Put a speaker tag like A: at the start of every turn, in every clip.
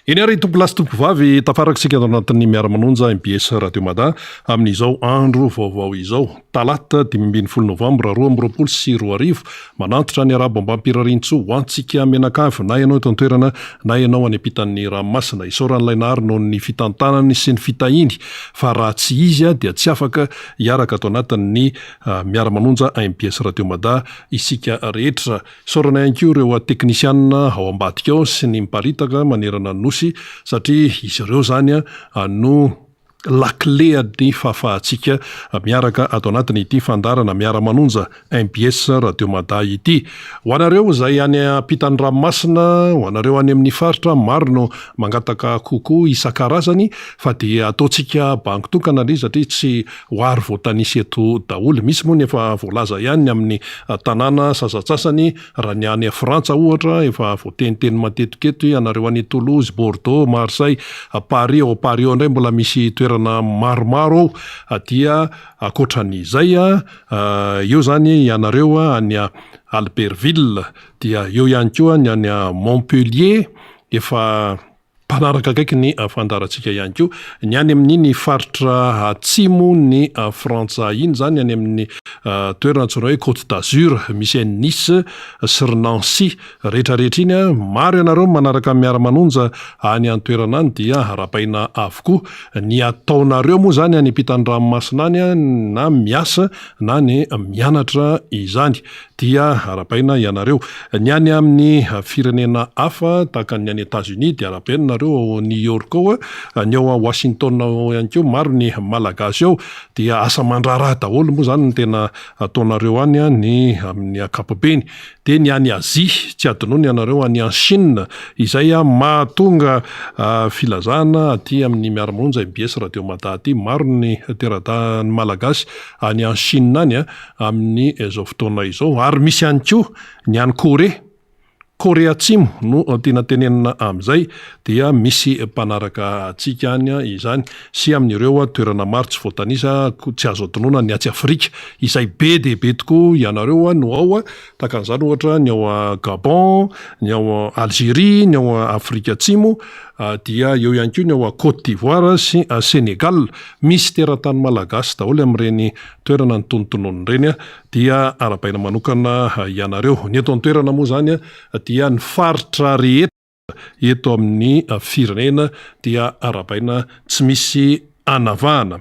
A: Eny ary tompolasy tompovavy tafarakitsika ao anatin'ny miara-manonja MBS Radio Mada amin'izao andro vaovao izao. Talata 15 Novambra 2024 manantitra ny arabo ambam-pirarintso ho antsika menakavy na ianao eto an-toerana na ianao any ampitan'ny ranomasina. Isaoran'ilay nahary noho ny fitantanany sy ny fitahiny fa raha tsy izy dia tsy afaka hiaraka ato anatin'ny miara-manonja MBS Radio Mada isika rehetra. Isaorana ihany koa ireo teknisianina ao ambadika ao sy ny miparitaka manerana nosy satria izy ireo zany no lakle ny fahafahantsika miaraka ato anatiny ity fandarana miara-manonja MBS Radio Mada ity. Ho anareo zay any ampitan'ny ranomasina, ho anareo any amin'ny faritra maro no mangataka kokoa isan-karazany fa dia ataontsika banky tokana ilay satria tsy hoary voatanisa eto daholo. Misy moa ny efa voalaza ihany amin'ny tanàna sasatsasany raha ny any Frantsa ohatra efa voateniteny matetika eto ianareo any Toulouse, Bordeaux, Marseille, Paris indray mbola misy toerana maromaro dia akoatran'izay eo zany ianareo any Albertville dia eo ihany koa ny any Montpellier efa mpanaraka akaiky ny fandarantsika ihany koa ny any amin'iny faritra atsimo ny Frantsa iny zany any amin'ny toerana antsoina hoe Côte d'Azur misy Nice sy Nancy rehetrarehetra iny maro ianareo manaraka miara-manonja any an-toerana any dia arapaina avokoa. Ny ataonareo moa zany any ampitan'ny ranomasina any na miasa na ny mianatra izany dia arapaina ianareo. Ny any amin'ny firenena hafa tahaka ny any États-Unis dia arapaina ao New York ao, ny ao Washington ihany koa maro ny malagasy ao dia asa mandraraha daholo moa zany ny tena ataonareo any ny amin'ny akapobeny. Dia ny any Azia tsy adinoina ianareo any Chine izay mahatonga filazana aty amin'ny miara-manonja MBS Radio Mada aty maro ny teratany malagasy any Chine any amin'ny izao fotoana izao. Ary misy ihany koa ny any Korea Atsimo no tena tenenina amin'izay dia misy mpanaraka atsika any izany sy amin'ireo toerana maro tsy voatanisa tsy azo adinoina ny atsy Afrika izay be dia be tokoa ianareo no ao takan'izany ohatra ny ao Gabon, ny ao Algérie, ny ao Afrika Atsimo dia eo ihany koa ny ao Côte d'Ivoire sy Sénégal. Misy teratany malagasy daholo amin'ireny toerana ny tonotonony ireny dia arapaina manokana ianareo. Ny eto an-toerana moa zany dia ny faritra rehetra eto amin'ny firenena dia arapaina tsy misy anavahana.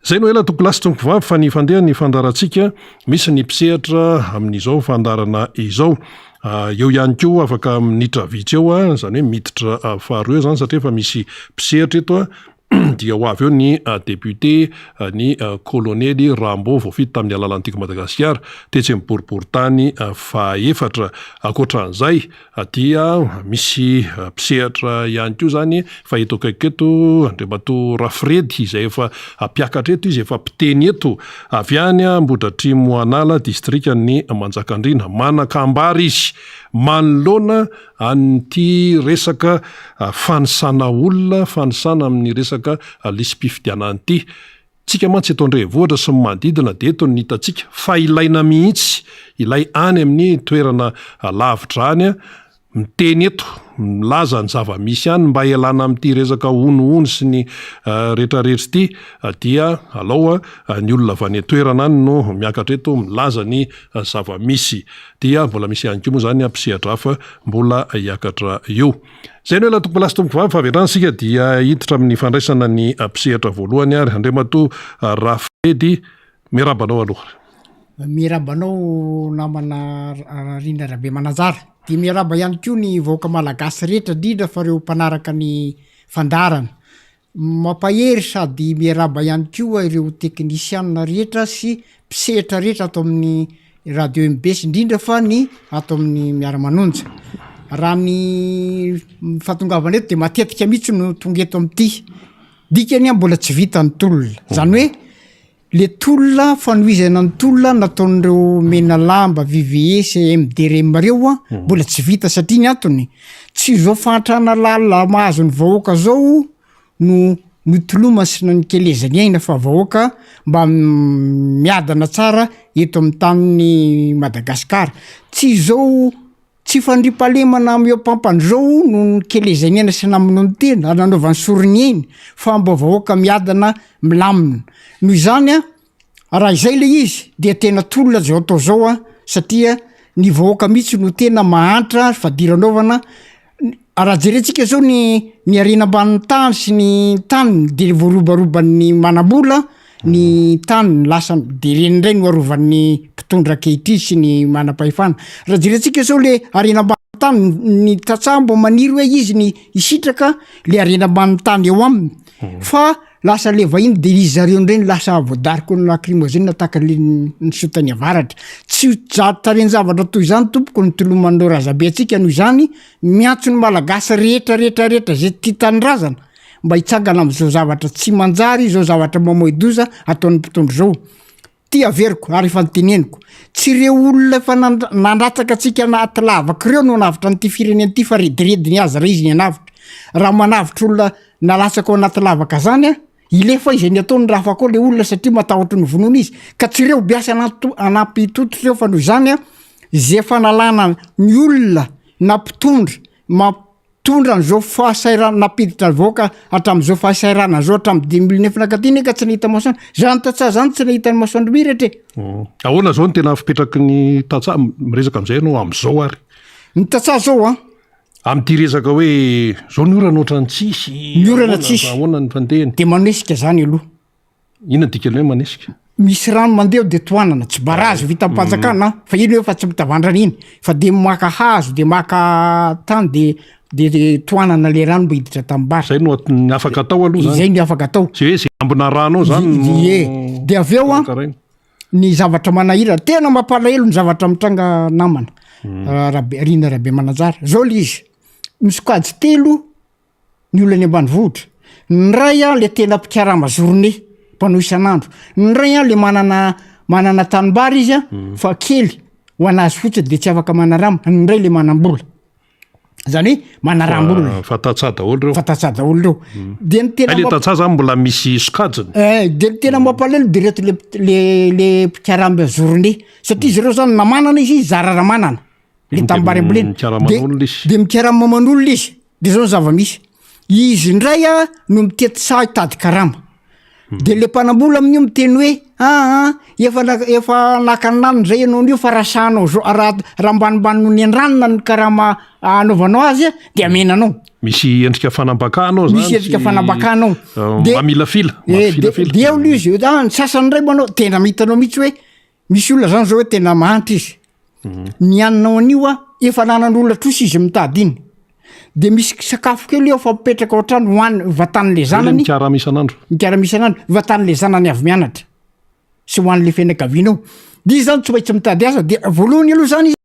A: Zay no ela tompolasy tompovavy fa ny fandeha ny fandarantsika misy ny mpisehatra amin'izao fandarana izao. Eo ihany koa afaka minitra vitsy eo zany hoe miditra faharoa zany satria efa misy mpisehatra eto dia ho avy eo ny député ny kolonely Rambo voafity tamin'ny alalan'antika Madagasikara tetsy miboribory tany fahaefatra. Akoatran'izay dia misy mpisehatra ihany koa zany fa eto akaiky eto Andriamatoa Rafredy izay efa mpiakatra eto izy efa mpiteny eto avy any Ambohidratrimo Anala distriktan'ny Manjakandriana manakambary izy manoloana an'ity resaka fanisana olona fanisana amin'ny resaka lisy-pifidianana ity. Tsika mantsy eto Andrenivohitra sy manodidina dia eto ny hitantsika fa ilaina mihitsy ilay any amin'ny toerana lavitra any miteny eto milaza ny zava-misy any mba ialana amin'ity resaka onoony sy ny rehetrarehetra ity dia alao ny olona avy any toerana any no miakatra eto milaza ny zava-misy dia mbola misy ihany koa moa zany mpisehatra hafa mbola hiakatra eo. Zay no ela tompolasy tompovavy fa averansika dia hiditra amin'ny fandraisana ny mpisehatra voalohany ary Andriamatoa Rafredy mirabanao aloha.
B: Mirabanao namana Rindra Rabe Manajara. Dia miraba ihany koa ny vahoaka malagasy rehetra indrindra fa reo mpanaraka ny fandarana. Mampahery sady miraba ihany koa ireo teknisianina rehetra sy mpisehatra rehetra ato amin'ny radio MBS indrindra fa ny ato amin'ny miara-manonja. Raha ny fatongavana eto dia matetika mihitsy no tonga eto amin'ity. Dikany mbola tsy vita ny tolona. Zany hoe le tolona fanohizana ny tolona nataon'ireo mena lamba VVS MDRM reo mbola tsy vita satria ny antony tsy zao fahatrana lalina mahazo ny vahoaka zao no mitoloma sy ny kelezany aina fa vahoaka mba miadana tsara eto amin'ny tanin'ny Madagasikara. Tsy tsy fandripalemana ameo pampany zao no kelezanena sy namino ny tena ananaovany sorony eny fa mba vahoaka miadana milamina noho izany raha izay le izy dia tena tolona zao atao zao satria ny vahoaka mihitsy no tena mahantra fadiranaovana raha jerentsika zao ny arenam-ban'ny tany sy ny tany de voarobaroban'ny manambola ny tany lasa de renindray no arovan'ny mpitondra kehitriny sy ny manam-pahefana raha jerentsika zao le arenam-ban'ny tany ny tatsambo maniry hoe izy ny isitraka le arenam-ban'ny tany eo aminy fa lasa le vahiny de izy zareo ndreny lasa voadariko ny lacrymogène tahaka le ny sotany avaratra tsy tareny zavatra toy izany tompoko ny toloman'ireo razabe atsika noho izany miantso ny malagasy rehetrarehetrarehetra zay tia tanindrazana mba hitsangana am'izao zavatra tsy manjary zao zavatra mamoedoza ataon'ny mpitondro zao ty averiko ary efa nyteneniko tsy reo olona efa nandratsaka atsika anaty lavaka reo no navitra nyty fireneny ty fa redirediny azy ra izy ny anavitra raha manavitra olona nalatsaka ao anaty lavaka zany ilefa izy ny ataony raha fa koa le olona satria matahotra ny vonoana izy ka tsy reo biasa anampitotro reo fa noho izany zay fanalana ny olona nampitondra mampitondra n'izao fahasairana napiditra vahoaka hatramin'izao fahasairana zao hatramin'ny 2009 katiny ka tsy nahita masoandro zany tatsa zany tsy nahita ny masoandro miratra
A: ahoana zao ny tena fipetraky ny tatsa miresaka am'izay no am'izao ary
B: ny tatsa zao
A: am'ty resaka hoe zao ny orana ohatrany tsisy
B: ny orana tsisy
A: ahoana ny fandehany
B: de manesika zany aloha
A: inona dikany hoe manesika
B: misy rano mandeha de toanana tsy barazy vita mpanjakana fa ino hoe fa tsy mitavandrana iny fa de maka hazo de maka tany de toanana le rano mba hiditra tambara
A: zay no ny afaka atao aloha zany
B: zay ny afaka atao
A: tsy hoe zay ambona rano ao zany
B: de aveo ny zavatra manahira tena mampalahelo ny zavatra mitranga namana rina rabe manajara zao le izy misokajy telo ny olany ambany vohitra ny ray le tena mpikarama journée mpanao isan'andro ny ray le manana tanimbary izy fa kely ho anazy fotsiny de tsy afaka manarama ny ray le manambola zany hoe manarambola
A: fa tatsa daholo reo
B: fa tatsa daholo reo de ny tena
A: le tatsa zany mbola misy sokajiny
B: de ny tena mampalahelo de reto le mpikarama journée satria izy reo zany namanana izy zara raha manana le tambary amboleny de mikarama man'olona izy de zao ny zava-misy izy ndray no mitety sa hitady karama de le mpanambola amin'io miteny hoe efa nakananany zay ianao an'io fa rasanao zao raha mbanimbany ny andranona ny karama anaovanao azy de amenanao
A: misy endrika fanambakanao zany
B: misy endrika fanambakanao
A: mamila fila
B: de eo l izy ny sasany ray manao tena mihitanao mihitsy hoe misy olona zany zao hoe tena mahantra izy ny aninao an'io efa nanan'olona trosy izy mitady iny de misy sakafo kely eo fa mipetraka ao trano hoany vatan'le zanany
A: mikarama
B: isan'andro vatan'le zanany avy mianatra sy hoan'le fianakavianao de izy zany tsy maintsy mitady asa de voalohany aloha zany izy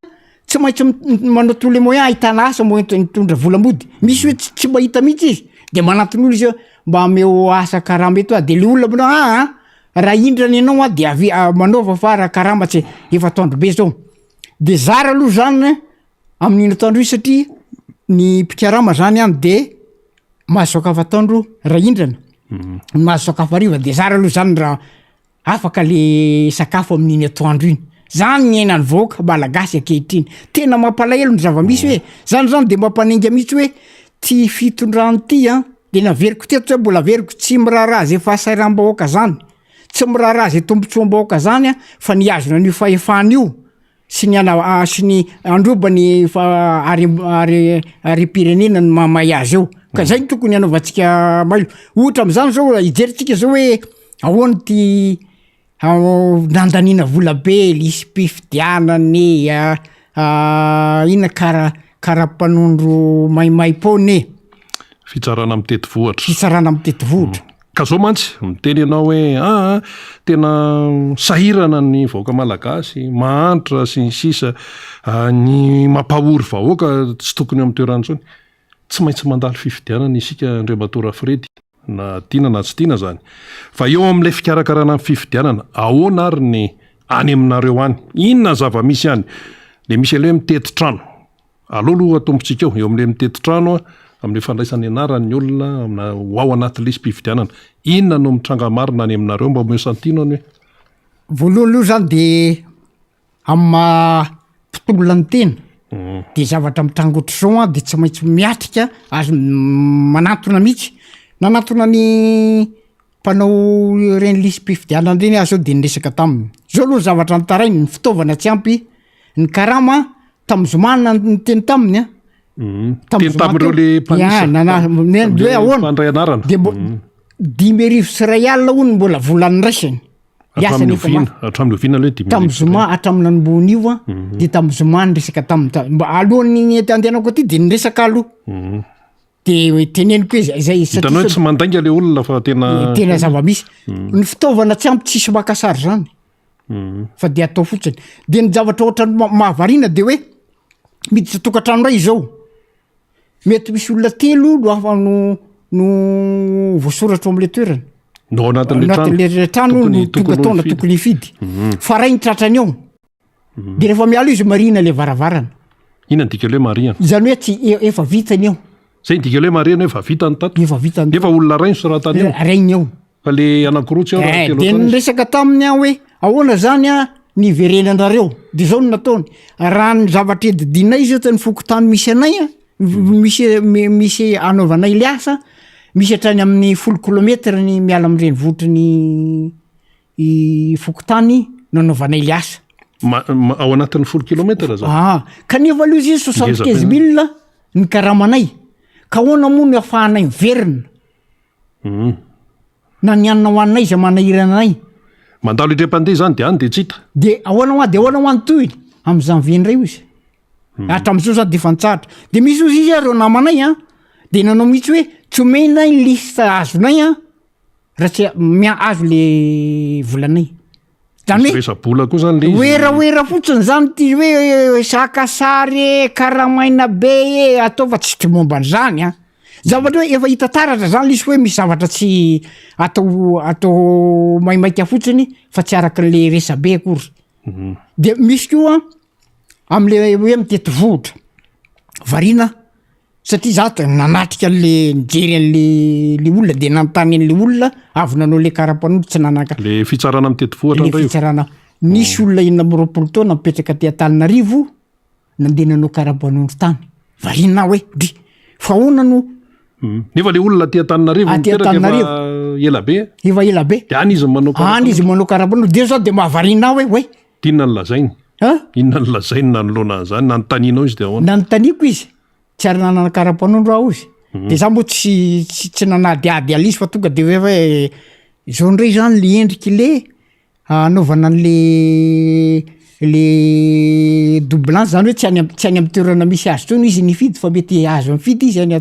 B: tsy maintsy manao tous les moyens ahitana asa mitondra volamody misy hoe tsy mahita mihitsy izy de manatony olo izy mba ameo asa karama eto de le olona manao raha indrany ianao de manaova fa raha karama tsy efa tandro be zao de zara aloha zany amin'ino tandro io satria ny mpikarama zany de mahazoaka tandro raha indrana mahazoaka fariva de zara aloha zany raha afaka le sakafo amin'iny atoandro iny zany ny ainany vahoaka malagasy akehitriny tena mampalahelo ny zava-misy hoe zany de mampanenga mihitsy hoe ty fitondrany ty de naveriko teto hoe mbola veriko tsy miraharaha zay fahasairam-bahoaka zany tsy miraharaha zay tombotsoam-bahoaka zany fa niazona an'io fahefana io sy ny androbany ary-pirenena ny mamay azy eo ka zay ny tokony anaovantsika mailo ohatra am'izany zao hijeritsika zao hoe ahoany ty nandanina vola be lisy mpifidianany ina kara-panondro maimay pone
A: fitsarana
B: mitety vohatra
A: ka zao mantsy miteny ianao hoe tena sahirana ny vahoaka malagasy mahantra sy ny sisa ny mampahory vahoaka tsy tokony amin'ny toeran'izany tsy maintsy mandalo fifidianana isika Andriamatora Fredy na tiana na tsy tiana zany fa eo amin'ilay fikarakarana amin'ny fifidianana ahoana ary ny any aminareo any inona zava-misy any le misy aloha mitety trano aloha atombotsika eo amin'ilay mitety trano amin'ilay fandraisany anarany olona amina ao anaty lisy mpifidianana inona no mitranga marina any aminareo mba moesantino any hoe
B: voalohany aloha zany de amma mpitolona ny tena de zavatra mitrangotra zao a de tsy maintsy miatrika azo manatona mihitsy nanatona ny mpanao reny lisy mpifidianana reny azy zao de nyresaka taminy zao aloha zavatra nytarainy ny fitaovana tsy ampy ny karama tam'zomanina ny teny taminy a
A: tamireo le
B: hoe ahoana de 5,000 sy ray alina hono mbola volan'ny raisiny tam zoma hatramina nybony io a de tam zoma ny resaka alohan'ny andehanako aty de nyresaka aloha de teneniko hoe zay
A: hitanao tsy mandainga le olona fa
B: tena zava-misy ny fitaovana tsy ampy tsisy makasary zany fa de atao fotsiny de ny zavatra ohatra mahavariana de hoe miditra tokantrano ray zao mety misy olona telo no voasoratra am'le toerana
A: no anatin'le
B: trano no tonga taona tokony hifidy fa ray ny tratrany ao de rehefa mialo izy marina le varavarana
A: ina ndika le hoe marina
B: zany hoe tsy efa vitany ao
A: zay ndika le hoe marina efa vitany tato efa olona rainy soratany ao
B: rainy ao
A: fa le anankirotsy ao
B: de nyresaka taminy a hoe ahoana zany a ny verenanareo de zao no nataony raha ny zavatra edidinay izy ohatra ny fokotany misy anay a misy anaovanay le asa misy hatrany amin'ny 10 kilometra ny miala am'ireny votry ny fokotany nanaovanay le asa
A: ao anatin'ny 10 kilometra
B: zao kanefa aloha izy 75,000 ny karamanay ka ahoana moa no afahanay miverina na ny anina hoaninay izy manahiranay
A: mandalo itre-pandeha zany de any de tsy hita
B: de ahoana ho any toy amy janvier ray izy hatram'izao zany de fantsatra de misy ozy izy reo namanay a de nanao mihitsy hoe tsy omena ny lista azonay a raha tsy azo le volanay zany hoera fotsiny zany ty hoe sakasary karamaina be atao fa tsy momba n'zany a zavatra hoe efa hita taratra zany lisy hoe misy zavatra tsy atao maimaika fotsiny fa tsy araka le resabe akory de misy koa am'le hoe mitety vohitra varina satria za nanatrika le nijery an'le olona de nanontany an'le olona avy nanao le karam-panondro tsy nanaka
A: le fitsarana mitety vohatra
B: le fitsarana nisy olona 20 taona mipetraka ty Antananarivo nandeha nanao karam-panondro tany varina hoe fa ahoana no
A: nefa le olona ty Antananarivo
B: efa ela be
A: de any izy
B: manao karam-panondro de zao de mahavarina hoe
A: inona ny lazainy inona ny lazainy nanoloana zany nanotaninao izy de ahoana
B: nanotaniko izy tsy ary nanana karam-panondro aho izy de za mbo tsy nanadiady alizy fa tonga de hoe zao ndray zany le endriky le anaovana le doublance zany hoe tsy any amy toerana misy azy toy izy nifidy fa mety azo mifidy izy any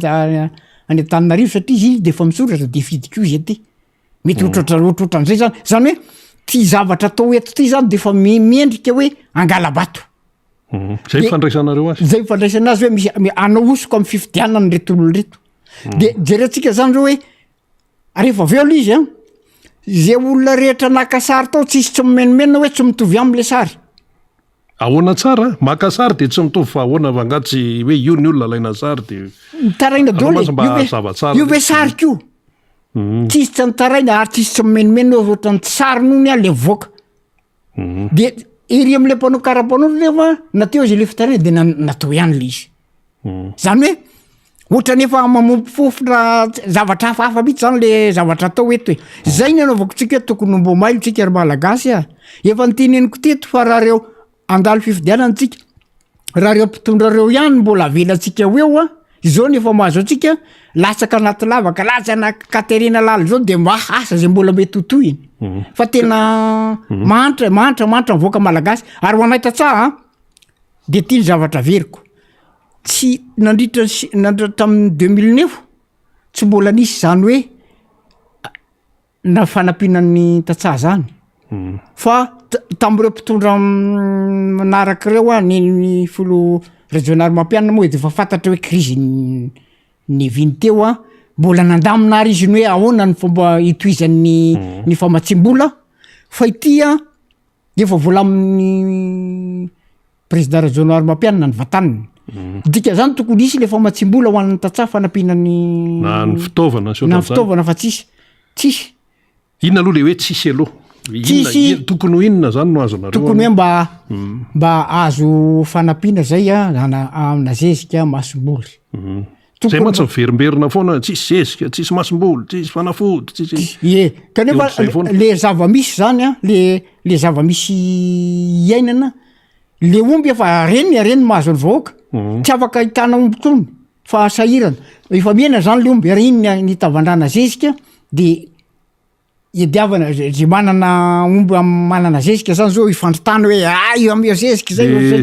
B: Antananarivo satria izy de fa misoratra de fidiko izy aty mety ohatran'izay zany hoe ty zavatra atao eto ty zany de fa miendrika hoe angalabato
A: zay fandraisanareo azy
B: zay fandraisana azy hoe misy anao osoko amy fifidianana ny retololo reto de jerentsika zany reo hoe rehefa aveo aloha izy zay olona rehetra naka sary tao tsisy tsy mimenimena hoe tsy mitovy am'le sary
A: ahoana tsara maka sary de tsy mitovy fa ahoana vangatsy hoe io ny olona alaina sary de
B: taraina dole io hoe sary ko tsisy tsy nytaraina ary tsisy tsy mimenimena hoe ohatrany sary nony a le voaka de iry am'le mpanao karam-panondro nefa nateo izy le fitaraina de natao ihany le izy zany hoe ohatra nefa mamompo fofona zavatra hafahafa mihitsy zany le zavatra atao eto hoe zay ny anaovako tsika hoe tokony mbo mailo tsika ry malagasy a efa nyteneniko teto fa raha reo andalo fifidianana tsika raha reo mpitondra reo ihany mbola avelantsika eo a izao nefa mahazo atsika latsaka anaty lavaka latsana Katerina lala zao de mahasa zay mbola mety hotoyiny fa tena manitra mivoaka malagasy ary ho anay tatsaha de tia ny zavatra veriko tsy nandritra tamin'ny 2009 tsy mbola nisy zany hoe na fanampinan'ny tatsaha zany fa tam'ireo mpitondra manaraka reo a ny folo régional mampianina moa de fa fantatra hoe crise ny viny teo a mbola nandamina ary izy ny hoe ahoana ny fomba hitoizan'ny famatsim-bola fa ity a efa volamin'ny président régional mampianina ny vataniny dika zany tokony isy le famatsim-bola ho an'ny tatsaha fanampinany
A: na ny fitaovana
B: fa tsisy
A: inona aloha le hoe tsisy aloha Tokony ho inona zany no azonareo
B: tokony hoe mba azo fanampiana zay amina zezika masomboly
A: zay mantsy miverimberina foana tsisy zezika tsisy masomboly tsisy fanafody tsisy
B: kanefa le zava-misy zany a le zava-misy iainana le omby efa reny mahazo ny vahoaka tsy afaka hitana omby tony fa sahirana efa miaina zany le omby rinny nitavandrana zezika de idiavana zay manana omby manana zezika zany zao ifandritana hoe io amy zezika zay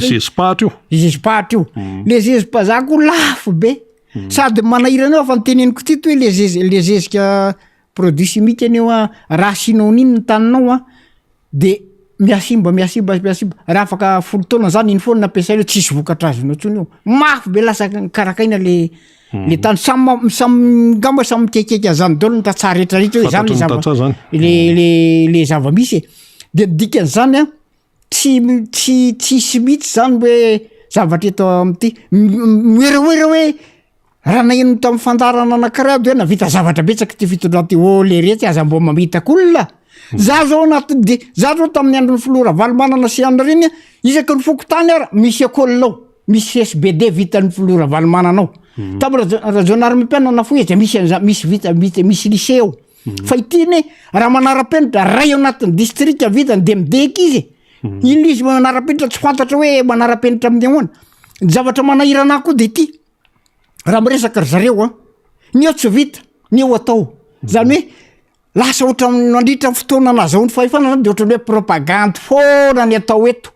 A: zezipahatra
B: io le zezipahazako lafo be sady manahirana eo fa niteneniko tito hoe le zezika produit chimique aneo raha sinao niny ny taninao de miasimba raha afaka folo taona zany iny foana nampiasainao tsisy vokatra azonao tsony io mafy be lasa karakaina le tany gamba samy mikekeka zany dolo ntatsara rehetrarehetra hoe zany le zava-misy de dikan'zany tsisy mihitsy zany hoe zavatra eto amty mioeroera hoe raha naino tamin'ny fandarana anankiray de hoe navita zavatra betsaka ty fitondraty le retsy aza mbo mamitakolona za zao anaty de za zao tamin'ny andron'ny filora valomanana sy andro reny isaky ny foko tany ara misy akolinao misy SBD vitan'ny filora valomananao rajonary mimpianana foeza misy misy lycée fa itiny raha manara-penitra ray ao anatin'ny district vitany de mideka izy ino izy manara-penitra tsy fantatra hoe manara-penitra amin'ny ahoana zavatra manahirana koa de ity raha miresaka ry zareo ny eo tsy vita ny eo atao zany hoe lasa ohatra nandritra fotoana nazahony fahefana zany de ohatrany hoe propagande foana ny atao eto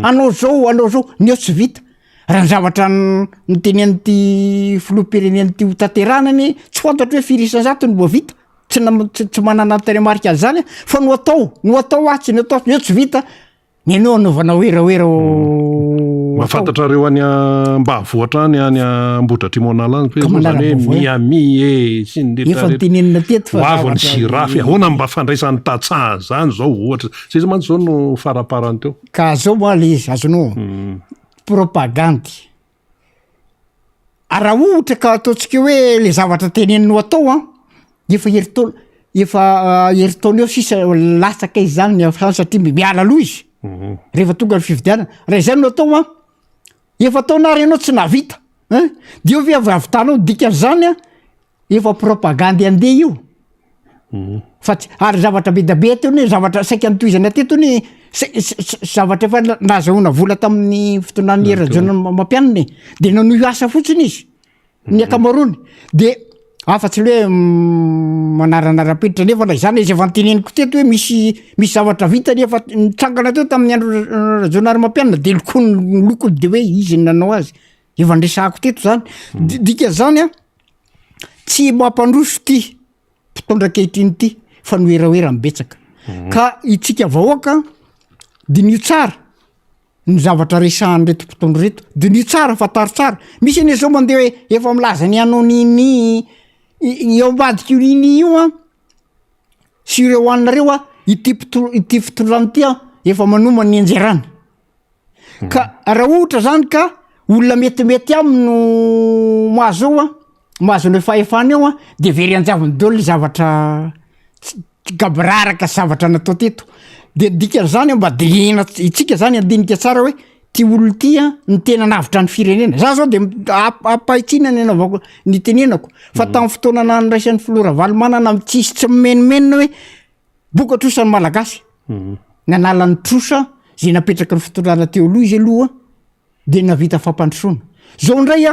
B: anao zao ny eo tsy vita raha ny zavatra nitenen'ty filoha-pirenen'ty ho tanteranany tsy fantatra hoe firisan-jato ny mbo vita tsy manana telemarika azy zany fa no atao atsy ny atao eo tsy vita ny anao anaovana oeraoera
A: mafantatrareo any mba avoatra any any ambotra trimonala any zany hoe miami sy
B: efa nitenenina teto
A: avony girafy ahoana mba fandraisan'ny tatsaha zany zao ohatra zay mantsy zao no faraparany teo
B: ka zao moa le izy azonao propagandy raha ohatra ka ataontsika hoe le zavatra tenenino atao efa heritaona eo sisa latsaka izy zany satria miala aloha izy rehefa tonga ny fividianana raha izay no atao efa taonary ianao tsy navita de eo viavitanao dikan'zany efa propagandy andeha io fa ary zavatra bedabe teo ny zavatra saika nitoizany ateto ny zavatra efa nazahoana vola tamin'ny fotonan'ny rajona mampianany de nanoho asa fotsiny izy ny akamarony de afa-tsy hoe manaranara-peditra nefa na izany izy efa niteneniko teto hoe misy zavatra vitany efa nitrangana teo tamin'ny andro rajonary mampianana de lokony de hoe izy nanao azy efa ndresahako teto zany dika zany tsy mampandroso ty mpitondra-kehitriny ty fa noeraoera mibetsaka ka itsika vahoaka de nio tsara ny zavatra resahany reto mpitondro reto de nio tsara fataro tsara misy ane zao mandeha hoe efa milaza ny anao niny eo ambadika iny io sy ireo hoaninareo ity fitondrany ty efa manomany ny anjerany ka raha ohatra zany ka olona metimety amino mahazo ny fahefana eo de very anjavony dolo le zavatra gabraraka zavatra natao teto de dikan'zany mba dilina itsika zany andinika tsara hoe ty olo ty ny tena navitra ny firenena za zao de apahitsinany anaovako ny tenenako fa tamin'ny fotoana nanyraisan'ny filora valomanana tsisy tsy mimenimenina hoe boka trosany malagasy nanalany trosa zay napetraka ny fitondrana teo aloha izy aloha de navita fampandrosoana zao ndray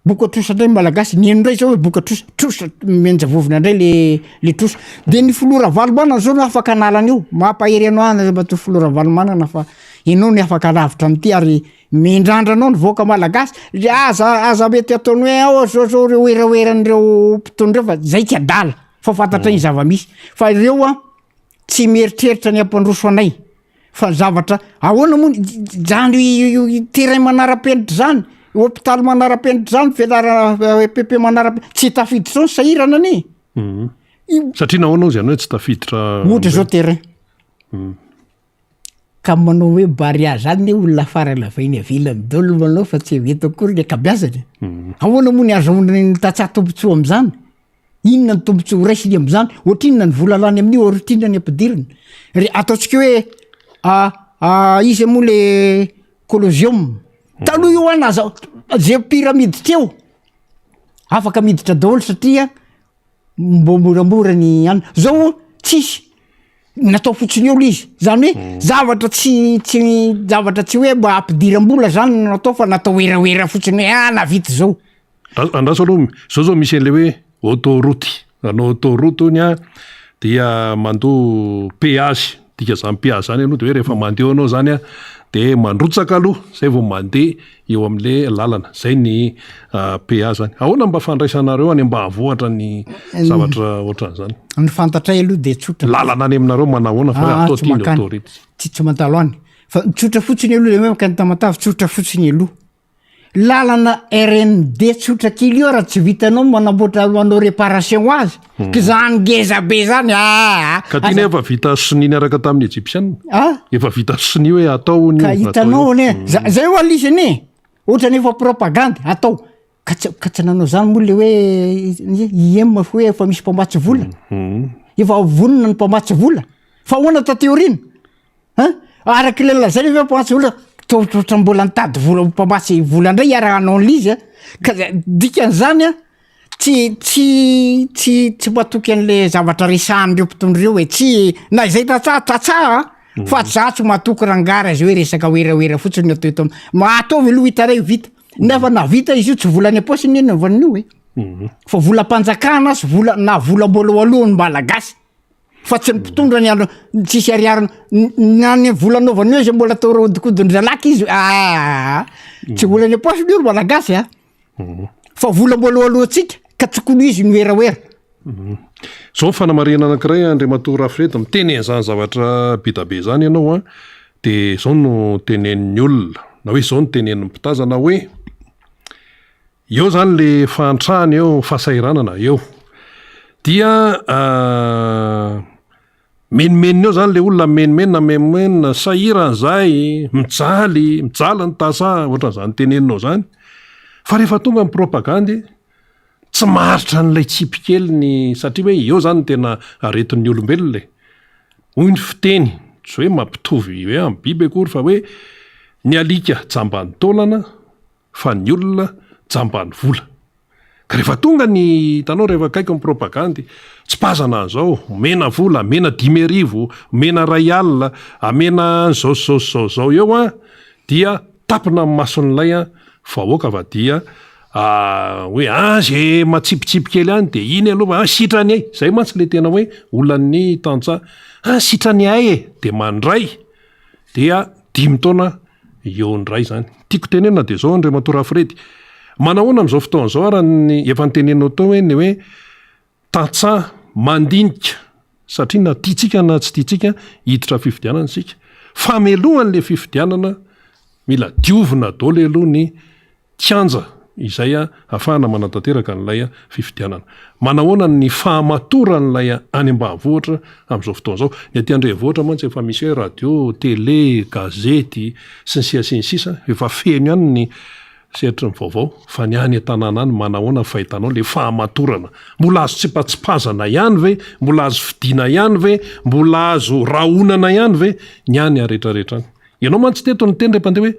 B: boka trosa ndray malagasy ny eno ndray zao hoe boka trosa menjavovina indray le trosa de ny filora valomanana zao no afaka analany io mampahery anao any bato filora valomanana fa ianao ny afaka lavitra amty ary mindrandranao ny voaka malagasy aza mety ataony hoe zao reo oeraoeran'ireo mpitondreo fa zay tsy adala fa fantatra ny zava-misy fa ireo tsy mieritreritra ny ampandroso anay fa zavatra ahoana moa zany teray manara-penitra zany hôpitaly manara-penitra zany velara PP manara-penitra tsy tafiditra zao ny sahirana any
A: satria nahoanao zany hoe tsy tafiditra
B: ohatra zao teray ka manao hoe baria zany olona faralavainy avilany dolo manao fa tsy veto akory ny akabiazany ahoana moa ny azahoany tatsaha tombotsoa am'zany inona ny tombotsy ho raisiny am'izany ohatrinona ny vola lany amin'io ohatrina ny ampidiriny ataontsika hoe izy moa le colosium taloha io anaza zay pyramide teo afaka miditra daholo satria mbo moramora ny any zao tsisy natao fotsiny olo izy zany hoe zavatra tsy hoe mba ampidiram-bola zany natao fa natao eraera fotsiny hoe navita zao
A: andraso aloha zao zao misy an'le hoe autoroute anao autoroute ony dia mandoa péage dika zany péage zany aloha de hoe rehefa mandeha anao zany de mandrotsaka aloha zay vao mandeha eo amin'le lalana zay ny péage zany ahoana mba fandraisanareo any mba avoatra ny zavatra ohatran'izany
B: ny fantatray aloha de tsotra
A: lalana any aminareo manahoana fa atao tiany autorité
B: tsy mantalo any fa tsotra fotsiny aloha le hoe makany tamatavy tsotra fotsiny aloha lalana RND tsotra kely io raha tsy vitanao manamboatra manao réparation azy ka zany ngeza be zany
A: ka tiana efa vita sini niaraka tamin'ny égyptienne efa vita sini hoe atao
B: ka hitanao ne zay ho alisany ohatra nefa propagande atao ka tsy nanao zany moa le hoe iem hoe efa misy mpamatsy vola efa vonona ny mpamatsy vola fa hoana tateorina araky le lazay efa mpamatsy vola totra mbola nitady vola mpamatsy vola ndray iarahanao n'izy ka dikan'izany tsy matoky an'le zavatra resahan'ireo mpitondreo hoe tsy na izay tatsaha fa tsy matoky rangara izy hoe resaka oeraoera fotsiny atao eto mahatovy aloha hitaray vita nefa na vita izy io tsy vola ny aposiny eny van'io fa vola mpanjakana sy vola mbola alohany malagasy fa tsy ny mpitondra ny andro tsisy ariarina nany volanaovan'io izy mbola atao rodikodiny zalaky izy tsy vola ny aposiny io malagasy fa vola mbola alohantsika ka tsy kono izy noeraoera
A: zao fanamarena anankiray Andriamatoa Rafireta miteny an'izany zavatra bidabe zany ianao de zao no tenen'ny olona na hoe zao no tenen'ny mpitazana hoe eo zany le fahantrahany eo fahasairanana eo dia menimenina eo zany le olona menimenina sahiran'zay mijaly ny tasa ohatran'izany teneninao zany fa rehefa tonga ny propagandy tsy maritra n'ilay tsipikely satria hoe eo zany tena aretin'ny olombelona hoy ny fiteny tsy hoe mampitovy hoe amin'ny biby akory fa hoe ny alika jambany taolana fa ny olona jambany vola ka rehefa tonga ny tanao rehefa kaiky ny propagandy tsy pazana an'izao mena vola mena 10,000 mena rayalina amena zao eo dia tapina amin'ny mason'ilay vahoaka va dia hoe zay matsipitsipikely any de iny aloha sitrany ay zay mantsy le tena hoe olan'ny tantsa sitrany ay de mandray dia 5 taona eo ndray zany tiako tenenina de zao Andriamatoa Rafirety manahoana am'izao fotoan'izao raha ny efa nytenenao tao hoe tantsa mandinika satria na tiatsika na tsy tiatsika hiditra fifidianana sika famelohan'le fifidianana mila diovina daholo aloha ny kianja izay ahafahana manatanteraka n'ilay fifidianana manahoana ny fahamatoranyilay any ambanivohitra amin'izao fotoan'izao ny aty andrenivohitra mantsy efa misy hoe radio télé gazety sy ny sisa efa feno ihany ny sehatry ny vaovao fa ny any an-tanàna any manahoana fahitanao le fahamatorana mbola azo tsipatsipazana ihany ve mbola azo fidiana ihany ve mbola azo rahonana ihany ve ny any rehetrarehetra any ianao mantsy teto ny teny rehefa andeha hoe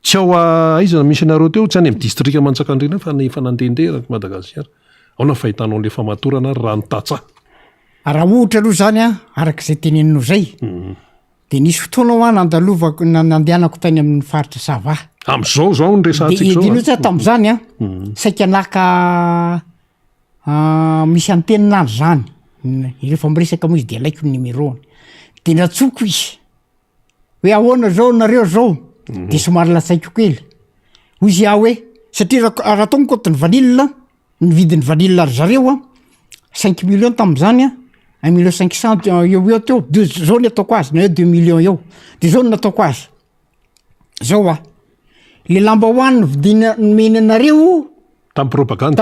A: tsy ao aiza misy nareo teo tsy any amin'ny distrika Manjakandriana fa efa nandehandeha Madagasikara aona fahitanao le fahamatorana raha ny tatsa
B: raha ohatra aloha zany arak'izay teneninao zay de nisy fotoana nandalovako nandehanako tany amin'ny faritra Sava
A: am'izao ny resantsika
B: zao de tam'izany saika naka misy anteninandro zany rehefa miresaka moa izy de alaiko ny numéro de natsoko izy hoe ahoana zao nareo zao de somary latsaiko kely hoy izy hoe satria raha tao mikoty ny vanille ny vidin'ny vanille ry zareo 5 millions tam'izany 1 million 500 eo teo zao ny ataoko azy na 2 millions eo de zao ny ataoko azy zao le lamba hoany vidina menanareo
A: tam'y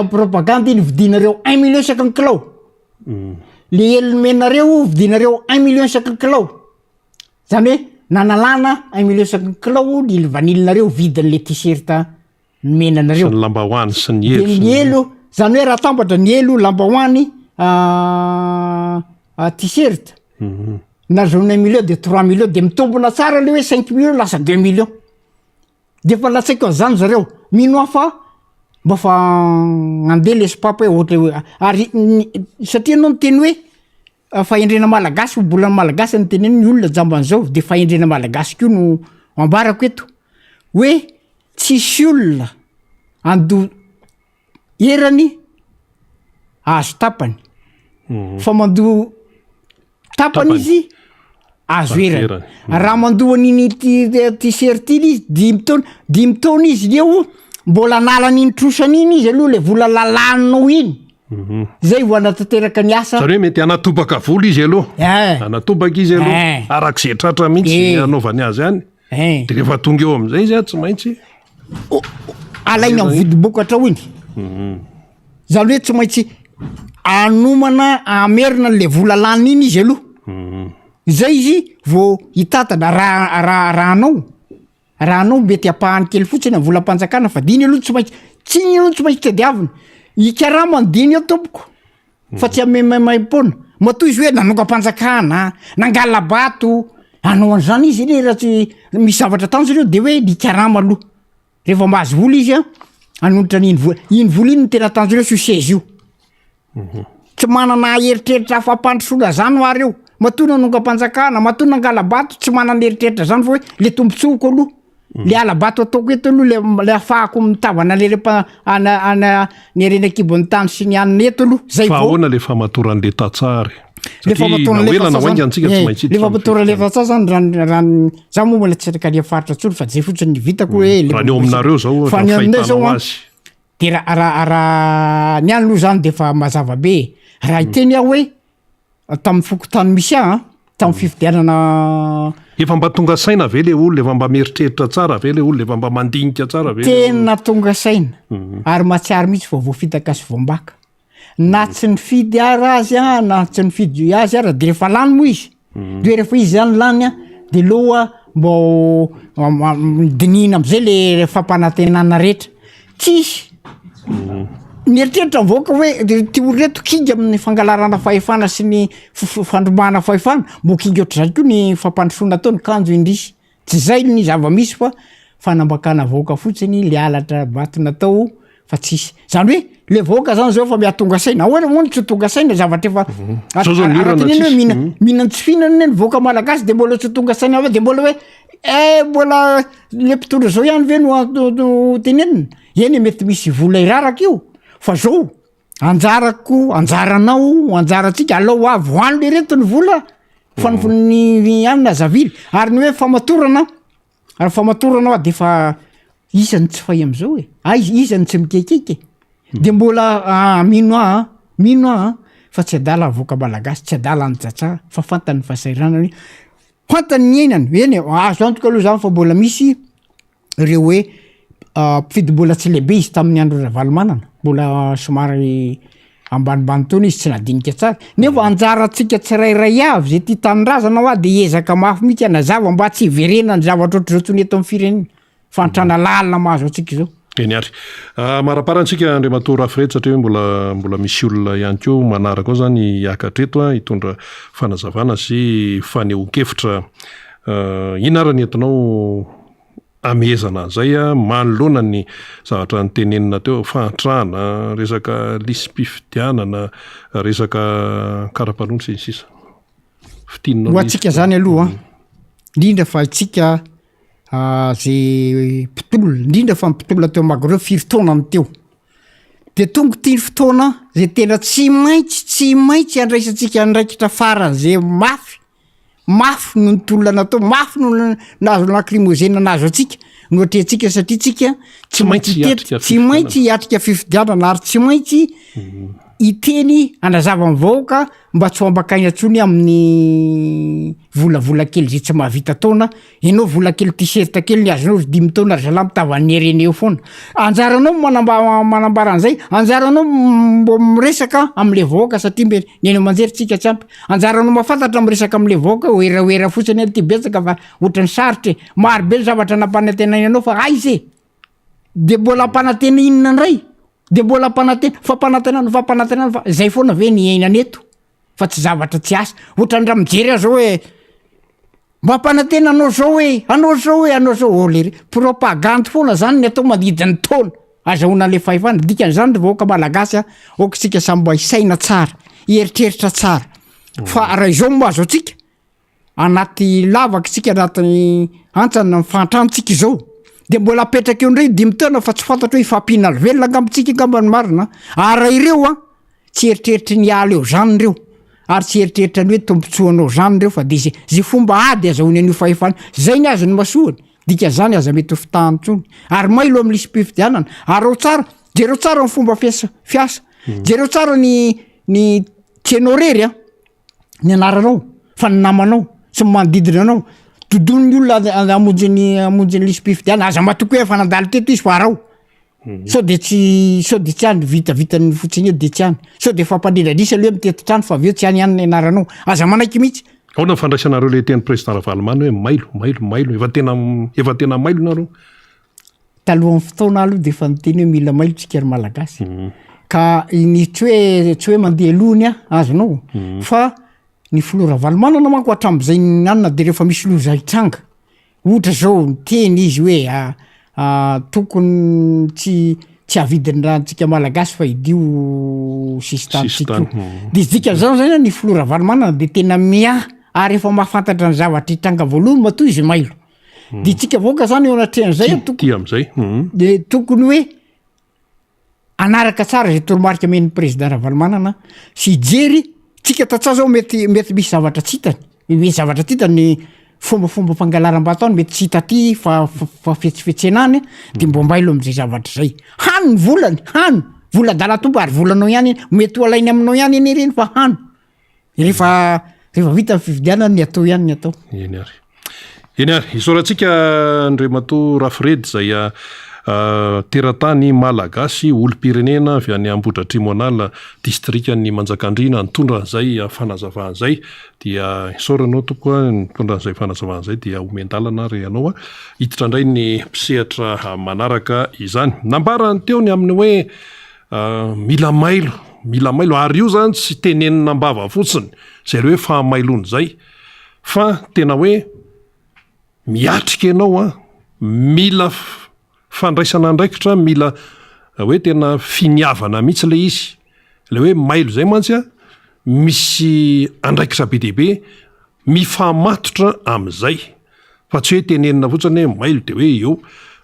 B: propagande ny vidinareo 1 million 50 kilao le elmenareo vidinareo 1 million 50 kilao zany hoe nanalana 1 million 50 kilao ny vanille nareo vidin'le t-shirt menanareo
A: lamba hoany sy
B: ny elo zany hoe raha tambatra ny elo lambahoany t-shirt na jaune million de 3 millions de mitombona tsara le hoe 5 millions lasa 2 millions de fa latsaiko an'izany zareo mino afa mba fa andeha le sopapa hoe ohatra hoe ary satria anao ny teny hoe fahendrena malagasy bolana malagasy ny teneny ny olona jamban'izao de fahendrena malagasy koa no ambarako eto hoe tsisy olona erany azo tapany fa mandoa tapany izy azo erany raha mandoa an'iny t-shirt iny izy 10 taona izy leo mbola nalany trosan'iny izy aloha le vola lalanao iny zay vo anatanteraka ny asa
A: zany hoe mety anatobaka vola izy aloha anatobaka izy aloha arak'izay tratra mihitsy anaovany azy any de rehefa tonga eo am'izay izy tsy maintsy
B: alaina ny vodibokatra iny zany hoe tsy maintsy anomana amerina le vola lany iny izy aloha zay izy vo hitatana rahanao mety apahany kely fotsiny ny vola mpanjakana fa diny aloha tsy maintsy tediavina ikaraha mandiny eo tompoko fa tsy amemaim-pona matoy izy hoe nanonga-mpanjakana nangalabato anao an'izany izy iny raha tsy misy zavatra tanjo reo de hoe nikarama aloha rehefa mahazo vola izy anonitra iny vola iny ny tena tanjo reo susez io tsy manana eritreritra afa-pandrosoana zany ho ary eo matoy nanonga-mpanjakana matoy nangalabato tsy manana eritreritra zany fa hoe le tombotsoko aloha le alabato ataoko eto aloha le afahako mitavana ny arenakibo ny tany sy ny anina eto aloha zay
A: fa ahoana le famatoran'le tatsary le
B: famatoran'le tatsary zany za moa mbola tsy raka lia faritra tsolo fa zay fotsiny ny vitako hoe
A: raha ny eo aminareo zao
B: fa ny aminay zao de raha ny any aloha zany de fa mazava be raha iteny aho hoe tamin'ny fokotany misy tamin'ny fifidianana
A: efa mba tonga saina ve le olona efa mba mieritreritra tsara ve le olona efa mba mandinika tsara ve
B: tena tonga saina ary matsiary mihitsy vao voafitaka sy voambaka na tsy nifidy ara azy na tsy nifidy azy ara de rehefa lany moa izy de rehefa izy zany lany de loha mbo dinina am'izay le fampanantenana rehetra tsisy nieritreritra mivoaka hoe ty olo reto kinga amin'ny fangalarana fahefana sy ny fandrombahana fahefana mbo kinga oatra zany koa ny fampandrosoana tao ny kanjo indrisy tsy zay ny zava-misy fa fanambakana voaka fotsiny le alatra batona tao fa tsisy zany hoe le voaka zany zao fa miatonga saina ahoana moa ny tsy tonga saina zavatra efa mihinany tsy fihinany ny voaka malagasy de mbola tsy tonga saina de mbola hoe mbola le mpitondra zao ihany ve no tenenina eny mety misy vola iraraka io fa zao anjaratsika alao avy hoany le reto ny vola fa ny anina zavily ary ny hoe famatorana de fa isany tsy fahy am'izao izany tsy mikekeke de mbola mino fa tsy adala ny voaka malagasy tsy adala ny jatsara fa fantany fahasairanany fantany ny ainany eny azo antoka aloha zany fa mbola misy reo hoe mpifidy mbola tsy lehibe izy tamin'ny andro ravalomanana mbola somary ambanimbany taona izy tsy nadinika tsara nefa anjaratsika tsirairay avy zay ty tanindrazana de ezaka mafy mihitsy anazava mba tsy hiverena ny zavatra oatra zao tsony eto amin'ny firenena fantrana lalina mahazo atsika zao
A: eny ary maraparantsika Andriamatora Fredy satria mbola misy olona ihany koa manaraka ao zany hiakatreto hitondra fanazavana sy fanehoan-kevitra inara ny entinao amezana an'izay manoloana ny zavatra nytenenina teo fahantrana resaka lisy-pifidianana resaka karapanondro sy ny sisa fitinina
B: ho atsika zany aloha indrindra fa itsika zay mpitolona indrindra fa mpitolona teo magareo firy-taona ny teo de tonga ty fotoana zay tena tsy maintsy andraisantsika ndraikitra farany zay mafy no nytolona natao mafy no nazo lakrimozena nazo atsika nohatra atsika satria tsika tsy maintsy hiatrika fifidianana ary tsy maintsy iteny anazava mivaoaka mba tsy hoambakaina atsony amin'ny volavola kely zay tsy mahavita taona ianao vola kely t-shirt kely ny azonao 10 taona ary zala mitavany ereny eo foana anjaranao manambara an'izay anjaranao mbo miresaka am'le vaoaka satria mbe neny manjery tsika tsy ampy anjaranao mahafantatra miresaka am'le vaoaka oeraoera fotsiny ty betsaka fa ohatrany saritra maro be ny zavatra nampanantenainanao fa aizy de mbola ampanantena inona ndray de mbola fampanantenana fa zay foana ve ny ainaneto fa tsy zavatra tsy asa ohatrany raha mijery azy zao hoe mba hampanantena anao zao hoe lery propagande foana zany ny atao manidiny taona azahoana le fahefana dikan'izany ry vahoaka malagasy a okitsika samy mba isaina tsara hieritreritra tsara fa raha izao mahazo atsika anaty lavaka tsika anaty antsana mifantranotsika izao de mbola apetraka eo indray 5 taona fa tsy fantatra hoe ifampiana velona angambontsika angambany marina ary raha ireo a tsy eritreritra ny ala eo zany reo ary tsy eritreritra ny hoe tombontsoanao zany reo fa de zay fomba ady azahoany an'io fahefana zay ny azy ny masoany dika zany aza mety ho fitahantsony ary mailo amin'ny lisy-pifidianana ary jereo tsara ny fomba fiasa jereo tsara ny tsenao rery a ny anaranao fa ny namanao sy manodidina anao todon'ny olona amonjiny lisy-pifidiana aza matoky hoe efa nandalo teto izy fa arao so de tsy any vitavitany fotsiny eo de tsy any so de fampandrindralisa aloha mitetitrany fa aveo tsy any any ny anaranao aza manaiky mihitsy
A: ao na fandraisanareo le teny président Ravalomanana hoe mailo efa tena mailo nareo
B: talohan'ny fotoana aloha de efa niteny hoe mila mailo tsika ry malagasy ka ny tsy hoe mandeha lohany a azonao fa ny filoha Ravalomanana manko hatram'izay nanina de rehefa misy loza hitranga ohatra zao niteny izy hoe tokony tsy avidiny raha antsika malagasy fa idio sistantsika de dika zao zany ny filoha Ravalomanana de tena ary efa mahafantatra ny zavatra hitranga voalohany matoy izy mailo de tsika vaoaka zany eo anatrehan'izay
A: am'izay
B: de tokony hoe anaraka tsara zay toromarika amen'ny président Ravalomanana sy jery tsika tatsa zao mety misy zavatra tsy hitany fombafomba fangalaram-batao mety tsy hitaty fa fetsifetsenany de mbo mailo am'izay zavatra zay hany volany vola-dalatomba ary volanao ihany mety ho alainy aminao ihany eny reny fa hany rehefa vita ny fividianana ny atao ihany ny atao
A: eny ary isorantsika Andriamato Rafiredy zay teratany malagasy olo-pirenena avy any Ambohitra Trimoanala distrikany Manjakandriana nitondra zay fanazavan'zay dia isoranao tokoa nitondran'izay fanazavan'zay dia omendalana ry ianao hiditra indray ny mpisehatra manaraka izany nambarany teo ny amin'ny hoe mila mailo ary io zany tsy tenenina mbava fotsiny zay hoe fahamailony zay fa tena hoe miatrika ianao mila fandraisana andraikitra mila hoe tena finiavana mihitsy le izy le hoe mailo zay mantsy misy andraikitra be dehibe mifamatotra am'izay fa tsy hoe tenenina fotsiny hoe mailo de hoe eo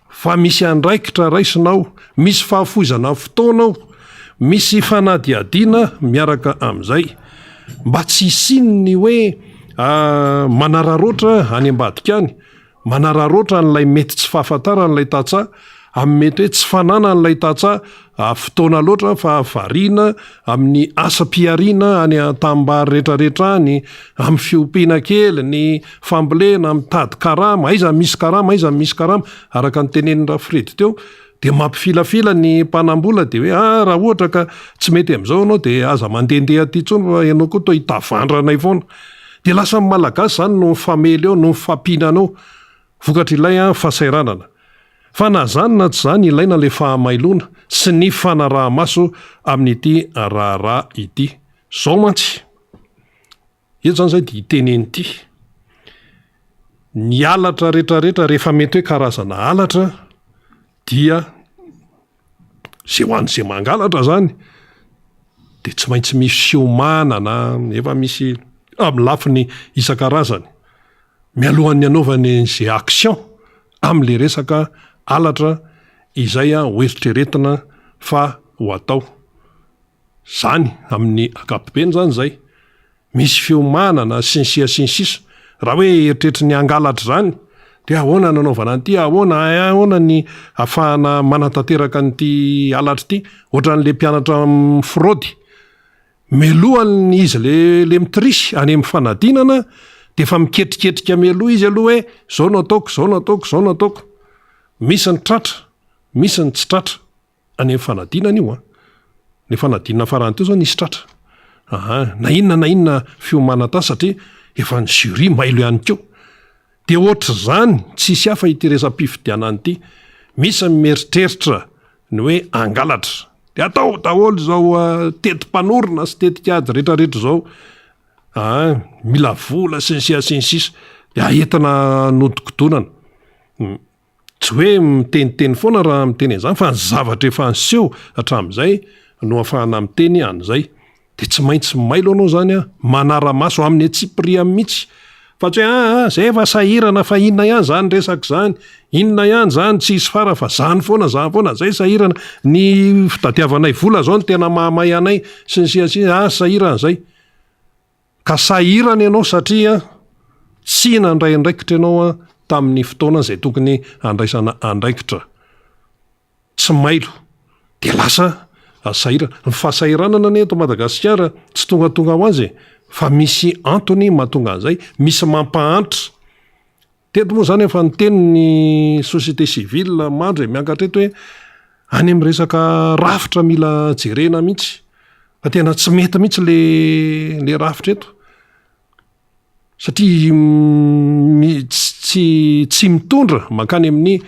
A: fa misy andraikitra raisinao misy fahafoizana fotoanao misy fanadiadiana miaraka am'izay mba tsy isinny hoe manararoatra any ambadika any manararoatra n'lay mety tsy fahafantarana n'lay tatsa amin'ny mety hoe tsy fanana n'lay tatsa fotoana loatra fa variana amin'ny asa-piariana any tambary rehetrarehetra any amin'ny fiompiana kely ny fambolena mitady karama aiza misy karama araka ny tenen'ny Rafiredy teo de mampifilafila ny mpanambola de hoe raha ohatra ka tsy mety am'izao anao de aza mandendeha aty tsony fa ianao koa to hitavandranay foana de lasa ny malagasy zany no famely eo no fampinanao vokatra ilay fasairanana fa na zany na tsy zany ilaina le fahamailona sy ny fanaraha-maso amin'ity raharaha ity zao mantsy eto zany zay de hiteneny ity ny alatra rehetrarehetra rehefa mety hoe karazana alatra dia zay ho an'izay mangalatra zany de tsy maintsy misy fiomanana efa misy amin'ny lafiny isan-karazany mialohan'ny anaovany zay action am'le resaka alatra izay hoeritreretina fa ho atao zany amin'ny ankapobeny zany zay misy fiomanana sinsisa raha hoe eritreritry ny angalatra zany de ahoana nanaovana an'ity ahoana ny ahafahana manatanteraka an'ity alatra ity ohatran'le mpianatra fraudy melohany izy le mitrisy any amin'ny fanadinana de fa miketriketrika meloha izy aloha hoe zao no ataoko misy ny tratra misy ny tsy tratra any amin'ny fanadinana io le fanadinana farany teo zao nisy tratra na inona fiomana satria efa ny jury mailo ihany keo de ohatra zany tsisy hafa ity resam-pifidianana ity misy meritreritra ny hoe angalatra de atao daholo zao tetim-panorona sy tetikady rehetrarehetra zao mila vola sy ny sisa de aentina nodikotonana tsy hoe miteniteny foana raha miteny an'izany fa ny zavatra efa anseho hatramin'izay no ahafahana miteny an'izay de tsy maintsy mailo anao zany manara-maso amin'ny atsipria mihitsy fa tsy hoe zay efa sahirana fa inona ihany zany resaka zany inona ihany zany tsy isy fara fa zany foana zay sahirana ny fitadiavanay vola zao ny tena mahamay anay sy ny sihasih sahirana zay ka sahirana ianao satria tsy nandray andraikitra ianao tamin'ny fotoana zay tokony andraisana andraikitra tsy mailo de lasa sahirana ny fahasahiranana ny eto Madagasikara tsy tonga ho azy fa misy antony mahatonga an'izay misy mampahantra teto moa zany efa niteny ny société civile mandro miankatra eto hoe any amin'ny resaka rafitra mila jerena mihitsy fa tena tsy mety mihitsy le rafitra eto satria tsy mitondra makany amin'ny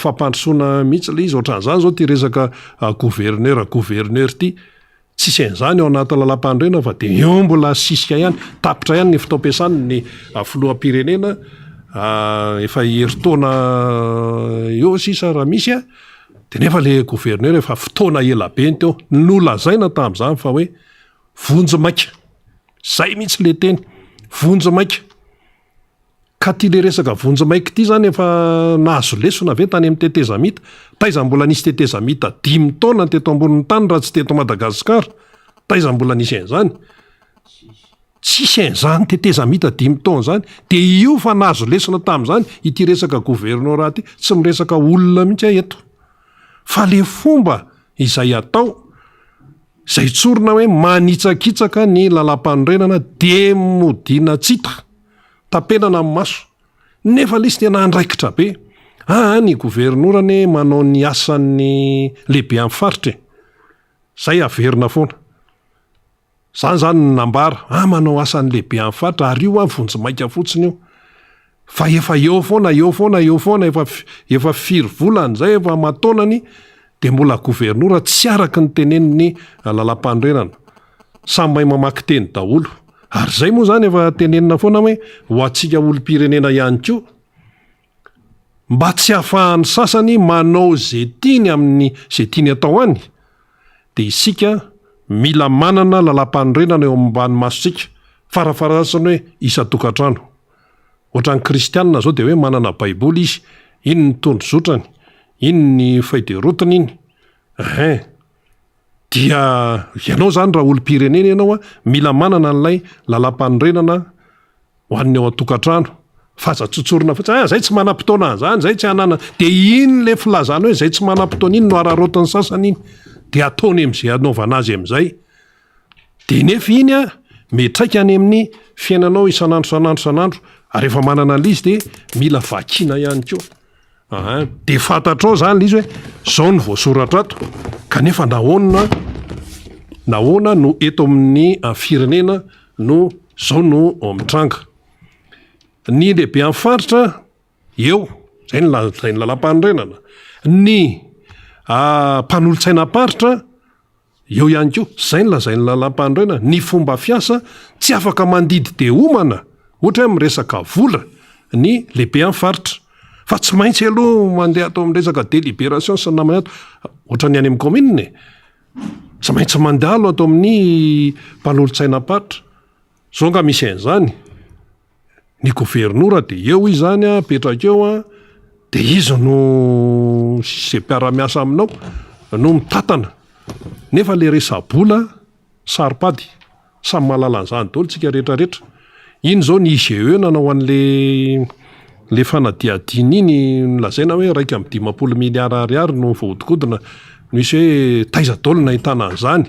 A: fampandrosoana mihitsy le izy ohatran'izany zao ty resaka gouverneur ty tsisy an'izany ao anaty lalam-pandrena fa de eo mbola sisika ihany tapitra ihany ny fitaom-piasany ny filoham-pirenena efa heritaona eo sisa raha misy de nefa le gouverneur efa fotoana elabe teo nolazaina tamin'izany fa hoe vonjy maika zay mihitsy le teny vonjy maika ka ty le resaka vonjy maika ty zany efa nahazo lesona ve tany amin'ny tetezamita taiza mbola nisy tetezamita 5 taona teto ambonin'ny tany raha tsy teto Madagasikara taiza mbola nisy an'izany tsisy an'izany tetezamita 5 taona zany de io fa nahazo lesona tamin'izany ity resaka gouverneur ty tsy miresaka olona mihitsy eto fa le fomba izay atao zay tsorona hoe manitsakitsaka ny lalam-panorenana de modina tsitra tapenana amin'ny maso nefa le izy tena andraikitra be ny governorany manao ny asan'ny lehibe amin'ny faritra zay averina foana zany nambara manao asan'ny lehibe amin'ny faritra ary io vonjy maika fotsiny io fa efa eo foana efa firy volany zay efa mataonany de mbola gouvernora tsy araka ny teneniny lalam-panorenana samy mahay mamaky teny daholo ary zay moa zany efa tenenina foana hoe ho atsika olom-pirenena ihany koa mba tsy hahafahan'ny sasany manao zay tiany amin'ny zay tiany atao any de isika mila manana lalam-panorenana eo ambany masosika farafarasany hoe isa-tokantrano ohatran'ny kristianina zao de hoe manana baiboly izy iny ny tondro zotrany iny ny faiderotiny iny dia ianao zany raha olom-pirenena ianao mila manana an'ilay lalam-panorenana ho an'ny ao atokantrano fa zatsotsorona fa zay tsy manam-potoana an'izany zay tsy hanana de iny le filazana hoe zay tsy manam-potoana iny no ararotin'ny sasany iny de ataony am'izay anaovana azy am'izay de nefa iny metraika any amin'ny fiainanao isanandro ary efa manana an'izy de mila vakina ihany koa de fantatrao zany le izy hoe zao ny voasoratra ato kanefa nahoana no eto amin'ny firenena no zao no mitranga ny lehibe amin'ny faritra eo zay ny lalam-panorenana ny mpanolontsaina-paritra eo ihany koa zay ny lazainy lalam-panorenana ny fomba fiasa tsy afaka mandidy de homana ohatra hoe miresaka vola ny lehibe amin'ny faritra fa tsy maintsy aloha mandeha atao amin'ny resaka délibération sy namany ato ohatra ny any amin'ny commune tsy maintsy mandeha alo atao amin'ny mpanolontsaina-paritra zao nga misy an'izany ny gouvernora de eo izy zany petraka eo de izy no zay mpiara-miasa aminao no mitatana nefa le resabola saripady samy mahalala an'izany daholo tsika rehetrarehetra iny zao ny IGE nanao an'le fanadiadiny iny nolazaina hoe 1.5 miliara ariary no voahodikodina no isy hoe taiza daholo nahitana an'izany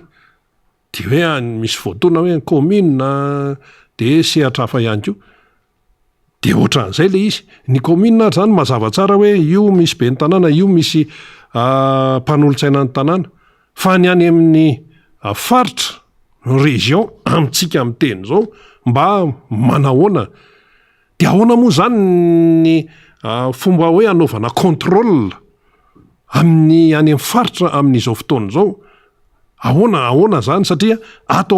A: de hoe misy voatona hoe commune de sehatra hafa ihany koa de ohatran'izay le izy ny commune ary zany mazava tsara hoe io misy be ny tanàna io misy mpanolontsaina ny tanàna fa ny any amin'ny faritra région amintsika amin'ny teny zao mba manahoana de ahoana moa zany ny fomba hoe anaovana contrôle amin'ny any amin'ny faritra amin'izao fotoana zao ahoana zany satria ato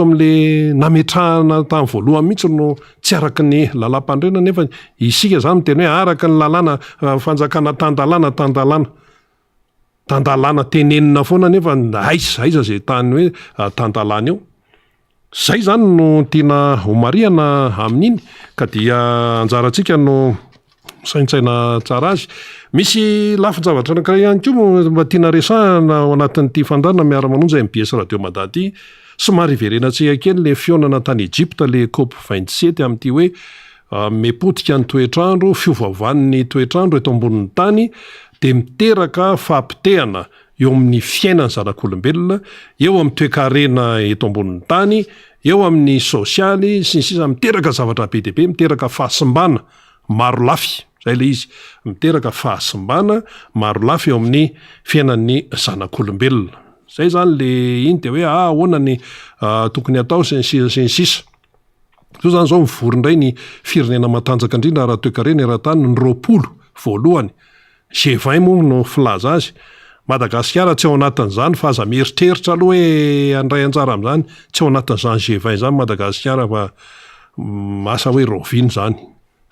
A: am'le nametrahana tamin'ny voalohany mihitsy no tsy araky ny lalam-pandrena nefa isika zany miteny hoe araka ny lalàna fanjakana tandalàna tenenina foana nefa aiza zay tany hoe tandalàna eo. Zay zany no tiana homariana amin'iny ka dia anjarantsika no saintsaina tsara azy. Misy lafin-javatra anankiray ihany koa mba tiana resahana ao anatin'ity fandarana miara-manonjy MBS Radio Mada ty. Somary iverenantsika kely le fionana tany Egypta le COP27 amin'ity hoe mepotika ny toetrandro, fiovaovan'ny toetrandro eto ambonin'ny tany de miteraka fampitehana eo amin'ny fiainany zanak'olombelona, eo amin'ny toe-karena eto ambonin'ny tany, eo amin'ny sosialy sy ny sisa, miteraka zavatra be deaibe, miteraka fahasimbana maro lafy. Zay le izy, miteraka fahasimbana maro lafy eo amin'ny fiainan'ny zanak'olombelona. Zay zany le iny de hoe ahoana ny tokony atao sy ny sisa. So zany zao mivory indray ny firenena matanjaka indrindra raha toe-karena eran-tany ny 20 voalohany. G20 moa no filaza azy. Madagasikara tsy ao anatin'izany fa aza mieritreritra aloha hoe andray anjara amin'izany, tsy ao anatin'izany G20 zany Madagasikara fa asa hoe roviny zany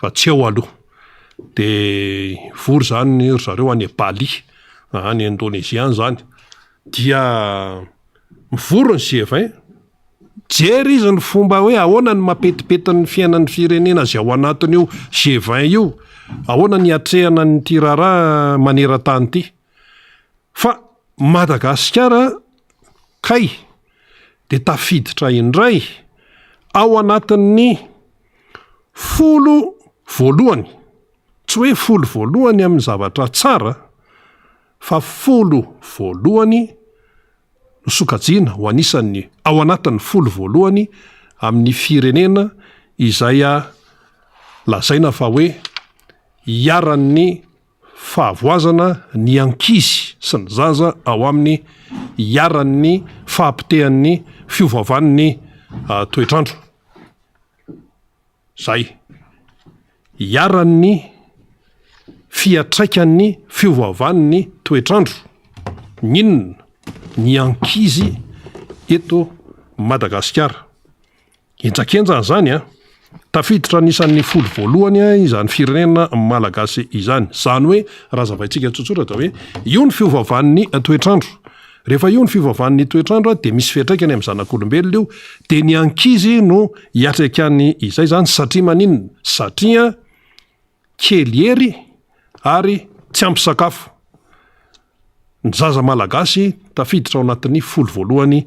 A: fa tsy ao aloha. De vory zany ry zareo any Bali, any Indonésia zany. Dia mivory ny G20, jery izy ny fomba hoe ahoana ny mapetipety ny fiainan'ny firenena zay ao anatiny io G20 io, ahoana ny atrehana ny tirara maneran-tany ity. Fa Madagasikara kay de tafiditra indray ao anatin'ny 10 voalohany, tsy hoe 10 voalohany amin'ny zavatra tsara fa 10 voalohany no sokajiana ho anisan'ny ao anatin'ny 10 voalohany amin'ny firenena izay lazaina fa hoe iaran'ny fahavoazana ny ankizy sy ny zaza ao amin'ny iaran'ny fahampitehan'ny fiovaovan'ny toetrandro. Zay iaran'ny fiatraikan'ny fiovaovan'ny toetrandro, ninona ny ankizy eto Madagasikara. Enjakenjana zany tafiditra anisan'ny 10 voalohany izany firenena malagasy izany. Zany hoe raha zavaitsika tsotsotra da hoe io ny fiovaovan'ny toetrandro. Rehefa io ny fiovaovan'ny toetrandro de misy fiatraikany amin'ny zanak'olombelona io, de ny ankizy no hiatraikany izay zany satria maninona? Satria kely ery ary tsy ampy sakafo. Ny zaza malagasy tafiditra ao anatin'ny 10 voalohany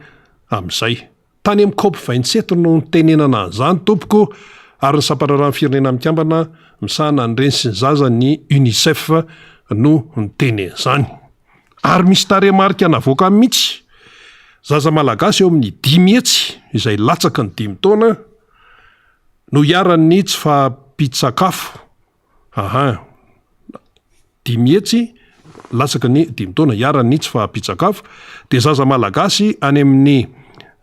A: amin'izay. Tany amin'ny COP27 no tenenana an'izany tompoko ary ny sampararan'ny firenena mikambana misahana ny reny sy ny zaza ny UNICEF no niteny an'izany. Ary misy tarehimarika navoaka mihitsy. Zaza malagasy eo amin'ny 5 hetsy izay latsaka ny 5 taona no iaran'ny tsy fahampitsakafo. 5 hetsy latsaka ny 5 taona iaran'ny tsy fahampitsakafo. De zaza malagasy any amin'ny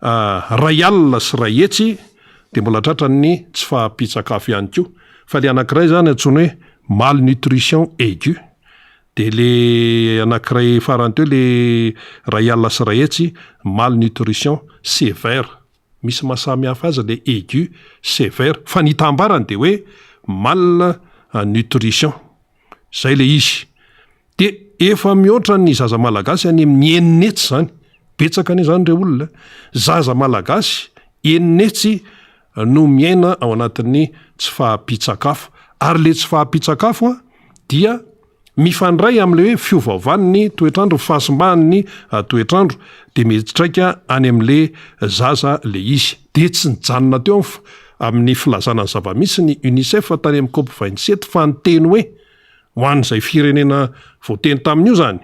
A: 2 alina sy 2 hetsy de mbola tratran'ny tsy fahampitsakafo ihany koa. Fa le anankiray zany antsoina hoe malnutrition aiguë. De le anankiray farany teo le 2 alina sy 2 hetsy malnutrition sévère. Misy mahasamy hafa azy le aigu, sévère, fa ny tambarany de hoe malnutrition. Zay le izy. De efa mihoatra ny zaza malagasy any amin'ny 9 hetsy zany. Betsaka ane zany reo olona. Zaza malagasy 9 hetsy no miaina ao anatin'ny tsy fahampitsakafo. Ary le tsy fahampitsakafo dia mifandray am'le hoe fiovaovan'ny toetrandro, fahasimban'ny toetrandro, de mitraika any am'le zaza le izy. De tsy nijanona teo amin'ny filazana ny zava-misy ny UNICEF tany amin'ny COP27 fa niteny hoe ho an'izay firenena voateny tamin'io zany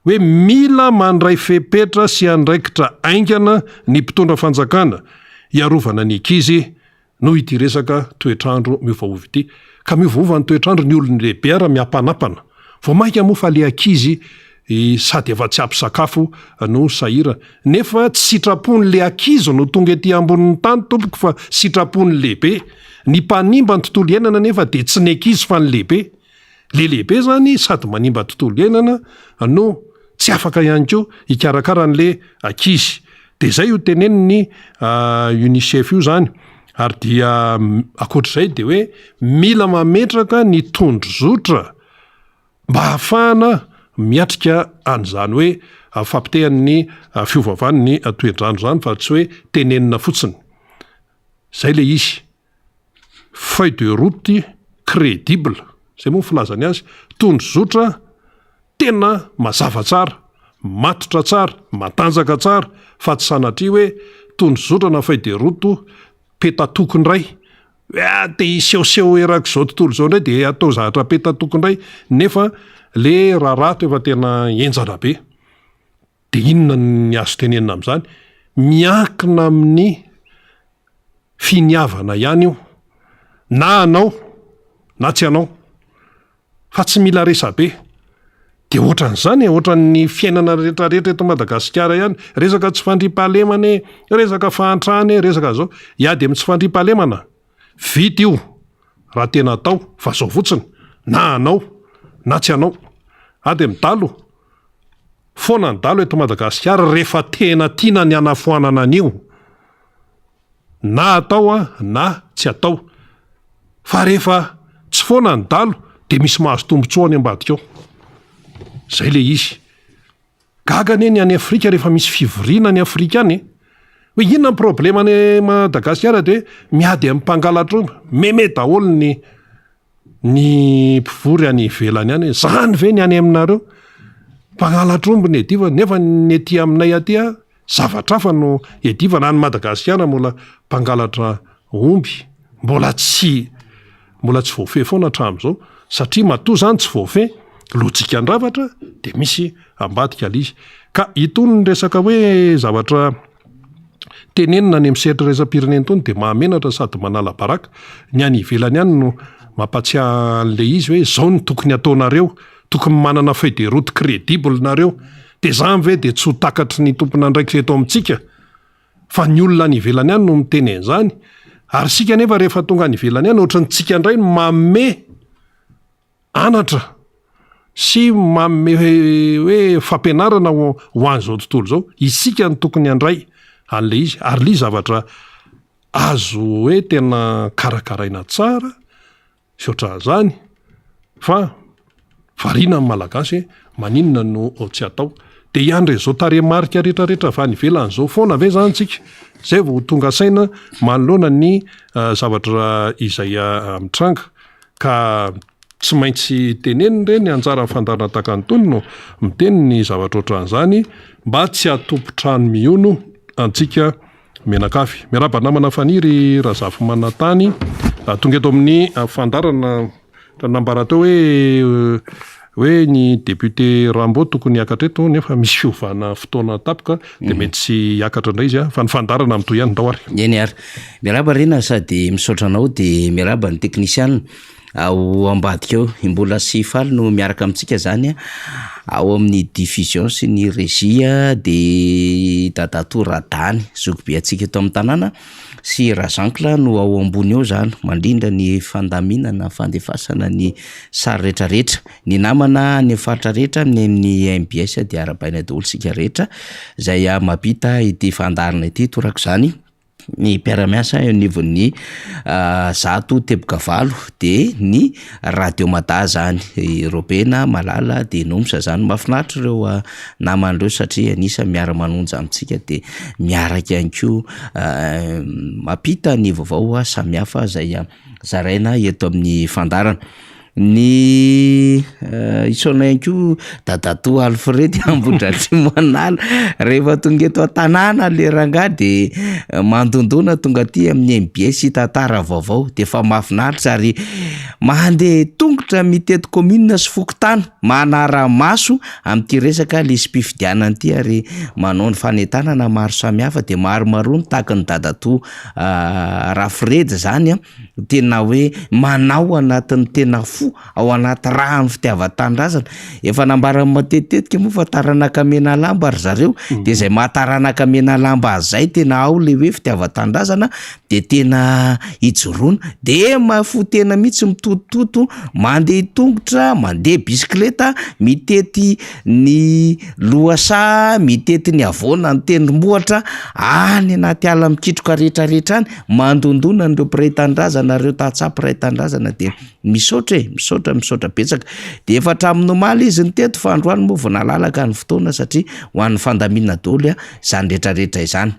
A: hoe mila mandray fepetra sy andraikitra aingana ny mpitondra fanjakana iarovana ny ankizy noho ity resaka toetrandro miovaova ity. Ka miovaova ny toetrandro ny olony lehibe raha miampanapana. Vao mainka moa fa le ankizy sady efa tsy ampy sakafo no sahira. Nefa tsy sitrapony le ankizy no tonga ety ambonin'ny tany tompoko fa sitrapony lehibe. Ny mpanimba ny tontolo iainana nefa de tsy ny ankizy fa ny lehibe. Le lehibe zany sady manimba tontolo iainana no tsy afaka ihany koa hikarakara n'le ankizy. De zay io teneniny UNICEF io zany. Ary dia akoatr'izay de hoe mila mametraka ny tondrozotra mba hahafahana miatrika an'izany hoe fampitehan'ny fiovavan'ny toedrano zany fa tsy hoe tenenina fotsiny. Zay le izy. Feuille de route crédible. Zay moa filazany azy. Tondrozotra tena mazava tsara, matotra tsara, matanjaka tsara, fa tsy sanatria hoe tondrozotra na feuille de route petatokony ray. De isehoseho erak'izao tontolo zao indray de atao zahatra petatokony ray nefa le raharato efa tena enjana be. De inona ny azo tenenina amin'izany? Miankina amin'ny finiavana ihany io. Na anao, na tsy anao. Fa tsy mila resa be. De ohatran'izany, ohatran'ny fiainana rehetrarehetra eto Madagasikara ihany. Resaka tsy fandriampahalemana, resaka fahantrany, resaka zao. Iady amin'ny tsy fandriampahalemana. Vita io. Raha tena atao, fa zao fotsiny. Na anao, na tsy anao. Ady amin'ny dalo. Foana ny dalo eto Madagasikara rehefa tena tiana ny anafoanana an'io. Na atao na tsy atao. Fa rehefa tsy foana ny dalo de misy mahazo tombotsoa any ambadika ao. Zay le izy. Gaga anie ny any Afrika rehefa misy fivoriana ny Afrika any. Hoe inona ny problema any Madagasikara de miady amin'ny mpangalatra omby. Meme daholo ny mpivory any ivelany any. Zany ve ny any aminareo? Mpangalatra omby ny ediva nefa ny ety aminay aty zavatra hafa no edivana any Madagasikara mbola mpangalatra omby. Mbola tsy voafeh foana hatramin'izao satria matoa zany tsy voafeh lojika andravatra de misy ambadika lizy. Ka itony ny resaka hoe zavatra tenenina ny miseritra resam-pirenena tony de mahamenatra sady manala baraka. Ny any ivelany ihany no mampatsiahy an'le izy hoe zao ny tokony ataonareo, tokony manana feuille de route crédible nareo. De zany ve de tsy ho takatry ny tompona andraikitra eto amintsika? Fa ny olona any ivelany ihany no miteny an'izany. Ary sika nefa rehefa tonga any ivelany ihany ohatran'ny tsika indray manome anatra sy manome hoe fampianarana ho an'izao tontolo zao. Isika ny tokony andray an'le izy. Ary le zavatra azo hoe tena karakaraina tsara sy ohatran'izany fa variana amin'ny malagasy maninona no tsy atao. De iandre zao tarehimarika rehetrarehetra avy any ivelany zao foana ve zany tsika? Zay vao tonga saina manoloana ny zavatra izay mitranga ka tsy maintsy teneniny reny anjara fandarana tahaka an'itony no miteny ny zavatra ohatran'izany mba tsy atompo-trano miono antsika menakafy. Miaraba namana faniry Razafy Manatany tonga eto amin'ny fandarana nambara teo hoe ny député Rambo tokony hiakatra eto nefa misy fiovana fotoana tapoka de mety tsy hiakatra indray izy fa ny fandarana amin'toy ihany ndao ary.
C: Eny ary. Miaraba rena sady misaotra anao de miaraba ny teknisiana ao ambadika eo mbola sy faly no miaraka amintsika zany ao amin'ny diffusion sy ny régie de Dadato Radany zokobe atsika eto amin'ny tanàna sy Razankla no ao ambony eo zany mandrindra ny fandaminana fandefasana ny sary rehetrarehetra ny namana ny faritra rehetra amin'ny MBS de arabaina daholo sika rehetra zay mampita ity fandarana ity torako zany ny mpiara-miasa eo anivon'ny zato teboka valo de ny radio mata zany Européna Malala de Nomsa zany mafinaritra ireo namandreo satria anisa miara-manonja amintsika de miaraka ihany koa mampita ny vaovao samihafa zay zaraina eto amin'ny fandarana. Ny isaona ihany koa Dadato Alfred Ambodratrimo Manala rehefa tonga eto an-tanàna le rangahy de mandondona tonga aty amin'ny MBS tantara vaovao de fa mahafinaritra ary mandeha tongotra mitety commune sy fokotany manara-maso amin'ity resaka lisy-pifidianana ity ary manao ny fanentanana maro samihafa de maromarony tahaka ny Dadato Rafred zany tena hoe manao anatin'ny tena fo ao anaty raha ny fitiava-tanindrazana efa nambara matetetika moa fa taranaka-mena lamba ary zareo de zay mahataranaka-mena lamba azy zay tena ao le hoe fitiava-tanindrazana de tena ijoroana de mafo tena mihitsy mitotototo mandeha tongotra mandeha bisikleta mitety ny loasa mitety ny avona ny tendrombohatra any anaty ala mikitroka rehetrarehetra any mandondona nireo mpiray-tanindrazana reo tahatsapy ray-tanindrazana de misaotra betsaka de efa hatramin'ny izy ny teto fa androany moa vonalalaka ny fotoana satria ho an'ny fandaminana daholo zany rehetrarehetra izany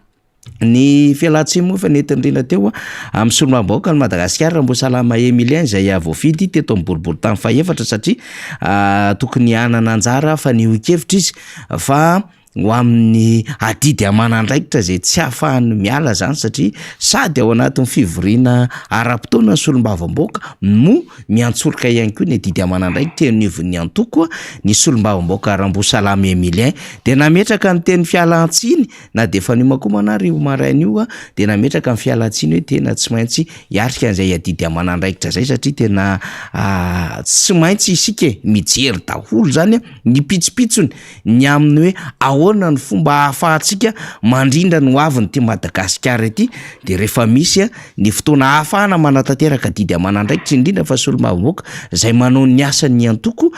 C: ny fialantsiny moa fa netindrina teo amin'ny solombam-bahoaka ny Madagasikara mbo salama Emilien zay voafidy teto amin'ny boribory tany faefatra satria tokony hanana anjara fa ny hoikevitra izy fa ho amin'ny adidy amanandraikitra zay tsy hahafahany miala zany satria sady ao anatin'ny fivoriana ara-potoana ny solombavam-bahoaka no miantsoroka ihany koa ny adidy amanandraikitra nivon'ny antoko ny solombavam-bahoaka Rambosalama Emilien de nametraka ny teny fialantsiny na de fa niomakomanarivo marain'io de nametraka ny fialantsiny hoe tena tsy maintsy hiatrika an'izay adidy amanandraikitra zay satria tena tsy maintsy isika mijery daholo zany ny pitsopitsony ny amin'ny hoe ahoana ny fomba hahafahantsika mandrindra ny hoaviny ty Madagasikara ity de rehefa misy ny fotoana hahafahana manatanteraka didy amanandraikitra indrindra fa solombavam-bahoaka zay manao ny asany antoko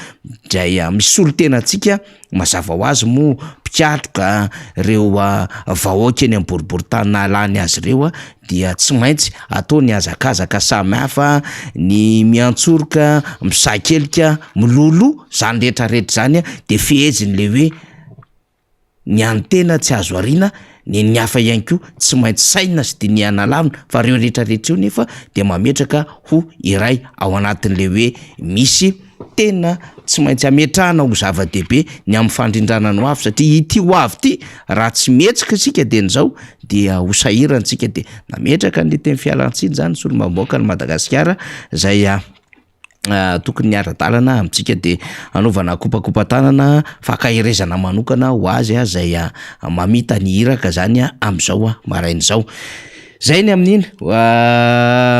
C: dray misolo tena antsika mazava ho azy moa mpikatroka reo vahoaka eny amboribory tany nalany azy reo dia tsy maintsy atao ny azakazaka samy hafa ny miantsoroka misakelika milolo zany rehetrarehetra zany de feheziny le hoe ny antena tsy azo arina ny hafa ihany koa tsy maintsy saina sy diniana lavina fa reo rehetrarehetra io nefa de mametraka ho iray ao anatin'le hoe misy tena tsy maintsy ametrahana ho zava-dehibe ny amin'ny fandrindrana ny hoavy satria ity hoavy ity raha tsy metsika isika de n'izao dia ho sahirantsika de nametraka ny teny fialantsiny zany solombavam-bahoaka ny Madagasikara zay tokony ny ara-dalana amintsika de anaovana kopakopa-tanana fakahirezana manokana ho azy zay mamita ny iraka zany am'izao marain'izao zay ny amin'iny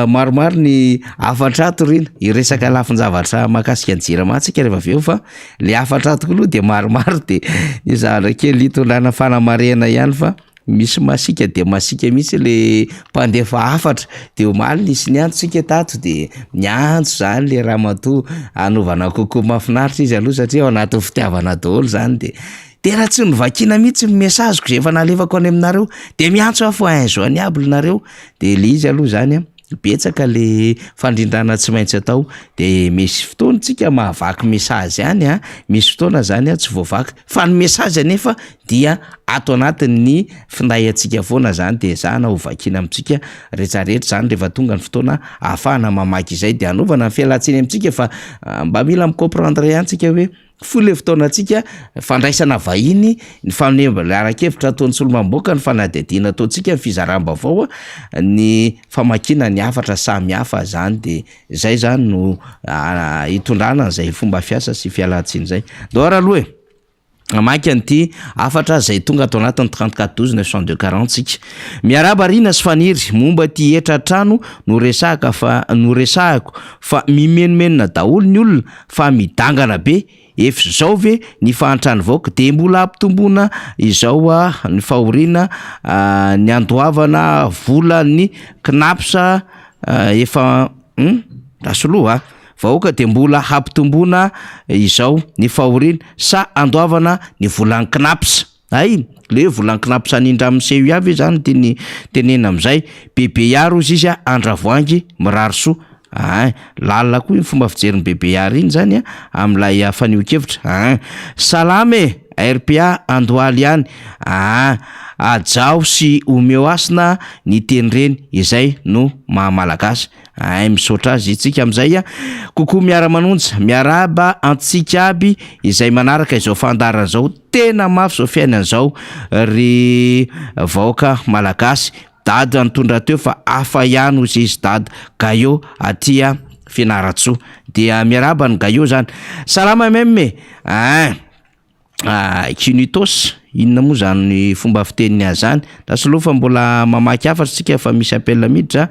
C: maromaro ny afatrato rina iresaka lafin-javatra mahakasika ny jiramatsika rehefa aveo fa le afatrato koa de maromaro de izahana kely itondrana fanamarena ihany fa misy masika de masika mihitsy le mpandefa afatra de omaly nisy ny antsika tato de miantso zany le ramatoa anaovana kokoa mafinaritra izy aloha satria ao anatin'ny fitiavana daholo zany de raha tsy novakina mihitsy messazeko zay efa nalefako any aminareo de miantso afo zao any aby nareo de le izy aloha zany betsaka le fandrindrana tsy maintsy atao de misy fotoana tsika mahavaky mesazy any misy fotoana zany tsy voavaky fa ny mesazy anefa dia ato anatin'ny finday atsika foana zany de zana ho vakina amintsika rehetrarehetra zany rehefa tonga ny fotoana ahafahana mamaky izay de anaovana ny fialantsiny amintsika fa mba mila micomprendre ihany tsika hoe fole fotoana atsika fandraisana vahiny ny fanebalara-kevitra ataon'ny solombavam-bahoaka ny fanadihadiana ataontsika ny fizaram-baovao ny famakina ny afatra samy hafa zany de zay zany no hitondrana zay fomba fiasa sy fialantsiny zay doara aloha amaky an'ity afatra zay tonga atao anatin'ny 34 sika miaraba rina sy faniry momba ty etra trano no resahako fa mimenomenona daholo ny olona fa midangana be efa zao ve ny fahantrany vaoka de mbola ampitomboana izao ny fahoriana ny andoavana vola ny knapsa efa rasoloha vahoaka de mbola hampitomboana izao ny fahoriana sa andoavana ny volany knapsa ay le volany knapsa anindra miseho avy zany de ny tenena am'izay bebe iaro izy andravoangy mirariso lalina koa iny fomba fijeriny bebe iary iny zany am'lay fanio-kevitra salame RPA andoaly ihany ajao sy omeo asina ny teny reny izay no mahamalagasy misaotra azy itsika am'izay kokoa miara-manonja miaraba antsika aby izay manaraka izao fandarana zao tena mafy zao fiainana zao ry vahoaka malagasy dady nitondra teo fa afa ihany ozy izy dady gayo atia Fianaratsoa dia miaraba ny gayo zany salama meme Kinitos inona moa zany ny fomba fiteniny azy zany tasolofa mbola mamaky afatra tsika fa misy appel miditra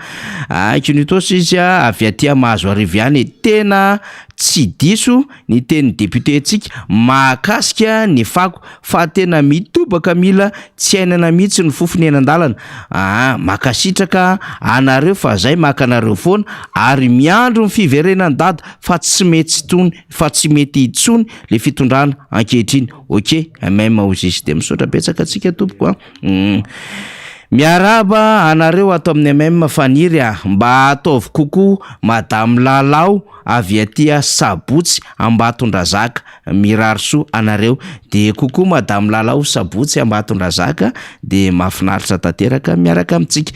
C: Kunitos izy avy aty Mahazo Arivo ihany tena tsy diso ny teny député tsika mahakasika ny fako fa tena mitobaka mila tsy ainana mihitsy ny fofony eny an-dalana makasitraka anareo fa zay makanareo foana ary miandro ny fiverenany dada fa tsy mety itsony le fitondrana ankehitriny. Ok, même auzisy de misaotra betsaka atsika tompoko miaraba anareo ato amin'ny même faniry mba ataovy kokoa Madame Lalao avy aty Sabotsy Ambatondrazaka mirarisoa anareo de kokoa Madame Lalao Sabotsy Ambatondrazaka de mahafinaritra tanteraka miaraka amintsika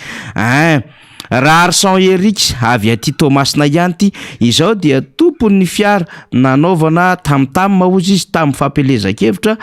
C: Rarson Eric avy aty Tomasina Yanty izao dia tompon'ny fiara nanaovana tamtam ozy izy tamin'ny fampelezan-kevitra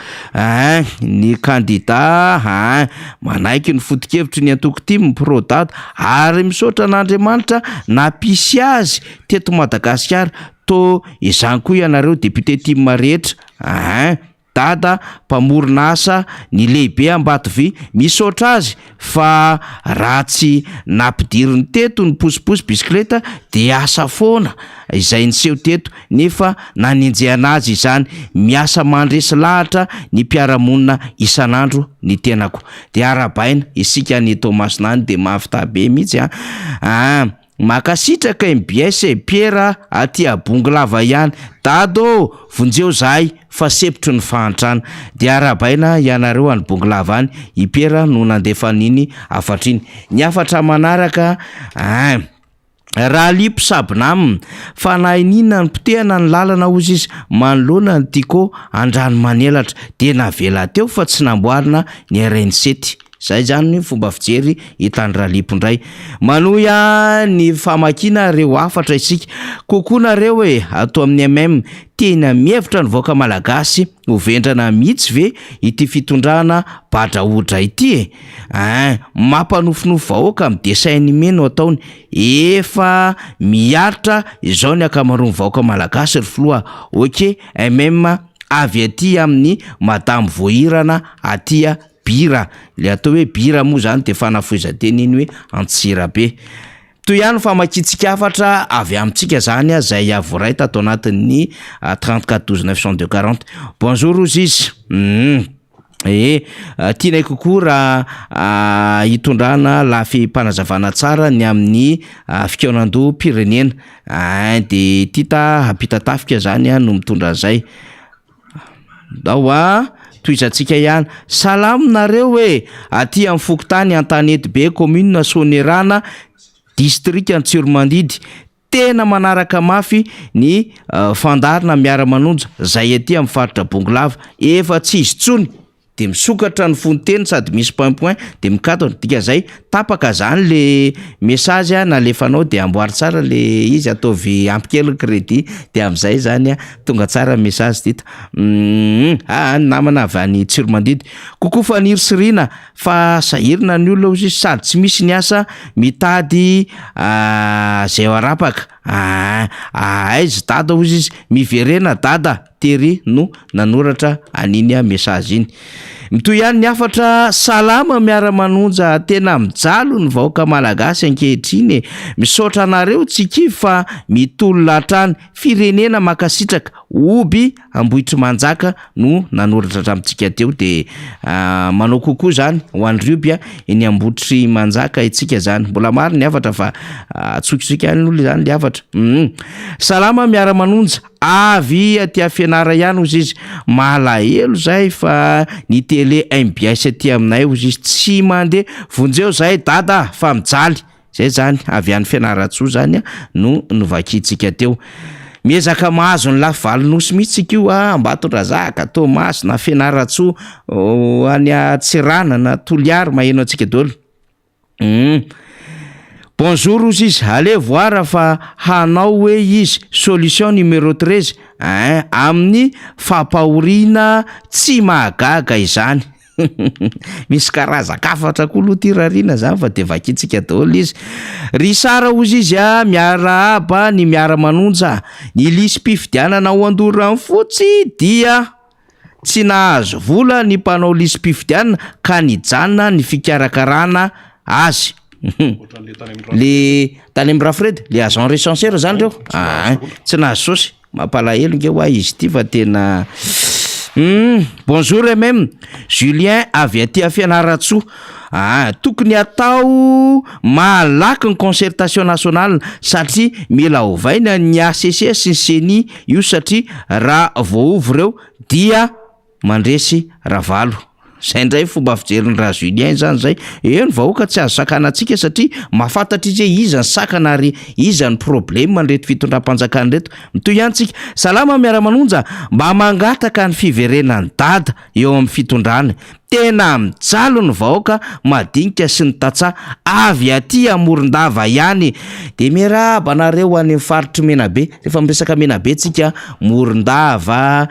C: ny kandida manaiky ny foto-kevitry ny antoko ty miprodada ary misaotra n'Andriamanitra nampisy azy teto Madagasikara to izany koa ianareo député Tima rehetra dada mpamorona asa ny lehibe Ambatovy misaotra azy fa ratsy nampidiriny teto ny posiposy bisikleta de asa foana izay niseho teto nefa nanenjehana azy izany miasa mandresy lahatra ny mpiaramonina isanandro ny tenako de arabaina isika ny Tomasinany de mafitabe mihitsy makasitraka MBS Pierre aty Abonglava ihany dado vonjeo zahay fa sepotro ny fahantrana de arabaina ianareo any Bonglava any i Pierre no nandefa niny afatriny ny afatra manaraka raha lipo sabinam fa nainina ny potehana ny lalana ozy izy manoloana ny tiko andrano manelatra de navela teo fa tsy namboarina ny RN7 zay zany ny fomba fijery hitany Ralipo ndray manoya ny famakina reo afatra isika kokoa nareo ato amin'ny MM tena mievitra ny voaka malagasy hovendrana mihitsy ve ity fitondrana badraodra ity mampanofinofo vahoaka amin'ny dessin animé no ataony efa miaritra izao ny akamaroany vahoaka malagasy ry filoha. Ok, MM avy aty amin'ny Madame Voirana aty bira le atao hoe bira moa zany de fanafoizanteny iny hoe Antsirabe toy ihany famakitsika afatra avy amintsika zany zay avoray tato anatin'ny 34 12 940. Bonjour Ozizy tianay kokoa raha hitondrana lafim-panazavana tsara ny amin'ny fikaonando pirenena de tita apita tafika zany no mitondra zay toizatsika ihany salamo nareo aty amin'ny Fokotany Antanety be commune Sonerana district Antsiromandidy tena manaraka mafy ny fandarina miara-manonja zay aty amin'ny faritra Bonglava efa tsy izy tsony de misokatra ny fonteny sady misy point de mikatona dika zay tapaka zany le message nalefanao de amboary tsara le izy ataovy ampikely crédit de am'izay zany tonga tsara message dita namana avy any Tsiromandidy kokoa faniry sirina fa sahirina ny olona ozy sady tsy misy ny asa mitady zay arapaka aizy dada ozy izy miverena dada tery no nanoratra aniny message iny mitoy ihany ny afatra salama miara-manonja tena mijalo ny vahoaka malagasy ankehitriny misaotra anareo tsiky fa mitolona hatrany firenena makasitraka oby Ambohitry Manjaka no nanoratra hatramintsika teo de manao kokoa zany ho andriobia eny Ambohitry Manjaka itsika zany mbola maro ny afatra fa tsokitsika ihany olo zany le afatra salama miara-manonja avy aty Fianara ihany ozy izy malahelo zay fa ny télé MBS aty aminay ozy izy tsy mandeha vonjeo zay dada fa mijaly zay zany avy any Fianaratsoa zany no novakitsika teo miezaka mahazo ny lafivalonyosy mihitsy io Ambatondrazaka Tomasy na Fianaratsoa any Tsirana na Toliary maheno atsika dolo bonjour ozy izy allez voir fa hanao hoe izy solution numéro 13 amin'ny fampahorina tsy mahagaga izany misy karazakafatra koa loha ty rarina zany fa de vakitsika daholo izy ry sara ozy izy miara aba ny miara-manonja ny lisy mpifidianana ho andorany fotsy dia tsy nahazo vola ny mpanao lisy-pifidianana ka nijanona ny fikarakarana azy. Le tany amin'ny rafred le agent recenseur zany reo tsy nahazo sosy mampalahelo nge hoa izy ty fa tena bonjour et même Julien avy aty a Fianaratsoa tokony atao malaky ny concertation nationale satria mila ovaina ny ACC sy ny CENI io satria raha voaovy reo dia mandresy ravalo. Zay ndray fomba fijeriny raha Julien zany zay ny vahoaka tsy azo sakana antsika satria mahafantatra izy iza ny sakana ary iza ny problème reto fitondram-panjakana reto. Mitoy ihany tsika salama miara-manonja mba mangataka ny fiverenany dada eo amin'ny fitondrana. Tena mijalo ny vahoaka madinika sy ny tatsa avy aty Morondava ihany. De miarahaba anareo any faritry Menabe. Rehefa miresaka Menabe tsika Morondava,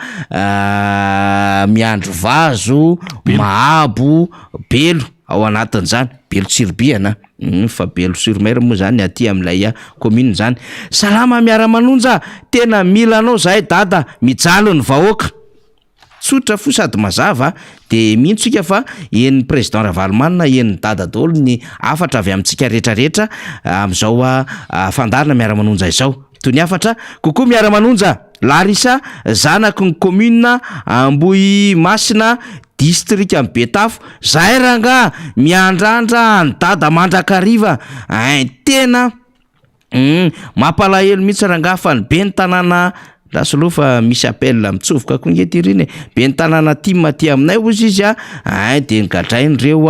C: Miandrovazo, Mahabo, Belo ao anatin'izany. Belo Tsirbiana fa Belo sur Mer moa zany aty amin'ilay commune zany. Salama miara-manonja tena mila anao zahay dada mijalo ny vahoaka. Tsotra fo sady mazava de mintsika fa eny président Ravalomanina eny dada daholo ny afatra avy amintsika rehetrarehetra am'izao fandarina miara-manonja izao. Toy ny afatra kokoa miara-manonja Larissa zanaky ny commune Ambohimasina district amin'ny Betafo. Zahay ranga miandrandra ny dada mandrakariva tena mampalahelo mihitsy ranga fa ny be ny tanàna Lasy aloha fa misy appel mitsofoka koa nge ty riny be ny tanàna ty aminay ozy izy de ngadrain'ireo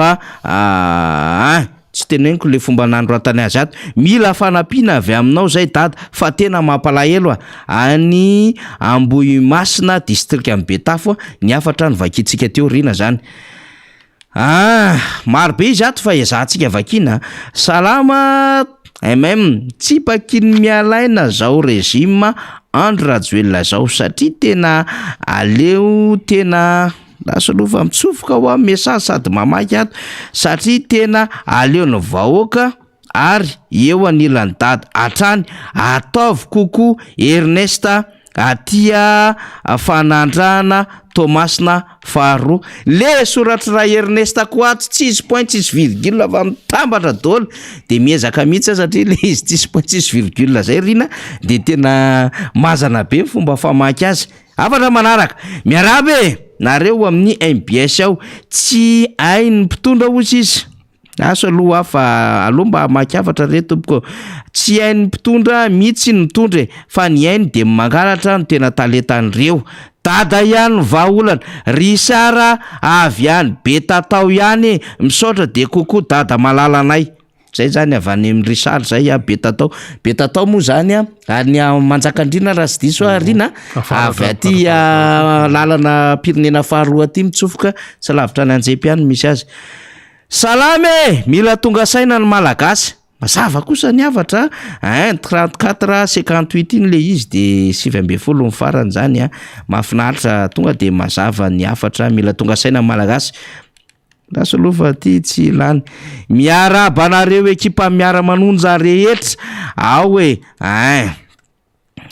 C: tsy teneniko le fomba nandro atany azy ato. Mila fanampiana avy aminao zay dada fa tena mampalahelo any Ambohimasina district amin'ny Betafo ny afatra ny vakitsika teo rina zany. Maro be izy ato fa ezahantsika vakina. Salama même tsy pakiny mialaina zao régime Andro Rajoelina zao satria tena aleo tena lasa aloha fa mitsofoka ho amin'ny message sady mamaky ato satria tena aleo ny vahoaka ary eo anilan'ny dada hatrany ataovy kokoa Ernesta atia fanandrana Tomasina faharoa. Le soratra Ernesta ko ato tsisy point tsisy virgule fa mitambatra daholo de miezaka mihitsy satria le izy tsisy point tsisy virgule zay rina de tena mazana be fomba famaky azy. Afatra manaraka miarabe nareo amin'ny MBS ao tsy hay ny mpitondra ozy izy. Aso aloha fa aloha mba hamaky afatra reto tompoko. Tsy hay ny mpitondra mihitsy ny mitondra fa ny hainy de mangalatra no tena talentan'ireo. Dada ihany vahaolana Risara avy ihany Betatao ihany misaotra de kokoa dada malalanay. Zay zany avy any amin'ny Risara zay Betatao moa zany any Manjakandrina raha sy diso rina avy aty lalana Pirenena faharoa aty mitsofoka tsy lavitra ny Anjepiany misy azy. Salame mila tonga saina ny malagasy. Mazava kosa ny avatra 34-58 iny le izy de 70 ny farany zany mahafinaritra tonga de mazava ny afatra mila tonga saina ny malagasy. Lasa aloha fa ty tsy lany miaraba anareo ekipa miara-manonja rehetra ao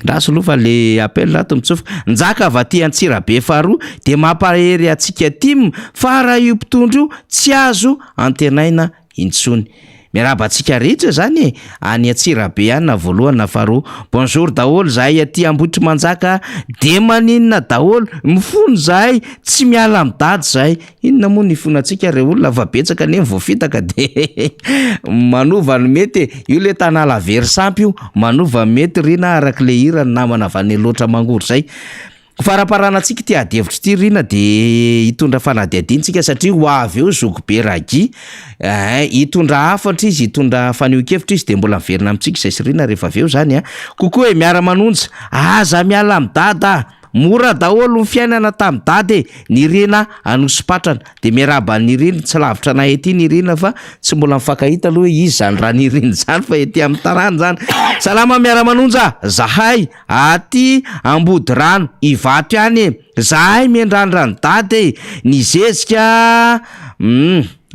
C: lasa aloha fa le appel lato mitsofoka njaka avy aty Antsirabe faharoa de mampahery atsika timo fa raha io mpitondra io tsy azo antenaina intsony. Miaraba antsika rehetra zany any Antsirabe ihany na voalohany na faharoa. Bonjour daholo zahay aty Ambotry Manjaka de maninona daholo mifono zahay tsy miala midady zahay. Inona moa ny fonantsika re olona fa betsaka ne voafitaka de manova ny mety io le tanala Versampy io manova mety rina araka le hira ny namana avany loatra mangory zay. Faraparanantsika ty adevitra ty rina de hitondra fanadihadintsika satria ho avy eo Zokobe Ragy hitondra hafatra izy hitondra faneho-kevitra izy de mbola miverina amintsika izay sy rina rehefa avy eo zany kokoa miara-manonja aza miala midada mora daholo ny fiainana tamin'ny dady ny rena anosipatrana de miaraba ny rena tsy lavitra na ety ny rena fa tsy mbola mifakahita aloha izy zany raha ny rena zany fa ety amin'ny tarany zany. Salama miara-manonja zahay aty Ambody Rano Ivato ihany zahay miandrandra ny dady ny zezika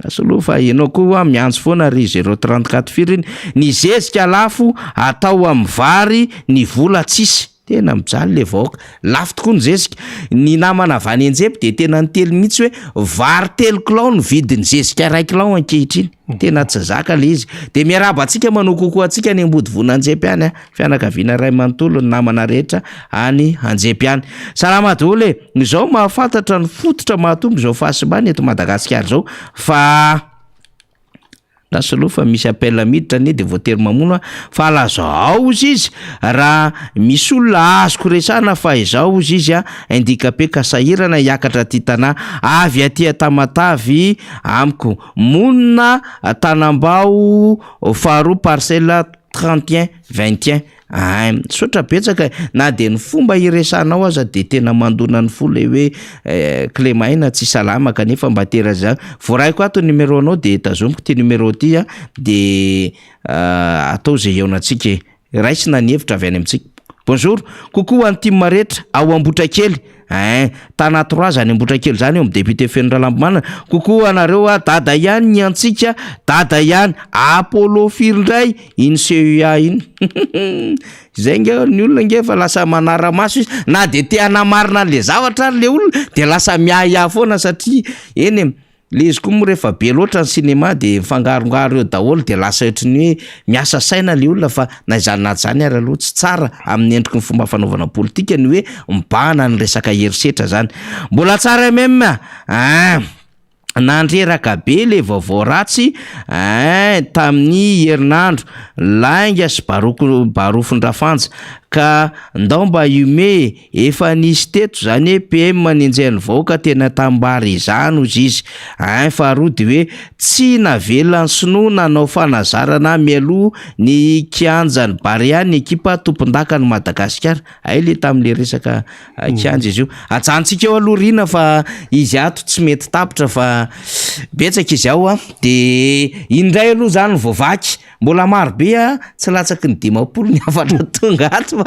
C: asa aloha fa ianao koa miantso foana ry 034 firiny ny zezika lafo atao amin'ny vary ny vola tsisy tena mijaly le vahoaka lafo tokoa ny zezika ny namana avany anjepy de tena nitely mihitsy hoe vary 3 kilao no vidiny zezika 1 kilao ankehitriny tena tsy zaka le izy de miaraba antsika manao kokoa antsika ny ambody vona anjepy any fianakaviana ray manontolo ny namana rehetra any anjepy any salama daholo izao mahafantatra ny fototra mahatombo zao fahasimbany eto Madagasikara zao fa nasoloha fa misy appel miditra ne de voatery mamono fa lazao izy izy raha misy olona azoko resana fa izao izy handikape ka sahirana hiakatra ty tanà avy aty Tamatavy amiko monina Tanambao faharoa parcelle 31 21 sotra betsaka na de ny fomba iresanao aza de tena mandona ny fo le hoe Clémaina tsy salama kanefa mba tera za voaraiko ato numéro anao de tazomiko ty numéro ty de atao zay eonatsika raisina ny hevitra avy any amintsika bonjour kokoa anty maretra ao Ambotakely tana 3 zany Ambotakely zany eo amin'ny député Fendralambomanana kokoa anareo dada ihany ny antsika dada ihany Apollo Firindray iny CUA iny zay nge ny olona nge fa lasa manara-maso izy na de te hanamarina le zavatra le olona de lasa miaya foana satria eny le izy koa moa rehefa be loatra ny sinema de mifangarongaro eo daholo de lasa ohatrany hoe miasa saina le olona fa na izany na zany ary aloha tsy tsara amin'ny endriky ny fomba fanaovana politika ny hoe mibahana ny resaka herisetra zany mbola tsara meme nandreraka be le vaovao ratsy tamin'ny herinandro lainga sy barofondrafanja ka ndao mba iome efa nisy teto zany hoe PM manenjany vahoaka tena tambary izany ozy izy faharoa de hoe tsy navelany sinoa nanao fanazarana mialoha ny kianjany Bariany ny ekipa tompon-daka ny Madagasikara le tam'le resaka kianja izy io ajantsika eo aloha rina fa izy ato tsy mety tapitra fa betsaka izy ao de indray aloha zany voavaky mbola marobe tsy latsaky ny 10 ny afatra tonga ato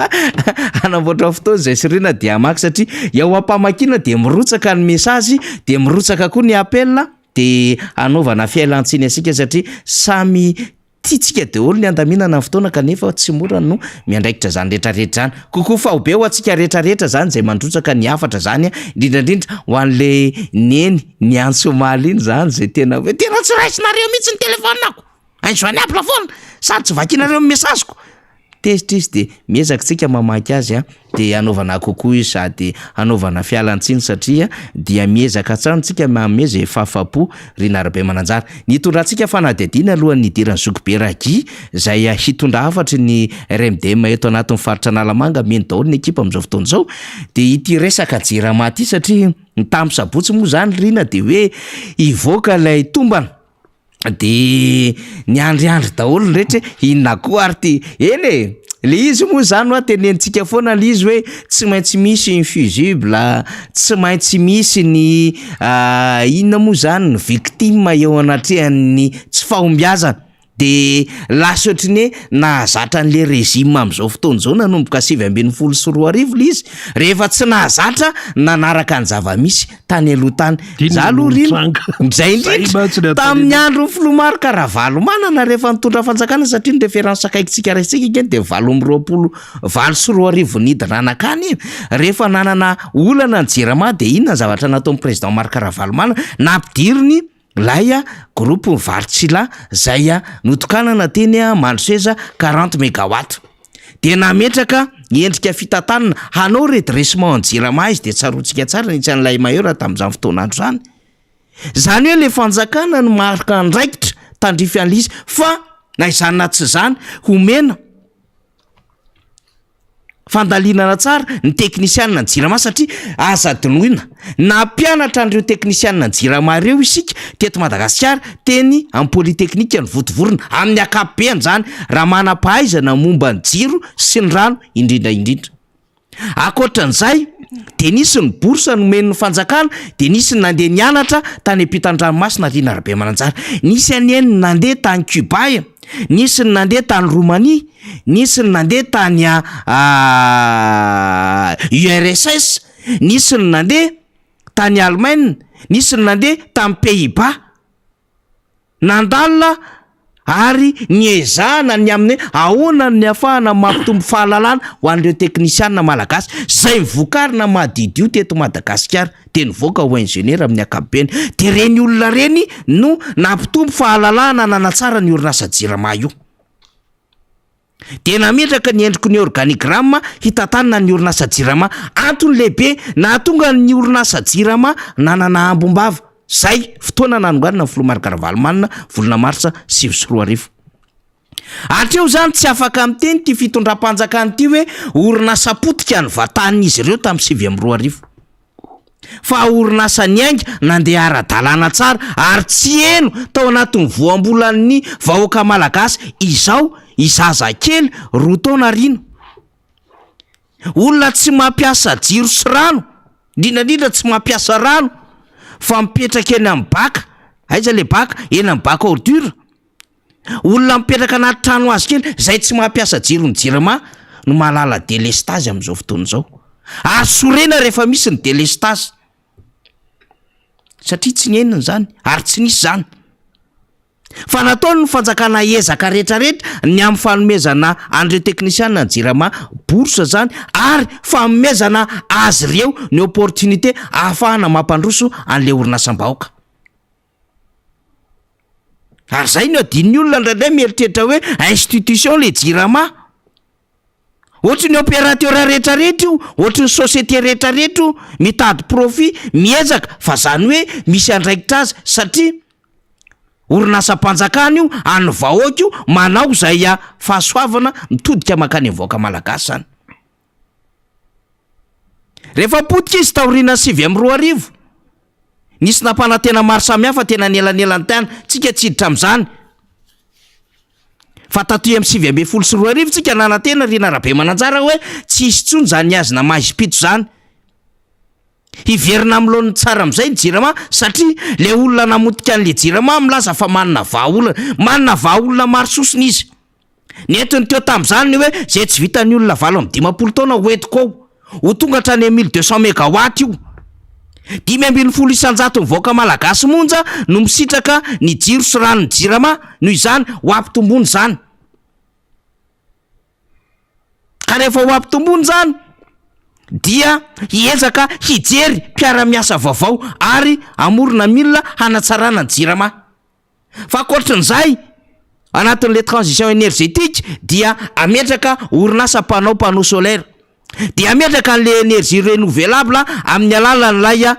C: anamboatra fotoana zay sirina de amaky satria ao ampamakina de mirotsaka ny mesazy de mirotsaka koa ny appel de anaovana fialantsiny asika satria samy titsika daholo ny andaminana ny fotoana kanefa tsy mora no miandraikitra zany rehetrarehetra zany kokoa fa ho be ho antsika rehetrarehetra zany zay mandrotsaka ny afatra zany indrindrandrindra ho an'le neny ny ansomaly iny zany zay tena tsy raisinareo mihitsy ny telefonako anjoany aby la foana sady tsy vakinareo mesaziko tezitra izy de miezaka tsika mamaky azy de anaovana kokoa izy sady anaovana fialantsiny satria dia miezaka tsano tsika mameze fahafapo Rinarabe Mananjara nitondratsika fanadidina alohan'ny idirany Zokobe Ragy zay hitondra afatry ny RMDM eto anatin'ny faritra Analamanga meny daholo ny ekipa am'izao fotoana zao de ity resaka Jirama ty satria ny tamin'ny sabotsy moa zany rina de hoe ivoaka lay tombana de ny andriandry daholo rehetra inona koa ary ty eny le izy moa zany tenentsika foana le izy hoe tsy maintsy misy ny fusible tsy maintsy misy ny inona moa zany ny victime eo anatrehan'ny tsy fahombiazana de lasa ohatrany hoe nahazatra an'le régime am'izao fotoana zao nanomboka 724 le izy rehefa tsy nahazatra nanaraka ny zava-misy tany aloha tany za aloha rino zay indrindra tamin'ny andro ny filomaro karavalo manana rehefa nitondra fanjakana satria ny référence akaikitsika raisika igny de 724 nidina anakany rehefa nanana olana ny Jirama de inona zavatra nataon'ny président Marc Ravalomanana nampidiriny laya groupe Vartsila zay notokanana teny Mandroseza 40 mégawatt de nametraka endrika fitantanana hanao redressement en Jirama izy de tsarotsika tsara ny tsan'lay maheura tamin'izany fotoanandro zany zany hoe le fanjakana ny marika andraikitra tandrify an'izy fa na izany na tsy zany homena fandalinana tsara ny teknisianina ny Jirama satria aza dinoina na mpianatra an'ireo teknisianina ny Jirama reo isika teto Madagasikara teny amin'ny polytechnique ny votovorona amin'ny akapobeany zany raha manam-pahaizana momba ny jiro sy ny rano indrindraindrindra akoatran'izay de nisy ny borsa nomen'ny fanjakana de nisy ny nandeha nianatra tany ampitan-dranomasina Rinarabe Mananjara nisy aneny nandeha tany Cuba nisy ny nandeha tany Roumanie nisy ny nandeha tany URSS nisy ny nandeha tany Allemagne nisy ny nandeha tamy Pays-Bas nandalina ary ny ezana ny amin'ny ahoana ny afahana mampitombo fahalalana ho an'ireo teknisianina malagasy zay mivokarina mahadidio teto Madagasikara de nivoaka ho ingeniera amin'ny akapobeny de reny olona reny no nampitombo fahalalana nanatsara ny orinasa jirama io de nametraka ny endriko ny organigramme hitantanana ny orinasa jirama antony lehibe nahatonga ny orinasa jirama nanana ambombava zay fotoana nanonganina Filomarikaravalmanina volana marsa 2024 atreo zany tsy afaka amteny ty fitondram-panjakana ty hoe orinasa potika ny vatanin'izy ireo tamin'ny 2022 fa orinasa ny ainga nandeha ara-dalàna tsara ary tsy eno tao anatin'ny voambolan'ny vahoaka malagasy izao izaza kely 2 taona rino olona tsy mampiasa jiro sy rano indrindra tsy mampiasa rano fa mipetraka eny amin'ny baka aiza le baka eny amin'ny baka ordure olona mipetraka anaty trano azy kely zay tsy mampiasa jirony jirama no mahalala délestage amin'izao fotoana izao ary sorena rehefa misy ny délestage satria tsy ny enina zany ary tsy nisy zany fa nataony ny fanjakana ezaka rehetrarehetra ny amin'ny fanomezana an'ireo teknisianina ny jirama bourse zany ary fanomezana azy ireo ny opportunité ahafahana mampandroso an'le orinasam-bahoaka ary zay no adin'ny olona ndraindray mieritreritra hoe institution le jirama ohatry ny opérateur rehetrarehetra io ohatry ny société rehetrarehetra io mitady profit miezaka fa zany hoe misy andraikitra azy satria orinasam-panjakana io any vahoaka io manao zay fahasoavana mitodika makany vahoaka malagasy zany rehefa potika izy taoriana 2022 nisy nampanantena maro samihafa tena nelanelan'ny tany tsika tsy hiditra am'zany fa tatoy amin'ny 2022 tsika nanantena Rina Rabemananjara hoe tsy isy tsony zany azona mahizipito zany hiverina am'lohany tsara am'izay ny jirama satria le olona namotika an'le jirama milaza fa manana vahaolona maro sosiny izy netony teo tam'zany hoe zay tsy vitan'ny olona 7-10 taona hoetiko ho tonga hatrany 1200 mégawatt io 570 isanjato mivoaka malagasy monja no misitraka ny jiro sy rano ny jirama noho izany ho ampitombony zany ka rehefa ho ampitombony zany dia hiezaka hijery mpiara-miasa vaovao ary amorona milina hanatsarana ny jirama fa ankoatran'izay anatin'le transition énergétique dia ametraka orinasa panneau solaire dia ametraka an'le énergie renouvelable amin'ny alalan'ilay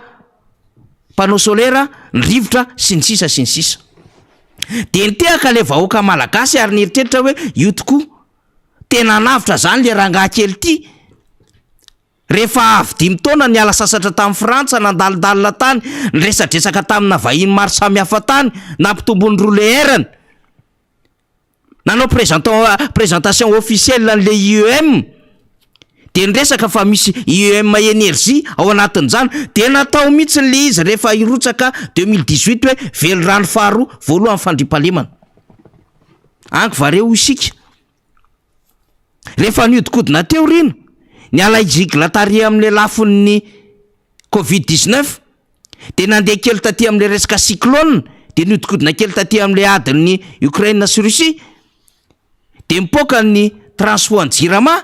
C: panneau solaire ny rivotra sy ny sisa de nitehaka le vahoaka malagasy ary nieritreritra hoe io tokoa tena navitra zany le rangaha kely ty rehefa avy 5 taona niala sasatra tamin'ny Frantsa nandalindalina tany niresadresaka tamina vahiny maro samihafa tany nampitombony roleerany nanao présentation officielle an'le IEM de niresaka fa misy IEM énergie ao anatin'izany de natao mihitsy le izy rehefa irotsaka 2018 hoe velo rano faharoa voalohany fandripahalemana anky vareo isika rehefa niodikodina teo rino ny alaijigla tary amin'le lafin'ny Covid-19 de nandeha kely taty amin'le resaka cyclone de niodikodina kely taty amin'le adin'ny Ukraine sy Russie de mipoka ny transport ny jirama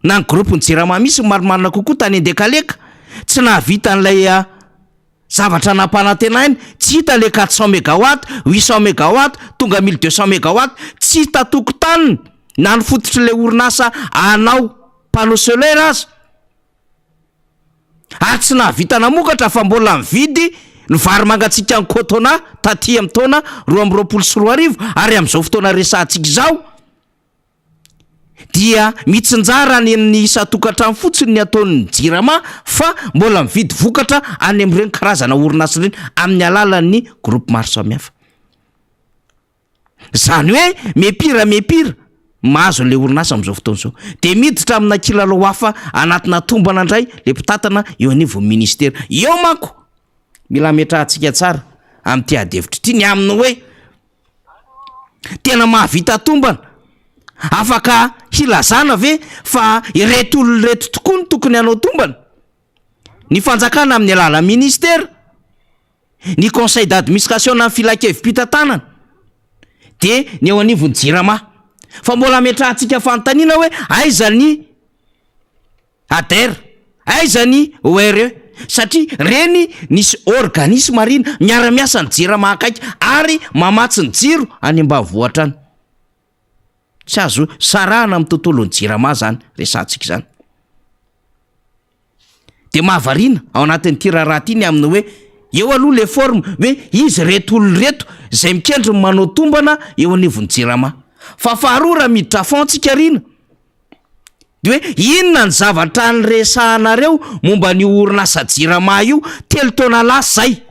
C: na ny groupe ny jirama misy marimarina kokoa tany andekaleka tsy nahavita an'ilay zavatra nampanantenainy tsy hita le 400 mégawatt 800 mégawatt tonga 1200 mégawatt tsy hita tokotaniny na nifototry le orinasa anao panneau solaire azy ary tsy nahavita namokatra fa mbola mividy ny vary mangatsika ny cotona taty amin'ny taona 2024 ary amin'izao fotoana resahantsika izao dia mitsinjara any amin'ny isa-tokantrano fotsiny ny ataon'ny jirama fa mbola mividy vokatra any amin'ireny karazana orinasa ireny amin'ny alalan'ny groupe maro samihafa zany hoe mepira mahazo le orinasa amin'izao fotoana izao de miditra amina kilalao hafa anatina tombana indray le mpitatana eo anivo ministera eo manko mila metrahantsika tsara amin'ty adevitra ity ny aminy hoe tena mahavita tombana afaka hilazana ve fa ireto olona reto tokoa ny tokony hanao tombana ny fanjakana amin'ny alala ministera ny conseil d'administration na ny filakevim-pitantanana de ny eo anivony Jirama. Fa mbola metrahantsika fanontaniana hoe aiza ny ADER, aiza ny ORE, satria reny nisy organisme marina miara-miasa ny Jirama akaiky ary mamatsy ny jiro any ambanivohitra any. Tsy azo sarahana amin'ny tontolon'ny Jirama zany resantsika zany. De mahavariana ao anatin'ny tiraraha ty ny amin'ny hoe eo aloha le forme hoe izy reto olona reto zay mikendry manao tombana eo anivony Jirama. Fa faharoa raha miditra fontsika rina de hoe inona ny zavatra nyresahanareo momba ny orinasa Jirama io 3 taona lasa zay.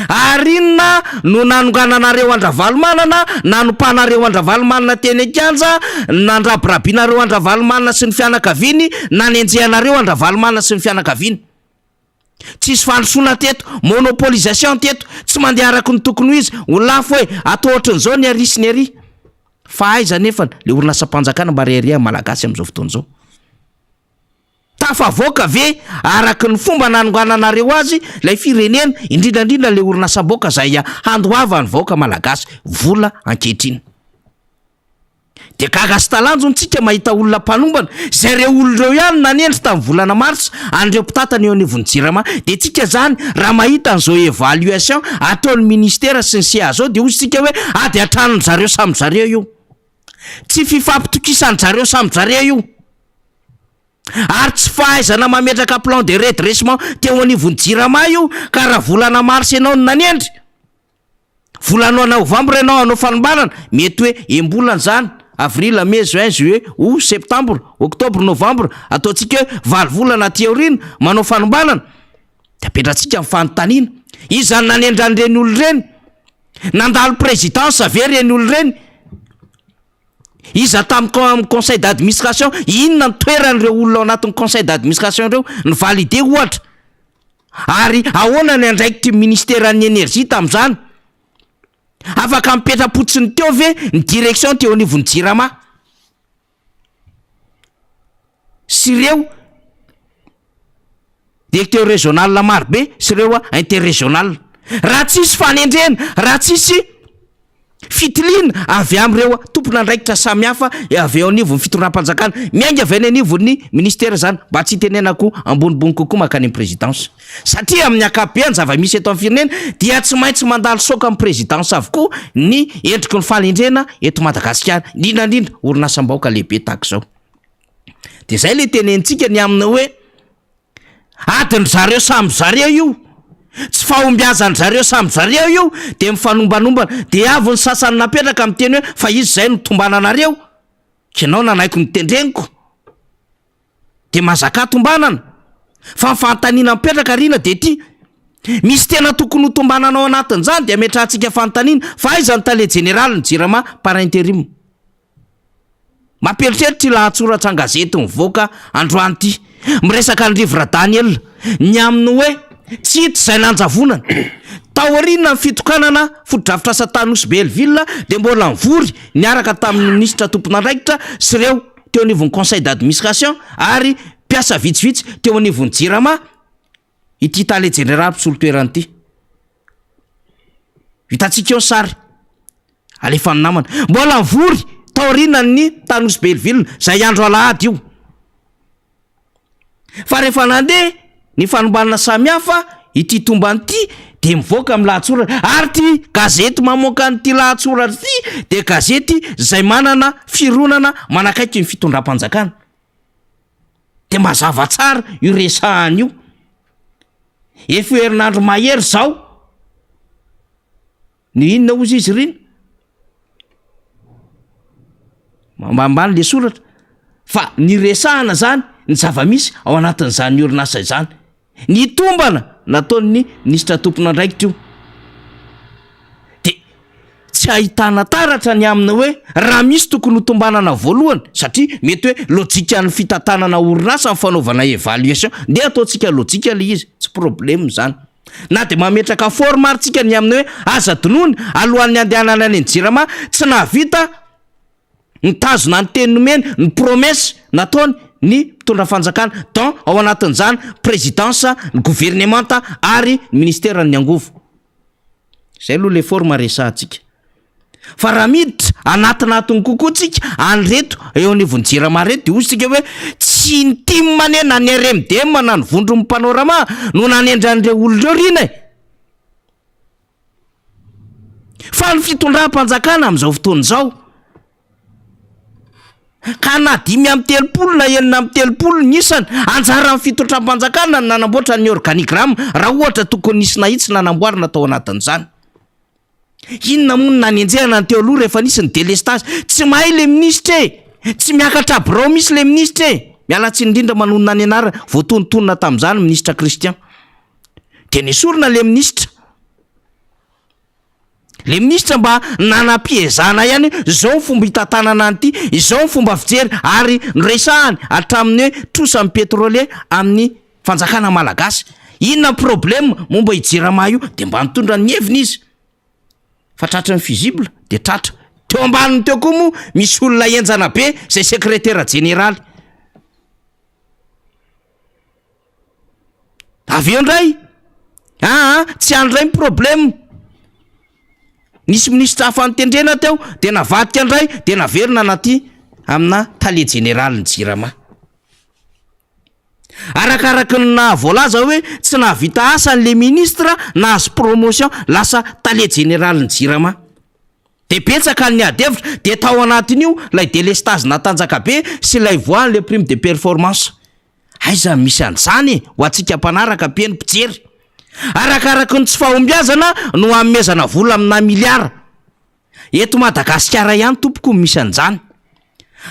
C: Ary inona no nanongananareo andravalomanana, nanompanareo andravalomanana teny Ankanja, nandrabirabinareo andravalomanana sy ny fianakaviany, nanenjehanareo andravalomanana sy ny fianakaviany. Tsisy fandrosoana teto, monopolisation teto, tsy mandeha araky ny tokony ho izy, ho lafo hoe atao ohatran'izao ny ary sy ny ary. Fa aiza nefa le orinasa mpanjakana mba reherea malagasy amin'izao fotoana izao. Tafavoaka ve araky ny fomba nanongananareo azy lay firenena, indrindrandrindra le orinasa boka zay handoava ny vahoaka malagasy vola ankehitriny. De gaga sy talanjo ntsika mahita olona mpanombana zay reo olon'ireo ihany nanendry tamin'ny volana Marsa an'ireo mpitantana eo anivony Jirama. De tsika zany raha mahita an'izao évaluation ataon'ny ministera sy ny CA de hozy tsika hoe ady atranony zareo samy zareo io, tsy fifampitokisany zareo samy zareo io, ary tsy fahaizana mametraka plan de redressement teo anivony Jirama io. Ka raha volana Marsa ianao no nanendry, volana Novambra ianao anao fanombanana, mety hoe embolana zany avril, mai, juin, juillet, août, septembre, octobre, novembre, ataontsika hoe 9 volana aty aorina manao fanombanana. De apetratsika amin'ny fanontaniana, izany nanendra an'ireny olo reny, nandalo présidence ave reny olo reny, iza tamin'ny conseil d'administration, inona ny toeran'ireo olona ao anatin'ny conseil d'administration ireo ny validé ohatra, ary ahoana ny andraikitry ministère ny énergie tamin'izany. Afaka mipetrapotsiny teo ve ny direction teo anivony Jirama sy ireo directeur régional marobe sy ireo interrégional? Raha tsisy fanendrena, raha tsisy fitiliana avy amin'ireo tompon'andraikitra samihafa avy eo anivony fitondram-panjakana, miainga avy any anivony ministère zany, mba tsy tenenako ambonimbony kokoa makany amin'ny présidence. Satria amin'ny ankapobeny zava-misy eto amin'ny firenena dia tsy maintsy mandalo soka amin'ny présidence avokoa ny endriky ny falendrena eto Madagasikara, indrindrandrindra orinasam-bahoaka lehibe tahaka izao. De zay le tenentsika ny amina hoe adiny zareo samy zareo io, tsy fahombiazany zareo samy zareo io, de mifanombanomba. De avy ny sasany napetraka amin'ny teny hoe fa izy zay no tombananareo, kenao nanaiko ny tendreniko, de mazaka tombanana. Fa fantaniana mipetraka rina de ty misy tena tokony ho tombananao anatin'izany, de metrahantsika fantaniana fa aiza ny tale général ny Jirama par intérim. Mamperitreritra lahatsoratra an-gazety mivoaka androany ty, miresaka ny Livre Daniel ny aminy hoe tsy hita zay nanjavonana taorina ny fitokanana fotodrafitra asa Tanosy Belleville, de mbola mivory niaraka tamin'ny ministra tompon'andraikitra sy ireo teo anivony conseil d'administration, ary piasa vitsivitsy teo anivony Jirama ity tale général mpisolo toerany ty. Hitantsika eo sary alefa ny namana, mbola mivory taorina ny Tanosy Belleville zay andro alahady io. Fa rehefa nandeha ny fanombanana samihafa ity tombany ty de mivoaka amin'ny lahatsoratra, ary ty gazety mamoaka ny ty lahatsoratra ty de gazety zay manana fironana manakaiky ny fitondram-panjakana. De mazava tsara io resahany io. Efa herinandro mahery zao ny inona ozy izy riny mambambany le soratra, fa ny resahana zany ny zava-misy ao anatin'izany orinasa izany, ny tombana nataon'ny ministra tompon'andraikitra io. De tsy ahitana taratra ny amina hoe raha misy tokony ho tombanana voalohany, satria mety hoe lojika ny fitantanana orinasa ny fanaovana évaluation, de ataontsika lojika le izy, tsy problème zany. Na de mametraka formaritsika ny amina hoe aza donony alohan'ny andehanana any Jirama, tsy nahavita nitazona ny teny nomeny ny promesse nataony ny mpitondra fanjakana dans ao anatin'izany présidence, ny gouvernementa ary ministère ny angovo. Zay aloha le forme resahantsika. fa raha miditra anatinatiny kokoa tsika anyreto eo anivonjirama reto de ozy tsika hoe tsy nitimy manena ny RMDM na ny vondro panorama no nanendran'ireo olon'ireo rina fa ny fitondram-panjakana amin'izao fotoana izao ka na 5 na 9 nisany anjara amin'ny fitondram-panjakana ny nanamboatra ny organigramme raha ohatra tokony nisy nahitsy nanamboarina tao anatin'izany. Inona moa nanenjehana ny teo aloha rehefa nisy ny délestage tsy mahay le ministra tsy miakatra birao misy le ministra mialatsy indrindra manonona ny anara voatonontonona tamin'izany ministra Christian de nesorina le ministra mba nanam-piezana ihany zao fomba hitatanana an'ity izao fomba fijery ary noresahany hatramin'ny hoe trosan'ny pétrolier amin'ny fanjakana malagasy. Inona problème momba ijirama io de mba mitondra ny heviny izy fa tratra ny fusible de tratra teo ambaniny teo koa moa misy olona enjana be zay secrétaire général avy eo ndray tsy andray ny problème nisy ministra hafa nitendrena teo de navadika ndray de naverina anaty amina tale général ny jirama arakaraky na voalaza hoe tsy nahavita asa n'le ministra nahazo promotion lasa tale général ny jirama de betsaka ny adevitra de tao anatin'io lay délestage natanjaka be sy lay voany le prime de performance aiza misy an'izany ho atsika mpanaraka be ny mpijery arakaraky ny tsy fahombiazana no amezana vola amina miliara eto Madagasikara ihany tompoko misy an'izany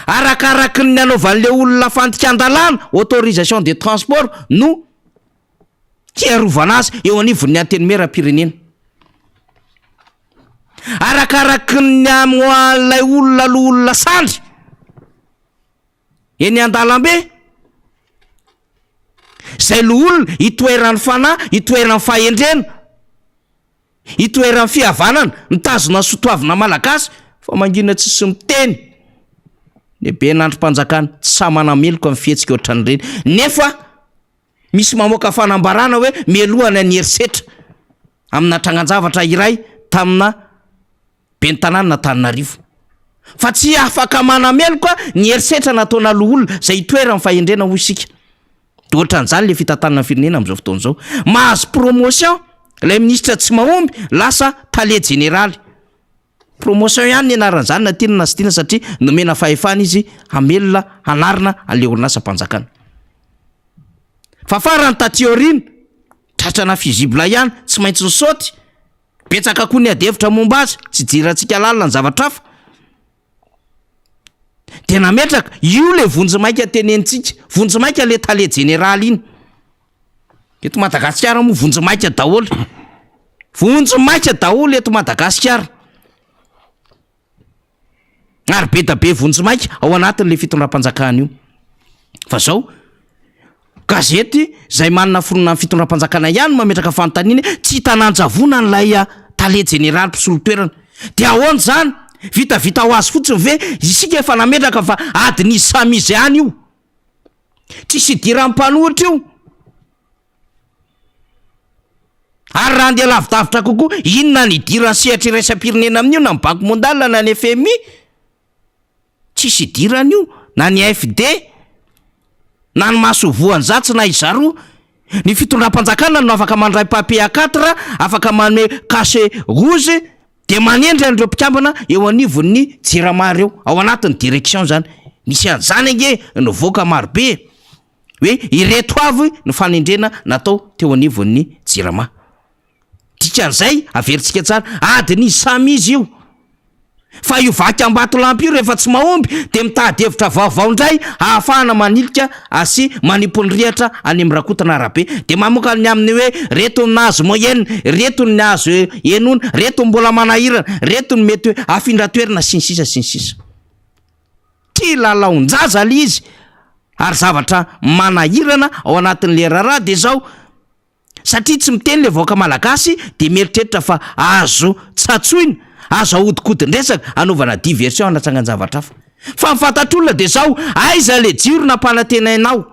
C: arakaraky ny anaovan'le olona fandikan-dalàna autorisation de transport no hiarovana azy eo anivon'ny antenimera-pirenena arakaraky ny lay olona olona sandry eny an-dalambe zay lo olona hitoeran'ny fanahy hitoeran'ny fahendrena hitoeran'ny fihavanana mitazona sotoavina malagasy fa mangina tsisy miteny lehibe n'androm-panjakana tsy sa manameloko amin'ny fihetsika ohatran'ireny nefa misy mamoaka fanambarana hoe mialohana ny herisetra amina trangan-javatra iray tamina ben'ny tanàna na Antananarivo fa tsy afaka manameloka ny herisetra nataona lo olona zay hitoeran'ny fahendrena ho isika de ohatran'izany le fitantanana firenena amin'izao fotoana izao mahazo promotion ilay ministra tsy mahomby lasa tale général promotion ihany ny anaran'izany na tiana na sy tiana satria nomena fahefana izy hamelona hanarina an'le orinasa-mpanjakana fa farany tatiorina tratrana fusible ihany tsy maintsy ny saoty betsaka koa ny adevitra momba azy tsy jirantsika lalina ny zavatra hafa de nametraka io le vonjimaika tenentsika vonjimaika le tale général iny eto Madagasikara moa vonjimaika daholo eto Madagasikara ary be da be vonjimaika ao anatin'le fitondram-panjakana io fa zao gazety zay manana fonona amin'ny fitondram-panjakana ihany mametraka fanontaniana tsy hitananjavona n'lay tale général mpisolo toerana de ahoana zany vitavita ho azy fotsiny ve isika efa nametraka fa adiny samizy ihany io tsisy hidiran'ny mpanohitra io ary raha andeha lavidavitra kokoa inona ny idiran'ny sehatra iraisam-pirenena amin'io na ny banque mondiale na ny FMI tsisy hidirany io na ny AFD na ny masovoany zatsy na izaroa ny fitondram-panjakana no afaka mandray papier A4 afaka manome cachet rouge de manendry an'ireo mpikambana eo anivon'ny jirama reo ao anatin'ny direction zany misy an'izany ange nivoaka marobe hoe ireto avy ny fanendrena natao teo anivon'ny jirama dikan'izay averintsika tsara adiny samy izy io fa io vaky ambatolampy io rehefa tsy mahomby de mitady hevitra vaovao indray ahafahana manilika asy maniponyrihatra any amin'ny rakotana arabe de mamoaka ny amin'ny hoe reto ny azo moyenne reto ny azo enona reto mbola manahirana reto ny mety hoe afindra-toerana sinsisa ty lalaonjaza le izy ary zavatra manahirana ao anatin'le rara de zao satria tsy miteny le vaoaka malagasy de mieritreritra fa azo tsatsoina azo ahodikodin-dresaka anaovana diversion anatsangan-javatra hafa fa mifatatr'olona de zao aiza le jiro nampanatenainao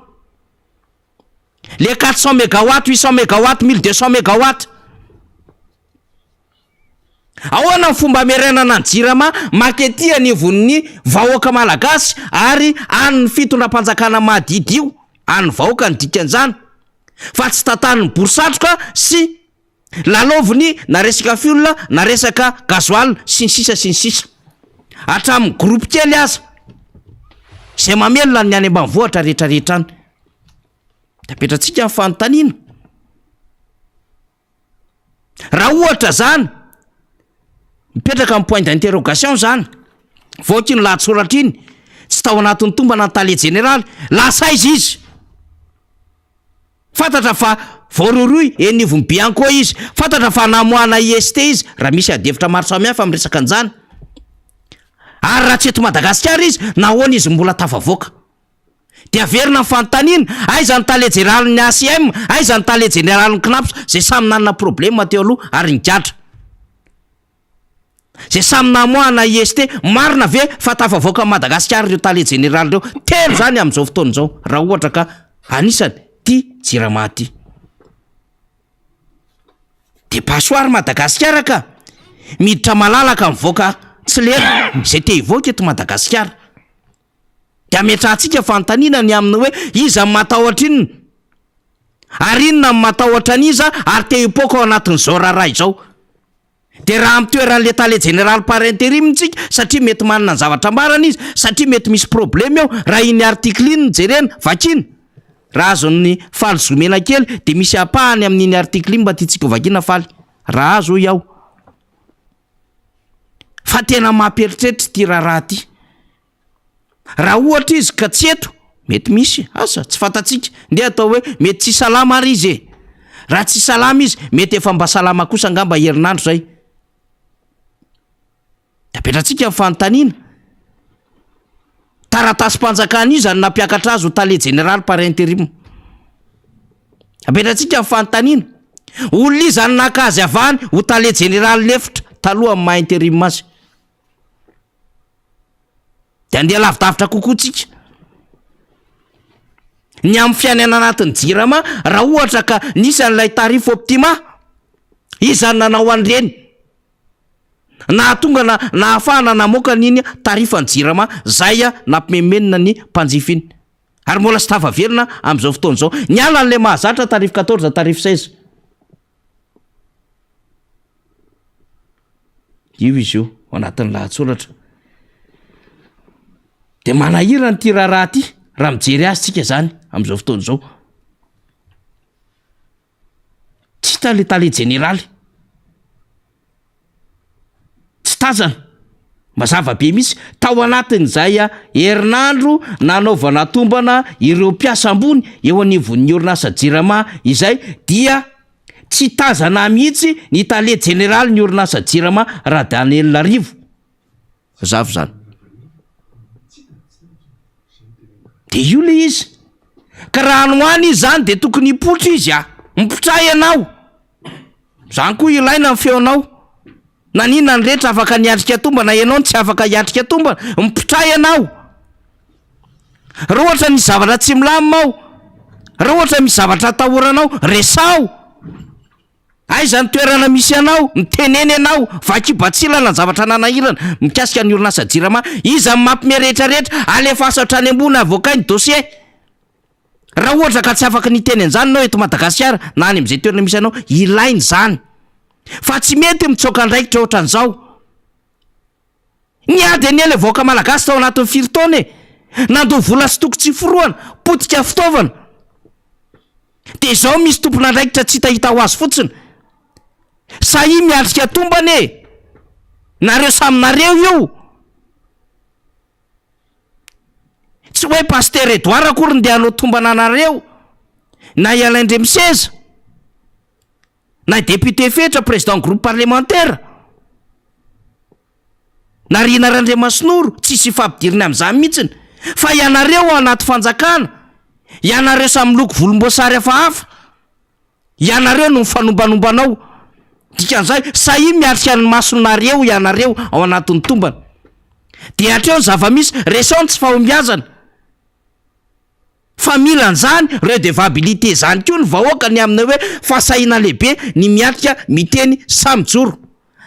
C: le 400 mégawatt 800 mégawatt 1200 mégawatt ahoana ny fomba amerenana ny jirama maketia ny von'ny vahoaka malagasy ary any ny fitondram-panjakana mahadidy io any vahoaka ny dikan'izany fa tsy tatany ny borisatroka sy laloviny na resaka fiolona na resaka gazoal sy ny sisa hatramin'ny groupe kely aza zay mamelona ny any ambanivohitra rehetrarehetra any da petratsika ny fanontaniana raha ohatra zany mipetraka amin'ny point d'interrogation zany voky ny lahatsoratra iny tsy tao anatin'ny tombana ny tale général lasaizy izy fantatra fa voaroroy enivony bianco izy fantatra fa namoana IST izy raha misy adevitra maro samihafa amin'ny resaka an'izany ary raha tsy eto Madagasikara izy nahoana izy mbola tafavoaka dia averina ny fanontaniana aizany tale général ny ACM aizany tale général ny CNAPS zay samy nanana problème teo aloha ary nigadra zay samy namoana IST marina ve fa tafavoaka Madagasikara ireo tale général reo telo zany amin'izao fotoana izao raha ohatra ka anisany ty jirama ty de pasoary Madagasikara ka miditra malalaka mivoaka tsy lera zay te hivoaka eto Madagasikara de ametrahantsika fanontaniana ny aminy hoe iza matahotra inona ary inona matahotra an'iza ary te hipoaka ao anatin'izao raharaha izao de raha amin'ny toeran'le tale général par intérim tsika satria mety manana ny zavatra ambarana izy satria mety misy problème eo raha iny article iny jerena vakina raha azon'ny faly zomena kely de misy apahany amin'iny article iny mba tiatsika vakina faly raha azo iaho fa tena mamperitreritra ty raharaha ty raha ohatra izy ka tsy eto mety misy asa tsy fantatsika nde atao hoe mety tsy salama ary izy raha tsy salama izy mety efa mba salama kosa angamba herinandro zay da petratsika ny fanontaniana taratasy-panjakana io zany nampiakatra azy ho tale général par intérim apetratsika ny fanontaniana olona izy zany nakazy avany ho tale général lefitra taloha amin'ny maha intérim azy de andeha lavidavitra kokoa tsika ny amin'ny fiainana anatin'ny jirama raha ohatra ka nisy an'ilay tarifo optima izy zany nanao an'ireny na tonga na ahafahana namoaka n'iny tarifany jirama zay nampimemenina ny mpanjifa iny ary mbola sy tavaverina amin'izao fotoana izao ny alan'le mahazatra tarifo 14 tarifo 16 io izy io anatin'ny lahatsoratra de manahira ny ty raharaha ty raha mijery azy tsika zany amin'izao fotoana izao tsy hita le tale généraly tsy tazana mazava be misy tao anatin'izay herinandro nanaovana tombana ireo mpiasa ambony eo anivon'ny orinasa jirama izay dia tsy tazana mihitsy ny tale général ny orinasa jirama raha Daniel Larivo zavo zany de io le izy ka raha anoany izy zany de tokony hipotra izy mipotray ianao zany koa ilaina ny feonao na nina ny rehetra afaka niatrika tombana ianao tsy afaka hiatrika tombana mipotray ianao raha ohatra misy zavatra tsy milamimao raha ohatra misy zavatra atahoranao resao aiza ny toerana misy anao miteneny anao vakibatsilana ny zavatra nanahirana mikasika ny orinasa jirama iza mampime rehetrarehetra alefa asa any ambony avoakainy dossier raha ohatra ka tsy afaka niteny an'izany anao eto Madagasikara na any amin'izay toerana misy anao ilainy zany fa tsy mety mitsoka andraikitra ohatran'izao ny ady any ele voaka malagasy tao anatin'ny firy-taona nando vola sy toko tsy foroana potika fitaovana de zao misy tompona andraikitra tsy hitahita ho azy fotsiny sahi miatrika tombane nareo saminareo io tsy hoe pasteur Edouard akory ndeha hanao tombana anareo na Alain Miseza na député fetra président groupe parlementaire na Rina Randriamasinoro tsisy ifampidiriny amin'izany mihitsiny fa ianareo anaty fanjakana ianareo samy loko volomboasary hafahafa ianareo no mifanombanombanao dikan'izay sahi miatrika ny masonareo ianareo ao anatin'ny tombana de hatreo ny zava-misy resao tsy fahombiazana fa milan'izany redevabilité zany koa ny vahoaka ny amina hoe fasahina lehibe ny miatrika miteny samijoro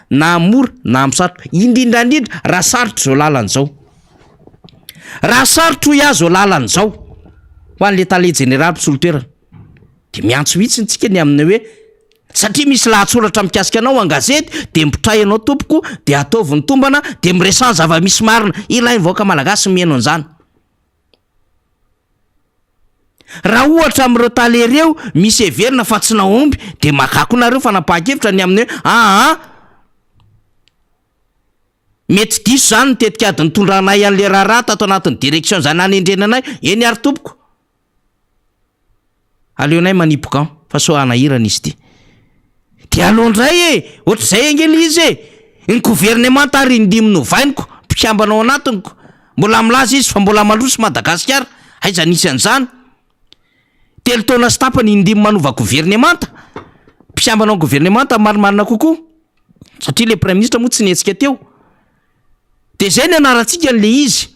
C: na mora na am'sarotra indrindrandrindra raha sarotra zao lalan'izao raha sarotro ia zao lalan'izao ho an'le tale général mpisolotoerana de miantso mihitsy ntsika ny aminy hoe satria misy lahatsoratra mikasika anao an-gazety de mipitray anao tompoko de ataovy ny tombana de miresan zava-misy marina ilay nivoaka malagasy mihaino an'izany raha ohatra amin'ireo talereo misy heverina fa tsy naomby de makako nareo fanapahan-kevitra ny amin'ny hoe mety diso zany ny tetikady nitondranay an'le raharaha tato anatin'ny direction zany anendrenanay eny ary tompoko aleonay manipoka fa so anahirana izy ty de alohandray ohatr'izay angely izy ny gouvernement ary indimy novainiko mpikambanao anatiniko mbola milaza izy fa mbola mandroso Madagasikara aiza nisy an'izany telo taona sy tapany indimy manova gouvernemanta mpikambanao gouvernemanta marimarina kokoa satria le premier ministre moa tsy netsika teo de zay ny anarantsika n'le izy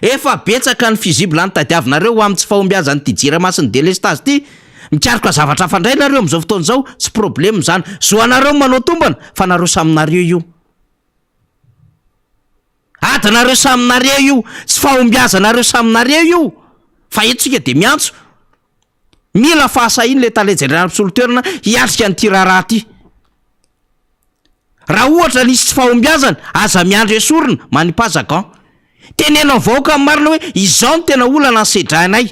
C: efa betsaka ny fusible any tadiavinareo ho amin'ny tsy fahombiazany ty jiramasin'ny délestage ty mikaroka zavatra fandray nareo am'izao fotoana zao tsy problème zany zoanareo manao tombana fa nareo saminareo io adinareo saminareo io tsy fahombiazanareo saminareo io fa etsika de miantso mila fahasahiny le tale général mpisolotoerana hiatrika ny tiraraha ty raha ohatra nisy tsy fahombiazana aza miandro esorina manipazaka tenena vaoka amin'ny marina hoe izao no tena olana ny sedrainay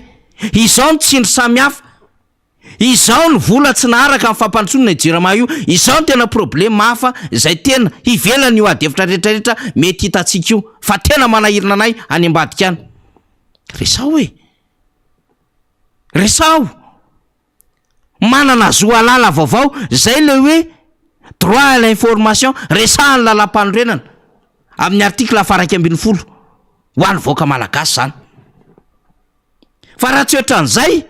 C: izao ny tsindry samihafa izao ny vola tsy naharaka amin'ny fampandrotsonina jirama io izao ny tena problème hafa zay tena hivelany io adevitra rehetrarehetra mety hitatsika io fa tena manahirina anay any ambadika any resao resao manana zoa lala vaovao zay le hoe droit à l'information resahany lalam-panorenana amin'ny article afaraky ambin'ny folo ho an'ny voaka malagasy zany fa raha tsy ohatran' zay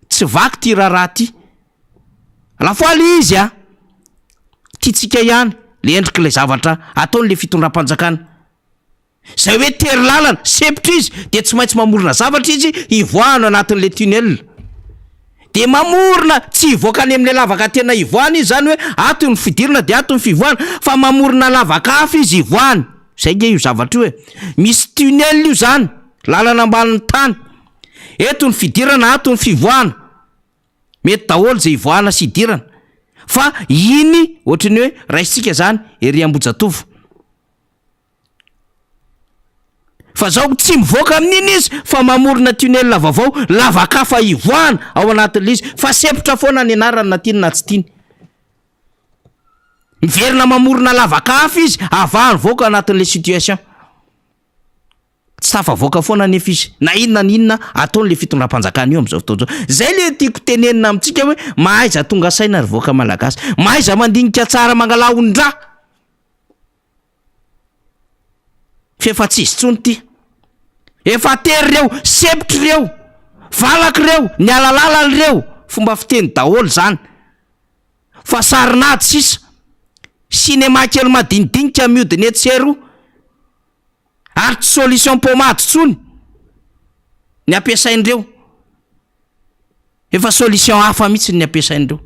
C: tsy vaky ty raharaha ty lafoaly izy tiatsika ihany le endrik'ilay zavatra ataon'le fitondram-panjakana zay hoe tery lalana sepitra izy de tsy maintsy mamorona zavatra izy hivoahano anatin'le tunnel de mamorona tsy hivoaka any amin'le lavaka tena hivoahana izy zany hoe ato ny fidirana de ato ny fivoahana fa mamorona lavaka hafa izy hivoahany zay nge io zavatra io hoe misy tunnel io zany lalana ambanin'ny tany eto ny fidirana ato ny fivoahana mety daholo zay hivoahana sy hidirana fa iny ohatrany hoe raisitsika zany ery Ambojatovo fa zao tsy mivoaka amin'iny izy fa mamorona tunnel vaovao lavaka fa hivoahana ao anatin'le izy fa sepitra foana ny anarany na tiany na tsy tiany miverina mamorona lavaka hafa izy avahany voaka anatin'le situation tsy tafavoaka foana nefa izy na inona ataon'le fitondram-panjakana io am'izao fotoana zao zay le tiako tenenina amintsika hoe mahaiza tonga saina ary voaka malagasy mahaiza mandinika tsara mangalahondra fefa tsisy tsony ty efa tery reo sepitra reo valaky reo ny alalalany reo fomba fiteny daholo zany fa sarinady sisa cinéma kely madinidinika miodiny etsero ary tsy solution pomade tsony ny ampiasaindreo efa solution hafa mihitsy ny ampiasaindreo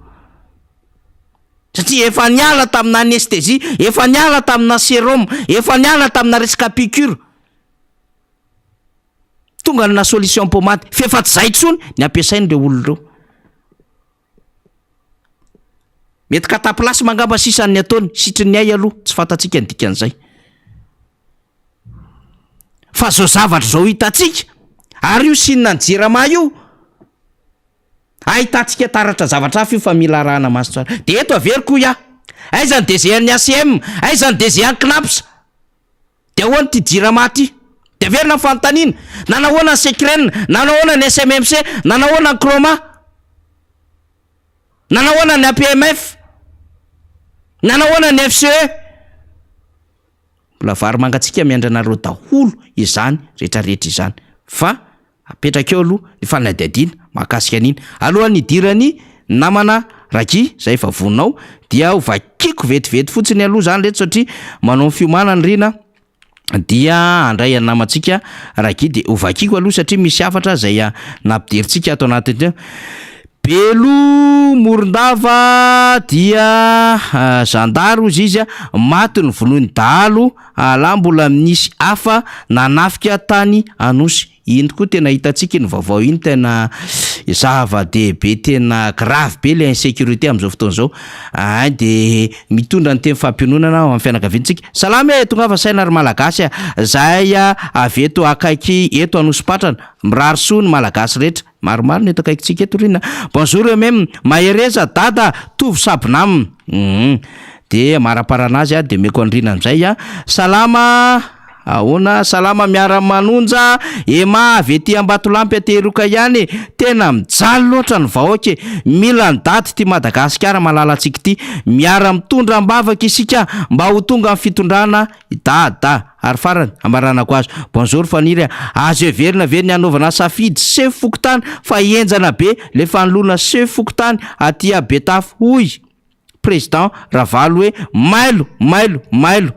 C: satria efa niala tamina anesthésie efa niala tamina sérum efa niala tamina resaka piqûre tonga na solution pomade fefa tsy zay tsony ny ampiasaindreo olon'ireo mety katapilasy mangamba sisan'ny ataony sitry ny ay aloha tsy fantatsika ny dikan'izay fa zao zavatra zao hitatsika ary io sinina ny jirama io ahitatsika taratra zavatra hafa io fa mila arahana maso tsara de eto averiko ia aiza ny DG-ny ACM aiza ny DG-ny CNAPS de ahoany ty jirama ty de averina fanontaniana nanahoana ny Secren nanahoana ny SMMC nanahoana ny Croma nanahoana ny APMF nanahoana ny FCE mbola vary mangatsika miandranareo daholo izany rehetrarehetra izany fa apetraka eo aloha ny fanadihadiana mahakasika an'iny alohan'ny idirany namana Raky zay efa voninao dia hovakiko vetivety fotsiny aloha zany reto satria manao fiomanana rina dia andray any namantsika Raky de hovakiko aloha satria misy hafatra zay nampiderintsika ato anatin'ny Belo Morondava dia zandaro izy maty ny vonoiny dahalo ala mbola misy hafa nanafika tany Anosy. Iny koa tena hitantsika ny vaovao iny tena zava-dehibe tena grave be le insécurité am'izao fotoana zao. De mitondra ny teny fampiononana amin'ny fianakaviantsika. Salama tongava saina ary malagasy zay avy eto akaiky eto Anosipatrana mirary soa ny malagasy rehetra. Maromaro ny eto akaikitsika eto rina. Bonjour même mahereza dada tovy sabonam. De maraparanazy de meko andrina amizay salama ahoana salama miara-manonja ema avy ety Ambatolampy ateroka ihany tena mijaly loatra ny vahoaka mila ny daty ty Madagasikara malalatsika ty miara mitondra ambavaka isika mba ho tonga amin'ny fitondrana dada ary farany amaranako azo. Bonjour faniry azo everina ve ny anaovana safidy se fokotany fa enjana be le fanolona se fokotany aty Betafo hoy président Ravalo hoe mailo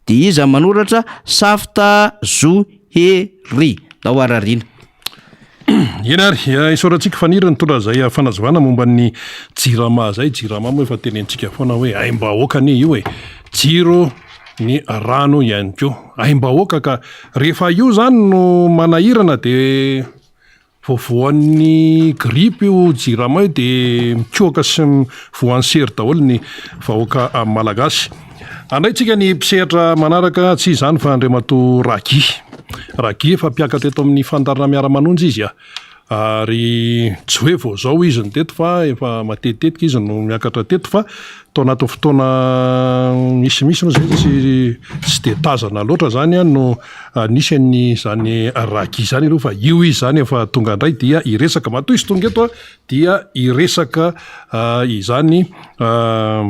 C: de iza manoratra Safta Zohery dao ararina.
A: Eny ary isoratsika fanirany tondra zay fanazavana momba ny jirama zay. Jirama moa efa tenentsika foana hoe aimbahoaka anie io jiro ny rano ihany ko aimbahoaka ka rehefa io zany no manahirana de voavoan'ny gripe io jirama io de mikoaka sy voansery daholo ny vahoaka malagasy. Andraitsika ny mpisehatra manaraka tsy izany fa Andriamato Ragy efa mpiakatra eto amin'ny fandarana miara-manonjy izy ary tsy hoe vao zao izy ny teto fa efa matetetika izy no miakatra teto fa tao anaty fotoana misy no zay tsy de tazana loatra zany no nisy ny zany Ragy zany aloha fa io izy zany efa tonga indray dia iresaka matoy izy tonga eto dia iresaka izany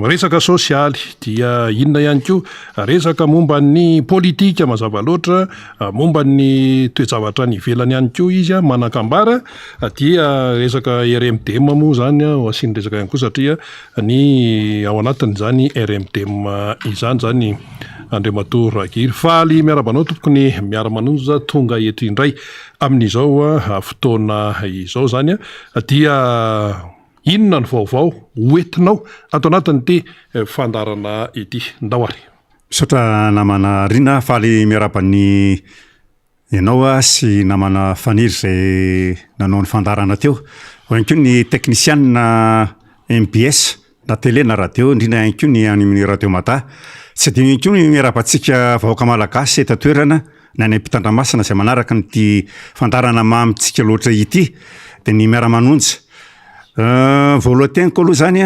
A: resaka sosialy dia inona ihany koa resaka momba ny politika mazava loatra momba ny toejavatra ny ivelany ihany koa izy manakambara dia resaka RMDM moa zany asiny resaka ihany koa satria ny ao anatin' zany RMDM izany zany Andriamato Ragy faly miarabanao tokony miara-manonja tonga eto indray amin'izao fotoana izao zany dia inona ny vaovao hoentinao ato anatiny ty fandarana ity ndao ary.
D: Misaotra namana Rina faly miarabany ianao sy namana Faniry zay nanao ny fandarana teo. Ihany koa ny technicien na MBS na télé na radio indrindra ihany koa ny amin'ny radio Mata. Tsy de ihany koa ny miarabantsika vahoaka malagasy eto toerana na ny Ampitandramasina zay manaraka nyty fandarana mamitsika loatra ity de ny miara-manonja. Voalohan-teniko aloha zany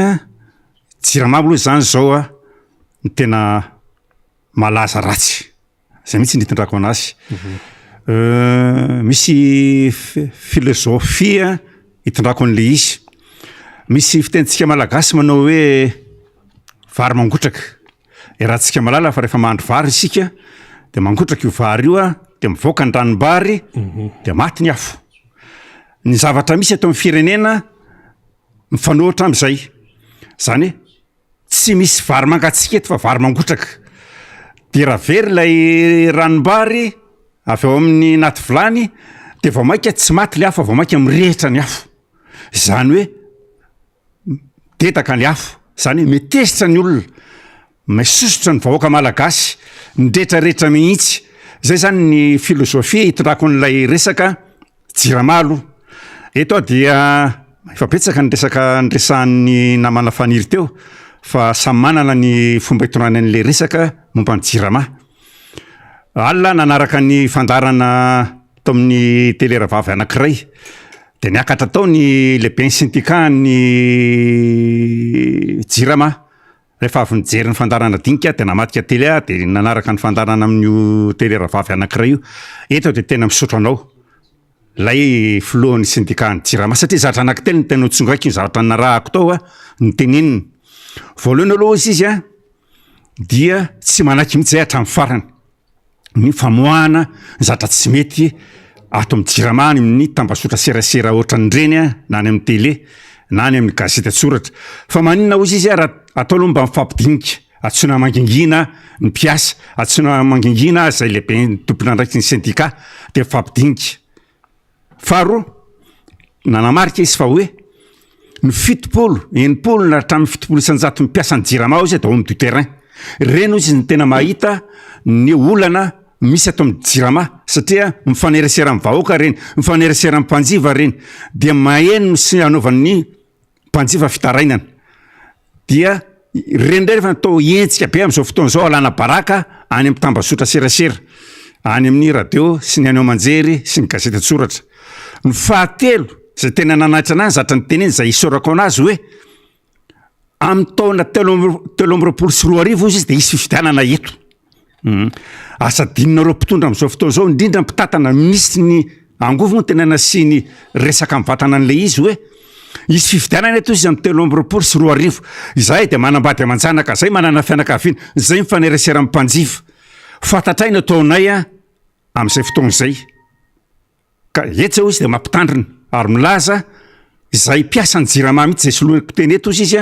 D: jirama aloha zany zao ny tena malaza ratsy zay mihitsy nitondrako anazy. Misy filozofia hitondrako an'le izy. Misy fitentsika malagasy manao hoe vary mangotraka. Rahantsika malala fa rehefa mahandro vary isika de mangotraka io vary io de mivoaka ny ranom-bary de maty ny afo. Ny zavatra misy ato amin'ny firenena mifanohitra am'izay. Zany tsy misy vary mangatsika eto fa vary mangotraka. De raha very ilay ranom-bary avy ao amin'ny naty vilany de vao mainka tsy maty le afo vao mainka mirehitra ny afo. Zany hoe tetaka ny afo. Zany metesitra ny olona. Mesosotra ny vahoaka malagasy ndretrarehetra mihitsy. Zay zany ny filozofia hitondrako n'ilay resaka jiramalo. Eto dia efa betsaka ny resaka ndresan'ny namana Faniry teo fa samy manana ny fomba hitondrana an'le resaka momba ny jirama. Alina nanaraka ny fandarana tao amin'ny télé-ravavy anankiray de niakatra tao ny lehibe ny syndicat ny jirama. Rehefa avy nijery ny fandarana dinika de namatika télé de nanaraka ny fandarana amin'io télé-ravavy anankiray io. Eto de tena misaotra anao lay filohan'ny syndicat ny jirama satria zavatra anankitelo ny tena tsongaiko ny zavatra narahako tao ny teneniny. Voalohany aloha izy dia tsy manaky mihitsy zay hatramin'ny farany ny famoahana ny zavatra tsy mety ato amin'ny jirama any amin'ny tambasotra serasera ohatran'ireny na any amin'ny télé na any amin'ny gazety atsoratra. Fa maninona ozy izy raha atao aloha mba mifampidinika atsoina mangingina ny mpiasa atsoina mangingina zay lehibe ny tompona andraiky ny syndicat de mifampidinika. Faharoa nanamarika izy fa hoe ny 70 na hatramin'ny 70 mipiasa ny jirama ao izy da ao amin'ny du terrain reny izy ny tena mahita ny olana misy ato amin'ny jirama satria mifaneresera amin'ny vahoaka reny mifaneresera amin'ny mpanjiva reny dia maheno sy anaovan'ny mpanjiva fitarainana dia reny ndray rehefa natao entsika be amin'izao fotoan'izao alana baraka any amin'ny tambazotra serasera any amin'ny radio sy ny aneo manjery sy ny gazety tsoratra ny fahatelo zay tena nanahitra anazy zatra ny teneny zay isorako anazy hoe amin'ny taona 324 izy dia isy fifidianana eto asa dinina reo mpitondra amin'izao fotoan'izao indrindra mpitatana misy ny angovo moa tena nasiny resaka amin'ny vatana an'ilay izy hoe isy fifidianana eto izy amin'ny 324 izahay dia manambady aman-janaka zay manana fianakaviana zay mifaneresera amin'ny mpanjifa fantatray ny ataonay amin'izay fotoan'izay ka etsao izy dia mampitandrina ary milaza izay piasa ny jirama mihitsy zay soloako teny eto izy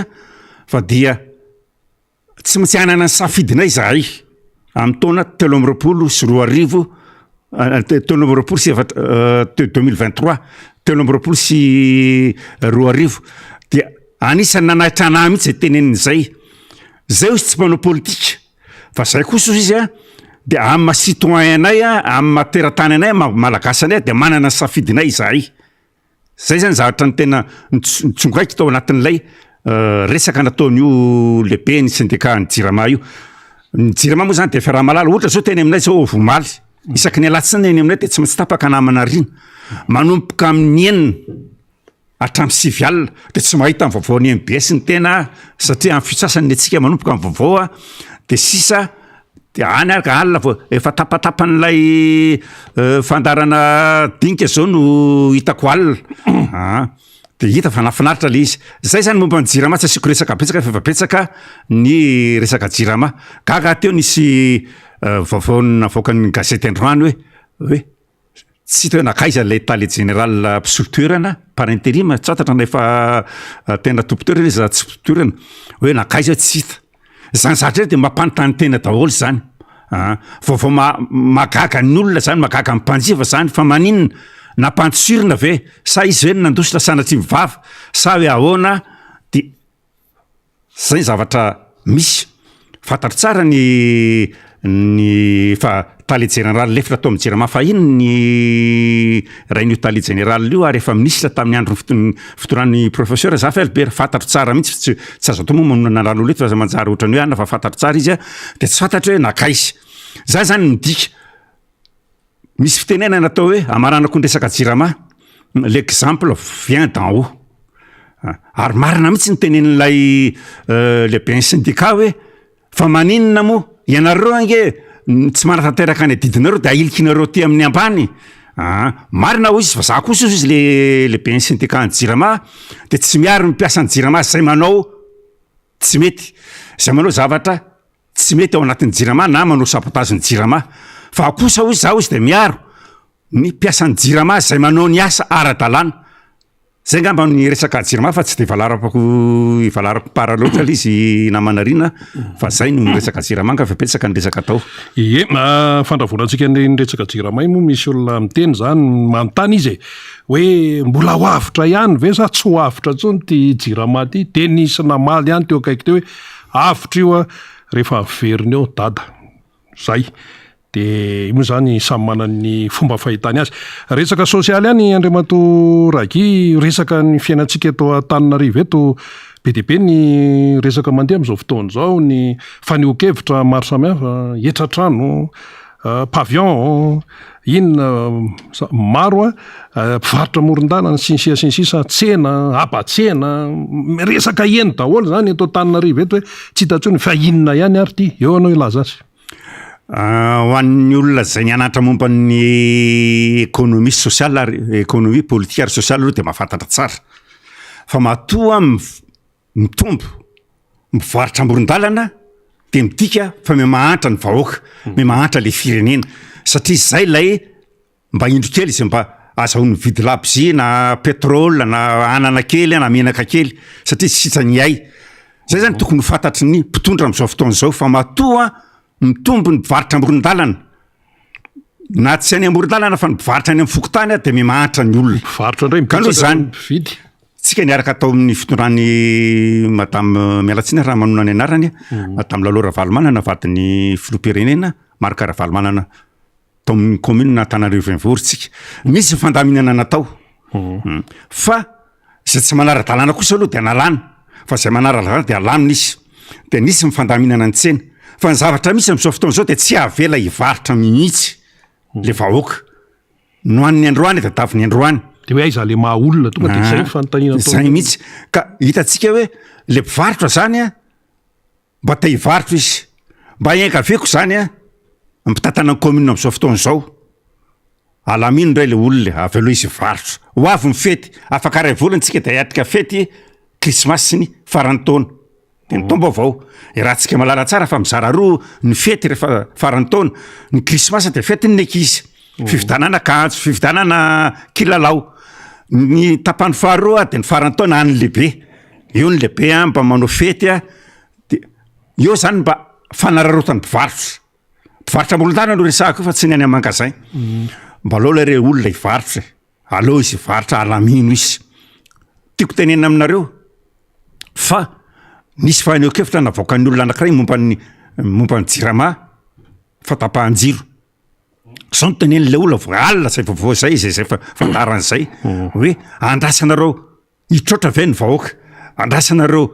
D: fa dia tsy maintsy anana ny safidinay izahay amin'ny taona 324 2023 324 dia anisany nanahitra anahy mihitsy zay tenenin'izay zay izy tsy mpanao politika fa zay kosa izy dia amin'ny citoyen anay amin'ny materatany anay malagasy anay dia manana ny safidinay izahay zay zany zavatra ny tena nitsongaiko tao anatin'ilay resaka nataon'io lehibe ny syndicat ny jirama io ny jirama moa zany dia fiarahamalala ohatra zao teny aminay zao vomaly isaky ny alatsiny eny aminay dia tsy maintsy tapaka namana rina manompoka amin'ny enina hatramin'ny 9 alina dia tsy mahita amin'ny vaovao ny MBS ny tena satria amin'ny fitsasany ny antsika manompoka amin'ny vaovao dia sisa dia any araka alina vao efa tapatapan'ilay fandarana dinika zao no hitako alina dia hita fa nafinaritra le izy zay zany momba ny jirama tsy asiko resaka betsaka fa betsaka ny resaka jirama gaga teo nisy vaovao navoakan'ny gazety androany hoe tsy hita hoe nakaiza ilay tale général mpisoltoerana par intérim tsy fantatra na efa tena tompotoerana izy tsy tompotoerana hoe nakaiza tsy hita zany zatra dia mampanontany tena daholo zany vaovao magaga ny olona zany magaga ny mpanjifa zany fa maninona nampantosirina ve sa izy ve nandositra sanatry mivava sa hoe ahoana dia zay zavatra misy fantatro tsara ny fa tale général lefitra atao amin'ny jirama fa ino ny rain'io tale général io ary efa ministra tamin'ny andro fitoran'ny professeur Zafa Albert fantatro tsara mihitsy tsy azo atao moa manalalo leto fa manjary ohatrany hoe fa fantatro tsara izy dia tsy fantatro hoe nakaizy za zany midika misy fitenena natao hoe amaranako ny resaka jirama l'exemple vient d'en haut ary marina mihitsy ny tenenin'ilay lehibe ny syndicat hoe fa maninona moa ianareo ange tsy manatanteraka any adidinareo dia ahilikinareo ty amin'ny ambany marina ho izy fa za kosa izy lehibe ny syndicat ny jirama dia tsy miary mipiasa ny jirama zay manao tsy mety zay manao zavatra tsy mety ao anatin'ny jirama na manao sabotage ny jirama fa kosa ho izy za izy dia miaro ny piasa ny jirama zay manao ny asa ara-dalàna zay ngamba ny resaka jirama fa tsy dia valarako para loatra le izy namanarina fa zay no resaka jirama ka fa betsaka ny resaka atao
A: ie fandravorantsika ny resaka jirama moa misy olona miteny zany manontany izy hoe mbola ho avitra ihany ve sa tsy ho avitra tsony ty jirama ty de nisy namaly ihany teo akaiky teo hoe avitra io rehefa veriny eo dada zay de io zany samy manany fomba fahitany azy resaka sosialy ihany Andriamato Ragy resaka ny fiainantsika eto Antananarivo eto be dia be ny resaka mandeha amin'izao fotoana zao ny fanehoan-kevitra maro samihafa etratrano pavion inona maro mpivarotra moron-dalana sy ny sisa tsena aba-tsena resaka eny daholo zany eto Antananarivo eto hoe tsy hitantsony fa inona ihany ary ty eo anao ilaza azy
D: ho an'ny olona zay ny anatra momba ny économie sociale ary économie politique ary sociale aloha dia mahafantatra tsara fa matoa mitombo mivarotra amoron-dalana dia midika fa mimahantra ny vahoaka mimahantra le firenena satria zay lay mba indro kely izy mba azahoany vidy labzy na pétrole na anana kely na menaka kely satria sitsany ay zay zany tokony fantatry ny mpitondra amin'izao fotoan'izao fa matoa mitombo ny mpivarotra amoron-dalana na tsy any amoron-dalana fa ny mpivarotra any amin'ny fokotany dia mimahantra ny olona
A: mivarotra indray
D: ka aloha zany
A: vidy
D: tsika niaraka atao amin'ny fitondran'ny madame mialatsiny raha manona ny anarany madame Lalora Valomanana vadiny filoham-pirenena Marc Ravalomanana tao amin'ny commune Antananarivo renivohitra tsika misy fandaminana natao fa zay tsy manara-dalàna kosa aloha dia nalàna fa zay manara-dalàna dia alamina izy dia nisy mifandaminana ny tsena fa ny zavatra misy amin'izao fotoana izao dia tsy avela hivarotra mihitsy le vahoaka no an'ny androany dia davy ny androany
A: dia hoe aiza le maha olona tonga dia izay fanontaniana
D: zay mihitsy ka hitantsika hoe le mpivarotra zany mba te hivarotra izy mba hiankaveko zany mpitatana ny commune amin'izao fotoana izao alamino ndray le olona avy aloha izy varotra ho avy ny fety afaka ray volantsika dia hiatrika fety krismasy sy ny farany taona dia ny tombo avao rahantsika malala tsara fa mizara roa ny fety rehefa farany taona ny krismasy dia fety ny ankizy fividanana kanjo fividanana kilalao ny tapany faharoa dia ny farany taona any lehibe eo ny lehibe mba manao fety dia eo zany mba fanararotany mpivarotra molon-tany aloha resahako fa tsy ny any amangazay mba aloha le olona hivarotra aloha izy hivarotra alamino izy tiako tenena aminareo fa nisy fahaneo-kevitra navoaka ny olona anankiray momba ny jirama fatapahan-jiro zao no tenen'le olona vo alina zay vaovao zay zay fandaran'izay hoe andrasanareo hitrotra ve ny vahoaka andrasanareo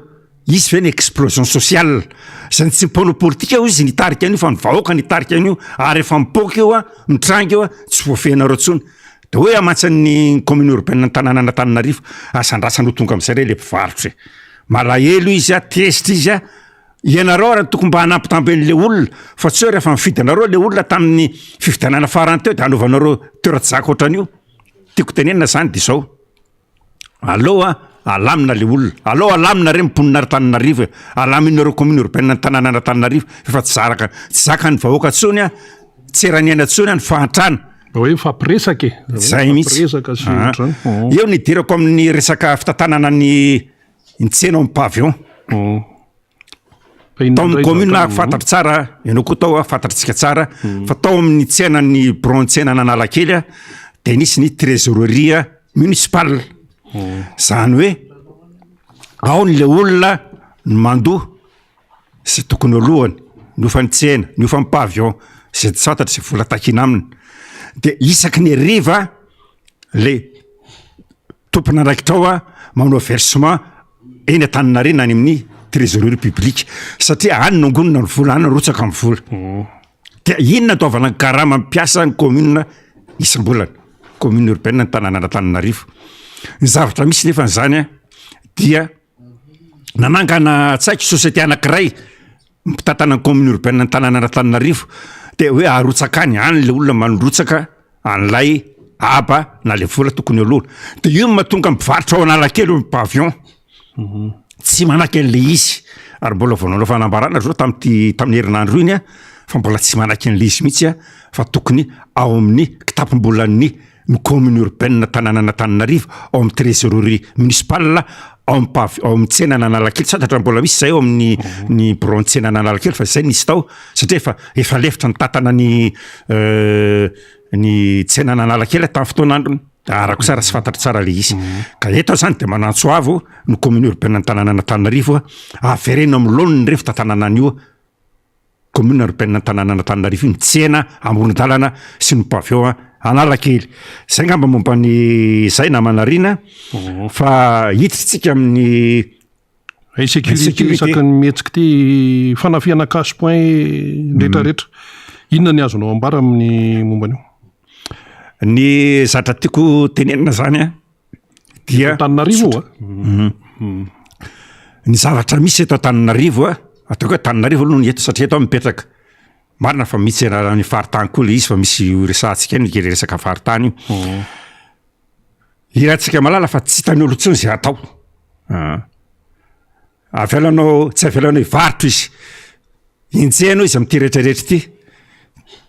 D: izy ve ny explosion sociale zany tsy mpanao politika io izy nitarika an'io fa ny vahoaka nitarika an'io ary efa mipoka eo mitranga eo tsy voafehinareo tsony dia hoe amatsan'ny commune européenne ny tanàna Antananarivo asandrasanao tonga amin'izay re le mpivarotra malahelo izy tezitra izy ianareo raha tokony mba hanampitamben'le olona fa tsy hoe rehefa mifidy anareo le olona tamin'ny fividanana farany teo dia anaovanareo toera-jaka ohatran'io tiako tenenina zany dia izao aloha alamina le olona aloha alamina re mimponina Antananarivo alaminareo commune européenne ny tanàna Antananarivo efa tsy zaka ny vahoaka tsony tsy eraniana tsony ny fahantrana
A: hoe fampiresaka
D: zay mihitsy eo nidirako amin'ny resaka fitantanana ny tsena amin'ny pavillon tao amin'ny commune fantatry tsara ianao koa tao fantatritsika tsara fa tao amin'ny tsena ny bron-tsena n'Analakely dia nisy ny trésorerie municipale zany hoe ao n'le olona ny mandoha sy tokony alohany niofa ny tsena niofa ny pavillon zay tsy fantatry zay vola takina aminy dia isaky ny hariva le tompona andraikitra ao manao versement eny Antananarivo any amin'ny trésorerie publique satria any nongonona ny vola any rotsaka amin'ny vola dia inona ataovana ny karama mampiasa ny commune isam-bolana commune européenne ny tanàna Antananarivo ny zavatra misy nefa n'izany dia nanangana tsaiky société anankiray mpitatana ny commune européenne ny tanàna Antananarivo dia hoe arotsaka any le olona manorotsaka an'ilay aba na le vola tokony aloha dia io mahatonga mivarotra ao Analakely amin'ny pavillon tsy manaka an'le izy ary mbola voanao fanambarana zao tamin'ny herinandro iny fa mbola tsy manaka an'le izy mihitsy fa tokony ao amin'ny kitapom-bolan'ny ny commune européenne tanàna Antananarivo ao amin'ny trésorerie municipale ao amin'ny tsena n'Analakely santatra mbola misy zay ao amin'ny bron-tsena n'Analakely fa zay nisy tao satria efa lefitra ny tatana ny tsena n'Analakely tamin'ny fotoanandrony arako tsara sy fantatry tsara le izy ka eto zany dia manantso avo ny commune européenne ny tanàna Antananarivo averena amin'ny laoniny rehefa tantanana an'io commune européenne ny tanàna Antananarivo ny tsena amoron-dalana sy ny pavillon Analakely zay ngamba momba ny zay namanarina fa hiditsika amin'ny
A: sécurité isaky ny mihetsika ty fanafiana cash point rehetrarehetra inona ny azonao ambara amin'ny momban'io
D: ny zatra tiako tenenina zany dia
A: Antananarivo
D: ny zavatra misy eto Antananarivo ataoko hoe Antananarivo aloha ny eto satria eto mipetraka marina fa misy ny faritany koa le izy fa misy resahantsika ny resaka faritany irantsika malala fa tsy hitany olo tsony zay atao avelanao tsy avelanao hivarotra izy injehanao izy amin'ity rehetrarehetra ity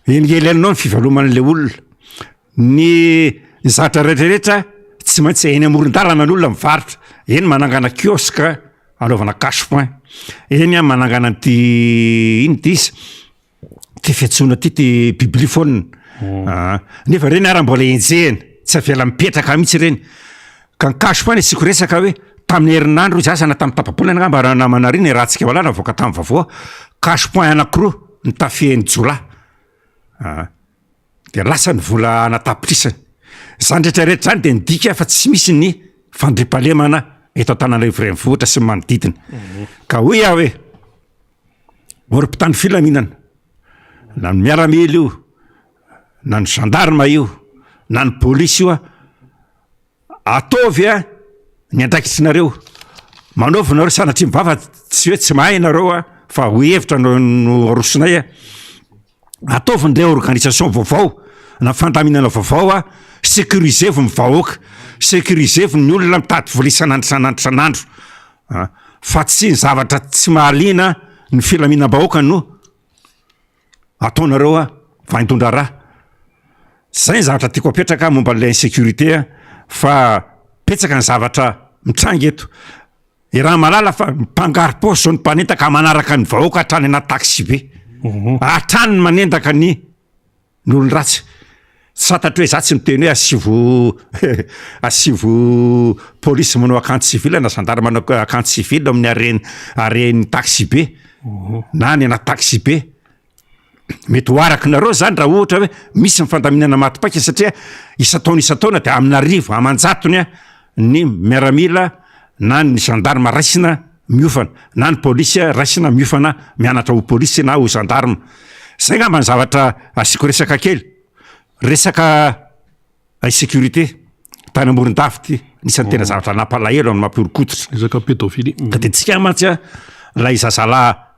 D: engelenao ny fivaloman'le olona ny zatra rehetrarehetra tsy maintsy eny amoron-dalana ny olona mivarotra eny manangana kiosque anaovana cash point eny manangana ty iny ty izy ty fiantsona ty bibliphone nefa reny ara mbola enjehana tsy avela mipetraka mihitsy reny ka nikaso foana isiko resaka hoe tamin'ny herinandro izy asana tamin'ny tapabolana ngamba raha namana riny rahantsika valana voaka tamin'ny vavoa cash point anankiroa ny tafihany jola de lasa ny vola anatapitrisany zany rehetrarehetra zany de nidika fa tsy misy ny fandripalemana eto an-tananarivo renivohitra sy manodidina ka hoy aho hoe orim-pitany filaminana na ny miaramila io na ny gendarme io na ny polisy io ataovy ny andraikitrynareo manaovanareo sanatria mivava tsy hoe tsy mahay nareo fa ho hevitra no rosonay ataovy ndray organisation vaovao na fandaminana vaovao sécuriser vo mivahoaka sécuriser vo ny olona mitady vola isanandro fa tsy ny zavatra tsy mahaliana ny filaminam-bahoaka no ataonareo vaindondra raha zay ny zavatra tiako apetraka momba n'lay insécurité fa petsaka ny zavatra mitrangy eto raha malala fa mpangary-paosy zao ny mpanendaka manaraka ny vahoaka hatrany anaty taxi be hatrany ny manendaka ny olon-dratsy satatra hoe za tsy miteny hoe asivo polisy manao akanjo civil na gendarme manao akanjo civil amin'ny areny taxi be na ny anaty taxi be mety ho araky nareo zany raha ohatra hoe misy mifandaminana matipaika satria isataona de amin'arivo amanjatony ny miaramila na ny gendarme raisina miofana na ny polisy raisina miofana mianatra ho polisy na ho gendarme zay ngamba ny zavatra asiko resaka kely resaka insécurité tany amoron-davity nisan'ny tena zavatra nampalahelo amin'ny mampiorokototra
A: resaka pédophilie
D: ka de tsika mantsy la izazalahy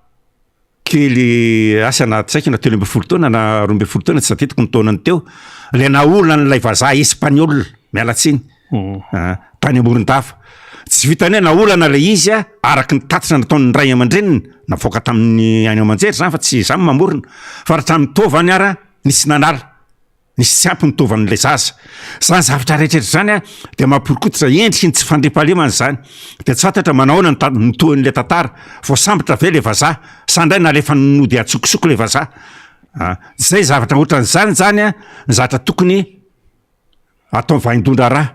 D: kely asana tsy haiko na telo amby folo taona na roa amby folo taona tsy satetiko ny taonany teo le naolana n'lay vazaha espagnol mialatsiny tany amoron-dava tsy vitany hoe naolana le izy araky ny tatitra nataon'ny ray aman-dreniny navoaka tamin'ny any aman-jery zany fa tsy zany mamorona fa raha mitovany ara nisy nanala nisy tsy ampy mitovan'le zaza zany zavatra rehetrrehetra zany de mampirikototra endriky ny tsy fandripahalemana zany de tsy fantatra manahoana nitohan'le tantara vo sambotra ve le vazaha sandray nalefa nody atsokosoko le vazaha zay zavatra ohatran'zany zany ny zavatra tokony atao vaindondra raha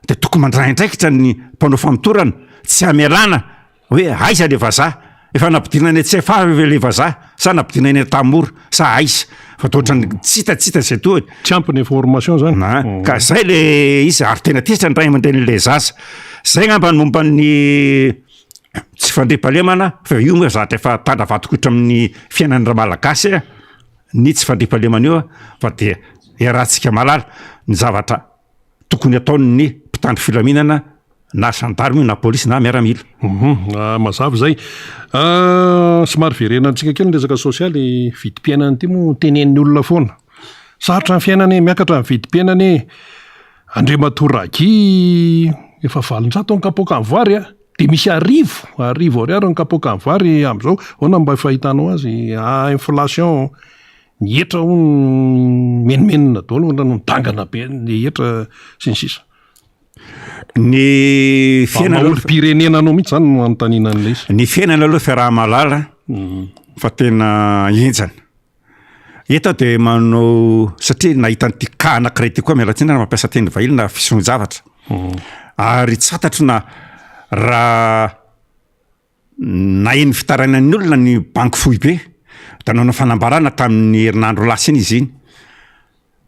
D: de tokony mandraindraikitra ny mpanao famitorana tsy amelana hoe aiza le vazaha efa nampidinany tsy efa le vazaha sa nampidinany tamora sa aiza fa tohatrany tsitatsita zay toany
A: tsy ampy ny information zany
D: ka zay le izy ary tena tesitra ny ray aman-dren'le zaza zay ngamba ny momba ny tsy fandripahalemana fa io moa zavatra efa tandravatokotra amin'ny fiainan'ny raha malagasy ny tsy fandripahalemana io fa de rahantsika malala ny zavatra tokony ataon'ny mpitandro filaminana na gendarme na polisy na miaramila
A: mazava zay somary verenantsika kely ny resaka sosialy vidim-piainany ty moa tenen'ny olona foana sarotra ny fiainany miakatra ny vidim-piainany Andriamatoraki efa 700 ny kapoaka ny vary de misy arivo ariary ny kapoaka ny vary am'izao hoana mba fahitanao azy inflation nietra ho menimenina daholo nodangana be nietra sy ny sisa
D: ny
A: fiainan'olo-pirenena anao mihitsy zany no anontaniana an'le izy
D: ny fiainana aloha fiaraha-malala fa tena enjana eto de manao satria nahita nyty ka anankiray ty koa mialatsina na mampiasa teny vahilina fisonjavatra ary tsy fantatro na raha nahen'ny fitaranan'ny olona ny banky fohy be da nanao fanambarana tamin'ny herinandro lasa iny izy iny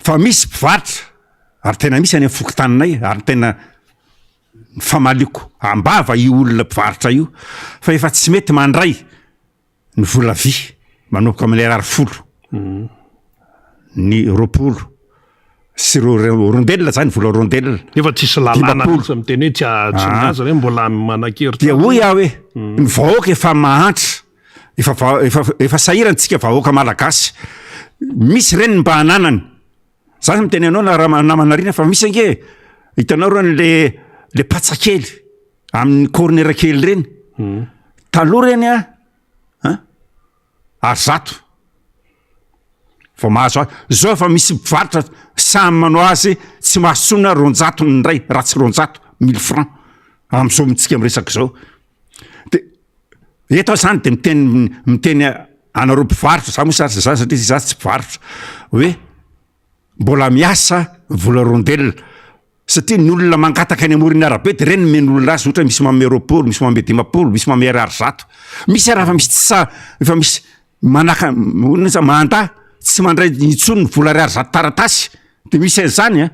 D: fa misy mpivaritra ary tena misy any amin'ny fokotaninay ary tena famaliko ambava io olona mpivaritra io fa efa tsy mety mandray ny vola vy manomboka amin'ny rary folo ny roapolo sy rondelina zany vola rondelina
A: efa tsisy lalàna kosa miteny hoe tsy miaza hoe mbola manan-keritra
D: dia hoy aho hoe ny vahoaka efa mahantra efa sahirantsika vahoaka malagasy misy reny mba hananany zany miteny anao na raha namanarina fa misy ange hitanao rony le patsakely amin'ny cornera kely reny taloha reny ary fa mahazo zao fa misy mpivaritra samy manao azy tsy mahasona 200 ny ray raha tsy 200,000 francs am'izao mitsika miresaka zao de eto zany de miteny anareo mpivaritra za moa saritra za satria za tsy mpivaritra hoe mbola miasa vola rondelina satria ny olona mangataka any amoriny arabe de reny men'olona azy ohatra misy mame roapolo misy mame dimapolo misy mame arizato misy raha fa misy efa misy manaka manda tsy mandray itsony ny vola arizato taratasy de misy an'izany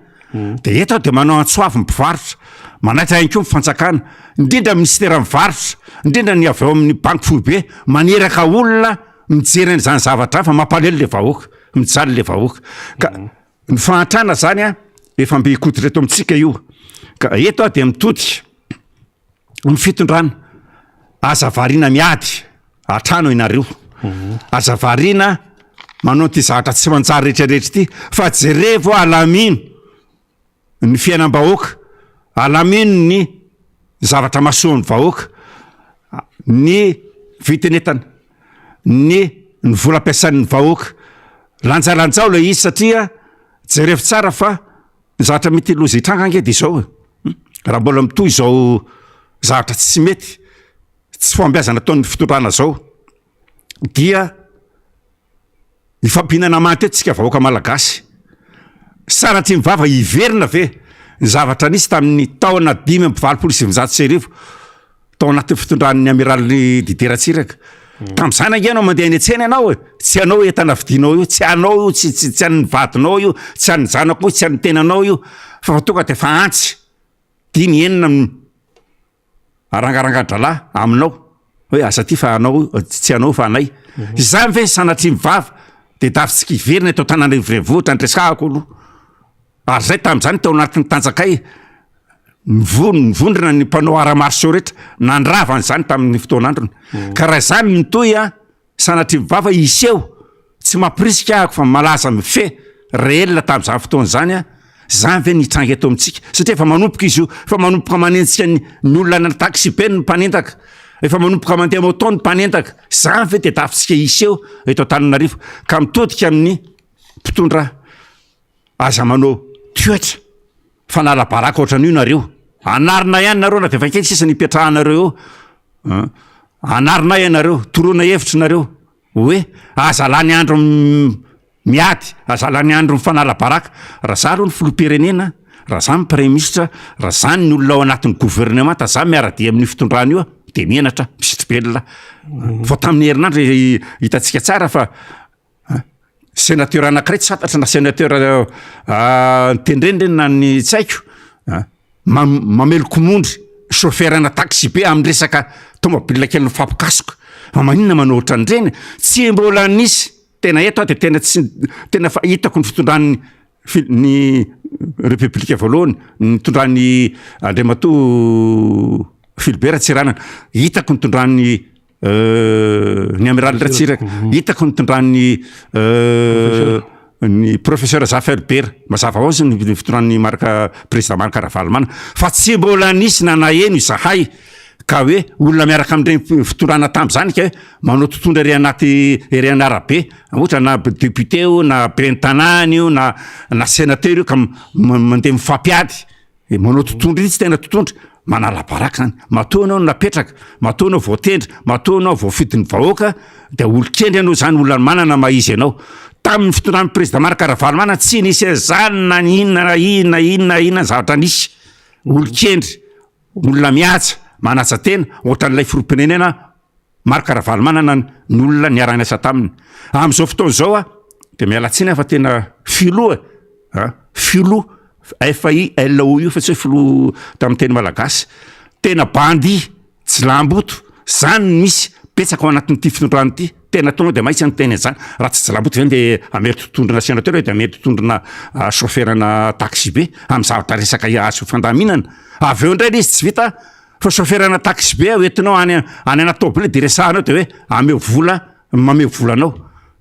D: de eto aho de manao antsoavy mpivarotra manatra ihany koa mifantsakana indrindra ministera mivarotra indrindra ny avy eo amin'ny banky foibe maneraka olona mijery an'izany zavatra fa mampalelo le vahoaka mijaly le vahoaka ka ny fahantrana zany efa mbe ikody reto amintsika io ka eto aho de mitodika ny fitondrana azavarina miady atrano ianareo azavarina manao ty zavatra tsy manjary rehetrarehetra ty fa jerevo alamino ny fiainam-bahoaka alamino ny zavatra masoan'ny vahoaka ny vitinetana ny volam-piasan'ny vahoaka lanjalanjao le izy satria jerevo tsara fa ny zavatra mety loza hitranga ange de izao raha mbola mitoy izao zavatra tsy mety tsy fombiazana ataon'ny fitondrana zao dia ifampihinana manty tsika vahoaka malagasy sanatry mivava iverina ve ny zavatra nisy tamin'ny taona 5 tao anatin'ny fitondran'ny amiraly Dideratsiraka tam'izany angenao mandeha any an-tsena ianao tsy anao entana vidinao io tsy anao io tsy an'ny vadinao io tsy an'ny zanako io tsy an'ny tenanao io fa tonga de fa antsy 5-enina arangarangan-dralahy aminao hoe asa ty fa anao tsy anao fa anay izany ve sanatry mivava de davitsika iverina eto Tananarivovohitra andresahako aloha ary zay tam'izany tao anatin'ny tanjakay mivondrona ny mpanao ara-marso rehetra nandravany zany tamin'ny fotoanandrony ka raha zany mitoy sanatry mivava iseho tsy mampirisika ahako fa malaza mife réel tam'izany fotoana zany zany ve nitranga eto amintsika satria efa manompoka izy io efa manompoka manentsika ny olona na taxi be ny mpanentaka efa manompoka mandeha moto ny mpanentaka zany ve de tafitsika iseho eto Antananarivo ka mitodika amin'ny mpitondra aza manao toetra fanala-baraka ohatran'io nareo anarina ihany nareo na de fa kely sisa nipetrahanareo eo anarina ianareo toroana hevitra nareo hoe aza lany andro miady aza lany andro mifanala-baraka raha za aloha ny filoham-pirenena raha zany premier ministre raha zany ny olona ao anatin'ny gouvernement za miara-dia amin'ny fitondrana io de mienatra misitribelona fa tamin'ny herinandro hitatsika tsara fa sénateur anankiray tsy fantatra na sénateur tendrendreny na ny tsaiko mameloko mondry chauffeur ana taxi be amin'ny resaka tomobile kely fampikasoka fa maninona manao ohatran'ireny tsy mbola nisy tena eto de tena tsy tena fa hitako ny fitondran'ny ny république voalohany nitondran'ny Andriamatoa Philibert Tsiranana hitako nitondran'ny ny amiraly Ratsiraka hitako nitondran'ny ny professeur Zaferbert mazava hozy ny fitondran'ny marka président Marc Ravalomanana fa tsy mbola nisy nanaheno izahay ka hoe olona miaraka amin'ireny fitondrana tam'izany ka hoe manao totondra ery anaty ery anarabe ohatra na député io na bentanany io na sénateur io ka mandeha mifampiady manao totondra io tsy tena totondra manala-baraka zany matoa anao napetraka matoa anao voatendry matoa anao voafidin'ny vahoaka de olon-kendry anao zany olona manana maizy anao tamin'ny fitondran'ny président Marc Ravalomanana tsy nisy zany na inona zavatra nisy olon-kendry olona mihaja manasa tena ohatran'ilay firom-pirenena Marc Ravalomanana ny olona niarany asa taminy am'izao fotoana zao de mialatsiny fa tena filoa filoa FILO io fa tsy hoe filoa tamin'ny teny malagasy tena bandy tsy lamboto zany misy petsaka ao anatin'ity fitondrana ity tena tonga de maitsy ny teny zany raha tsy lamboto zany de amery totondrina sénateur de amery totondrina chauffeurna taxi be amin'ny zavatra resaka azo fandaminana avy eo indray izy tsy vita fa chauffeurna taxi be hoentinao any anaty tômobile de resahanao de hoe ameo vola mameo volanao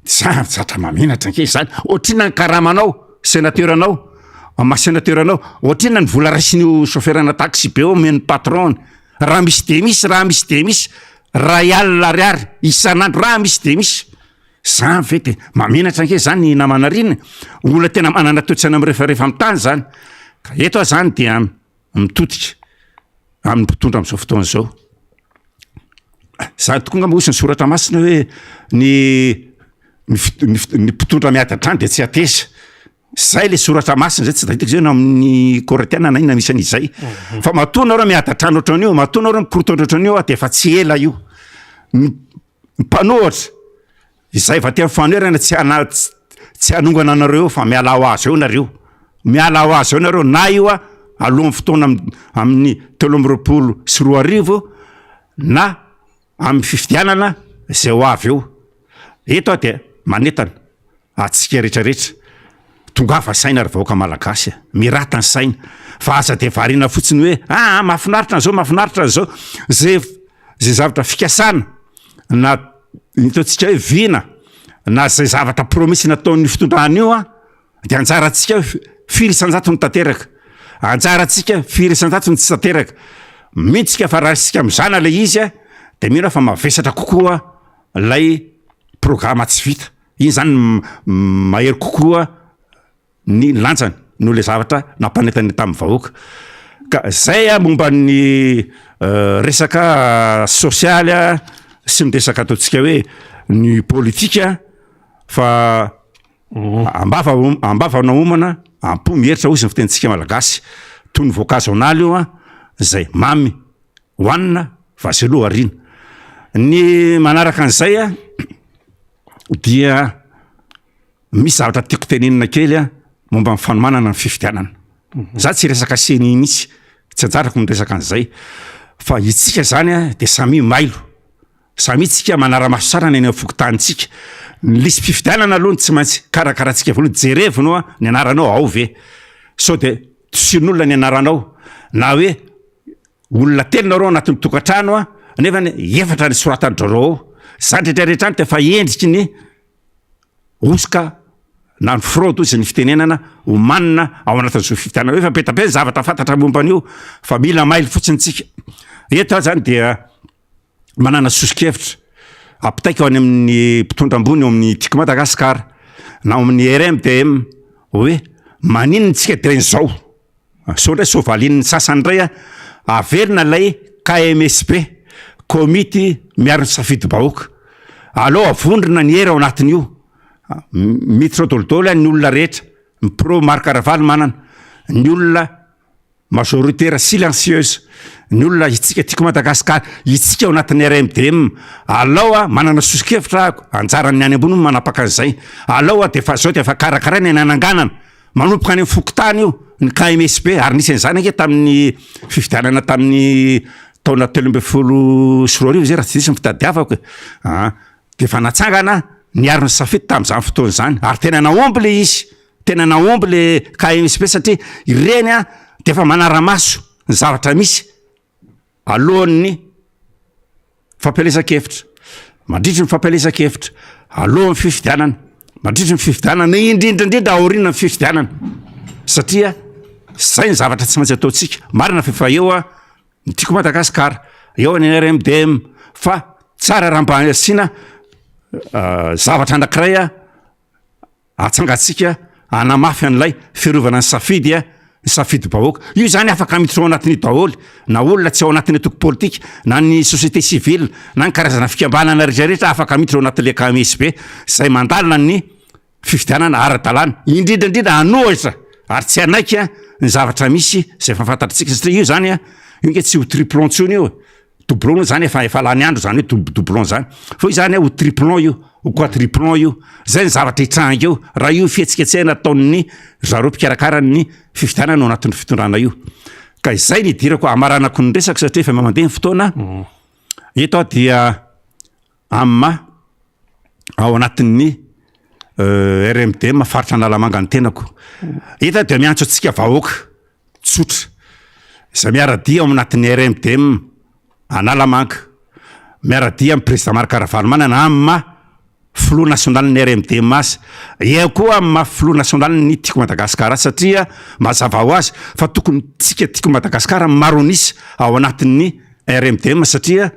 D: zatra maminatra nke zany ohatrina ny karamanao sénateur anao sénateur anao ohatrina ny vola raisin'io chauffeurna taxi be omen'ny patron raha misy de misy ray alina ariary isan'andro raha misy de misy zany ve de maminatra nke zany namanarina olona tena manana toetsana mirehefarehefa amin'ny tany zany ka eto zany dia mitodika amin'ny mpitondra am'izao fotoana zao zany tokoa nga moa sy ny soratra masina hoe ny mpitondra miady an-trany de tsy atesa zay le soratra masina zay tsy dahitako zay no amin'ny korintiana na inona misy an'izay fa matoa nareo miadatrano ohatran'io matoa nareo mikorota ohatran'io de efa tsy ela io mpanohatra izay fa tia mifanoerana tsy hanongana anareo fa miala ho azy eo nareo miala ho azy eo nareo na io alohan'ny fotoana amin'ny 7:20 na amin'ny fifidianana zay ho avy eo eto de manetana atsika rehetrarehetra tongafa saina ary vahoaka malagasy mirata ny saina fa aza de variana fotsiny hoe mahafinaritra an'zao zay zavatra fikasana na itaontsika hoe vina na zay zavatra promisy nataon'ny fitondrana io de anjaratsika firy isan-jato ny tanteraka anjaratsika firy isan-jato ny tsy tanteraka mihitsika fa raha sika mizana le izy de mino fa mavesatra kokoa lay programa tsy vita iny zany mahery kokoa ny lanjany no le zavatra nampanetany tamin'ny vahoaka ka zay momba ny resaka sosialy sy ny resaka ataontsika hoe ny politika fa ambava naomana ampo mieritra ozy ny fitentsika malagasy toy ny voankazo onaly io zay mamy hoanina vaseloha arina ny manaraka an'izay dia misy zavatra tiako tenenina kely momba ny fanomanana ny fifidianana za tsy resaka seny mihitsy tsy anjarako ny resaka an'izay fa itsika zany de samy mailo samy tsika manara-maso tsara ny any amin'ny fokotanitsika lisy fifidianana aloha tsy maintsy karakarahantsika voalohany jerevino ny anaranao ao ve sao de tosin'olona ny anaranao na hoe olona telo nareo anatin'ny tokantrano nefa efatra ny soratany-drareo zany rehetrarehetra any tefa endriky ny osika na ny fraude izy ny fitenenana homanina ao anatin'izao fifidianana efa betapety zavatra fantatra momban'io fa mila maily fotsiny tsika eto zany dia manana sosikevitra apitaika ao any amin'ny mpitondra ambony eo amin'ny tiako Madagasikara na amin'ny RMDM hoe maninony tsika de zao so ndray sovalin'ny sasany ndray averina lay KMSP komity miaro ny safidy bahoaka aleo avondrina ny era ao anatin'io mitra dolodolo ny olona rehetra ny pro Marc Ravaly manana ny olona majoritaire silencieuse ny olona itsika tiako Madagasikara itsika ao anatin'ny RMDM alao manana sosikevitra anjarany any ambony manapaka an'izay alao de fa zao de fa karakara ny ananganana manompoka any amin'ny fokotany io ny KMSP ary nisy an'izany ake tamin'ny fifidianana tamin'ny taona 2010 zay raha tsy disy ny fitadiavako de fa natsangana niaro ny safidy tamin'izany fotoana zany ary tena naomby le izy tena naomby le KMSP satria ireny de fa manara-maso ny zavatra misy alohan'ny fampielezan-kevitra mandritry ny fampielezan-kevitra alohan'ny fifidianana mandritry ny fifidianana indrindrandrindra aoriana ny fifidianana satria zay ny zavatra tsy maintsy ataontsika marina fefa eo ny tiako Madagasikara eo ny RMDM fa tsara raha mba asiana zavatra anankiray atsangatsika anamafy an'ilay fiarovana ny safidy bahoaka io zany afaka miditra ao anatin'ny daholy na olona tsy ao anatin'ny toko politika na ny société civile na ny karazana fikambanana rehetrarehetra afaka miditra ao anatin'le KMSP zay mandalina ny fifidianana ara-dalàna indrindrandrindra anohitra ary tsy anaiky ny zavatra misy zay fafantatritsika satria io zany io nke tsy ho triplon tsony io doublon zany efa lany andro zany hoe doublon zany fa io zany ho triplon io ho quadriplon io zay ny zavatra hitranga io raha io fihetsiketsehana ataon'ny zareo mpikarakara ny fifidianana ao anatin'ny fitondrana io ka izay ny dirako amaranako ny resaka satria efa mandeha ny fotoana eto dia ao anatin'ny RMDM faritra Analamanga ny tenako eto dia miantso atsika vahoaka tsotra izay miaradia ao anatin'ny RMDM Analamanga miaradia amin'ny président Marc Ravaly manana amin'ny filoha nasionaly ny RMDM azy eo koa amin'ny filoha nasionaly ny tiako Madagasikara satria mazava ho azy fa tokony tsika tiako Madagasikara maronisa ao anatin'ny RMDM satria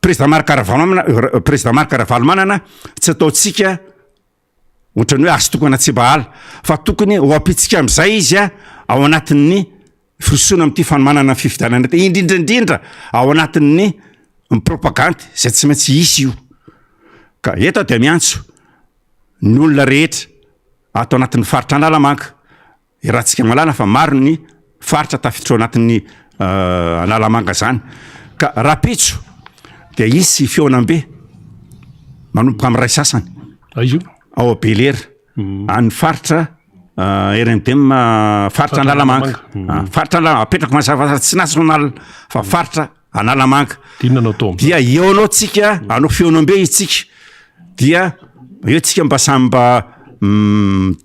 D: président Marc Ravaly manana tsy ataontsika ohatrany hoe azo tokony anatsibahala fa tokony ho ampitsika amin'izay izy ao anatin'ny firosoana amin'ity fanomanana ny fifidianana indrindrandrindra ao anatin'ny propagandy zay tsy maintsy isy io ka eto dia miantso ny olona rehetra atao anatin'ny faritra Analamanga. Rahantsika malala fa maro ny faritra tafiditra ao anatin'ny Analamanga zany. Ka Rapitso dia izy feonambe manomboka amin'ny ray sasany
A: aizo
D: ao Belera any faritra RMDM faritra Analamanga. Faritra Analamanga apetrako mazava tsy national fa faritra Analamanga.
A: dinanao tao
D: Dia eo anao tsika anao feonambe itsika dia eo tsika mba samba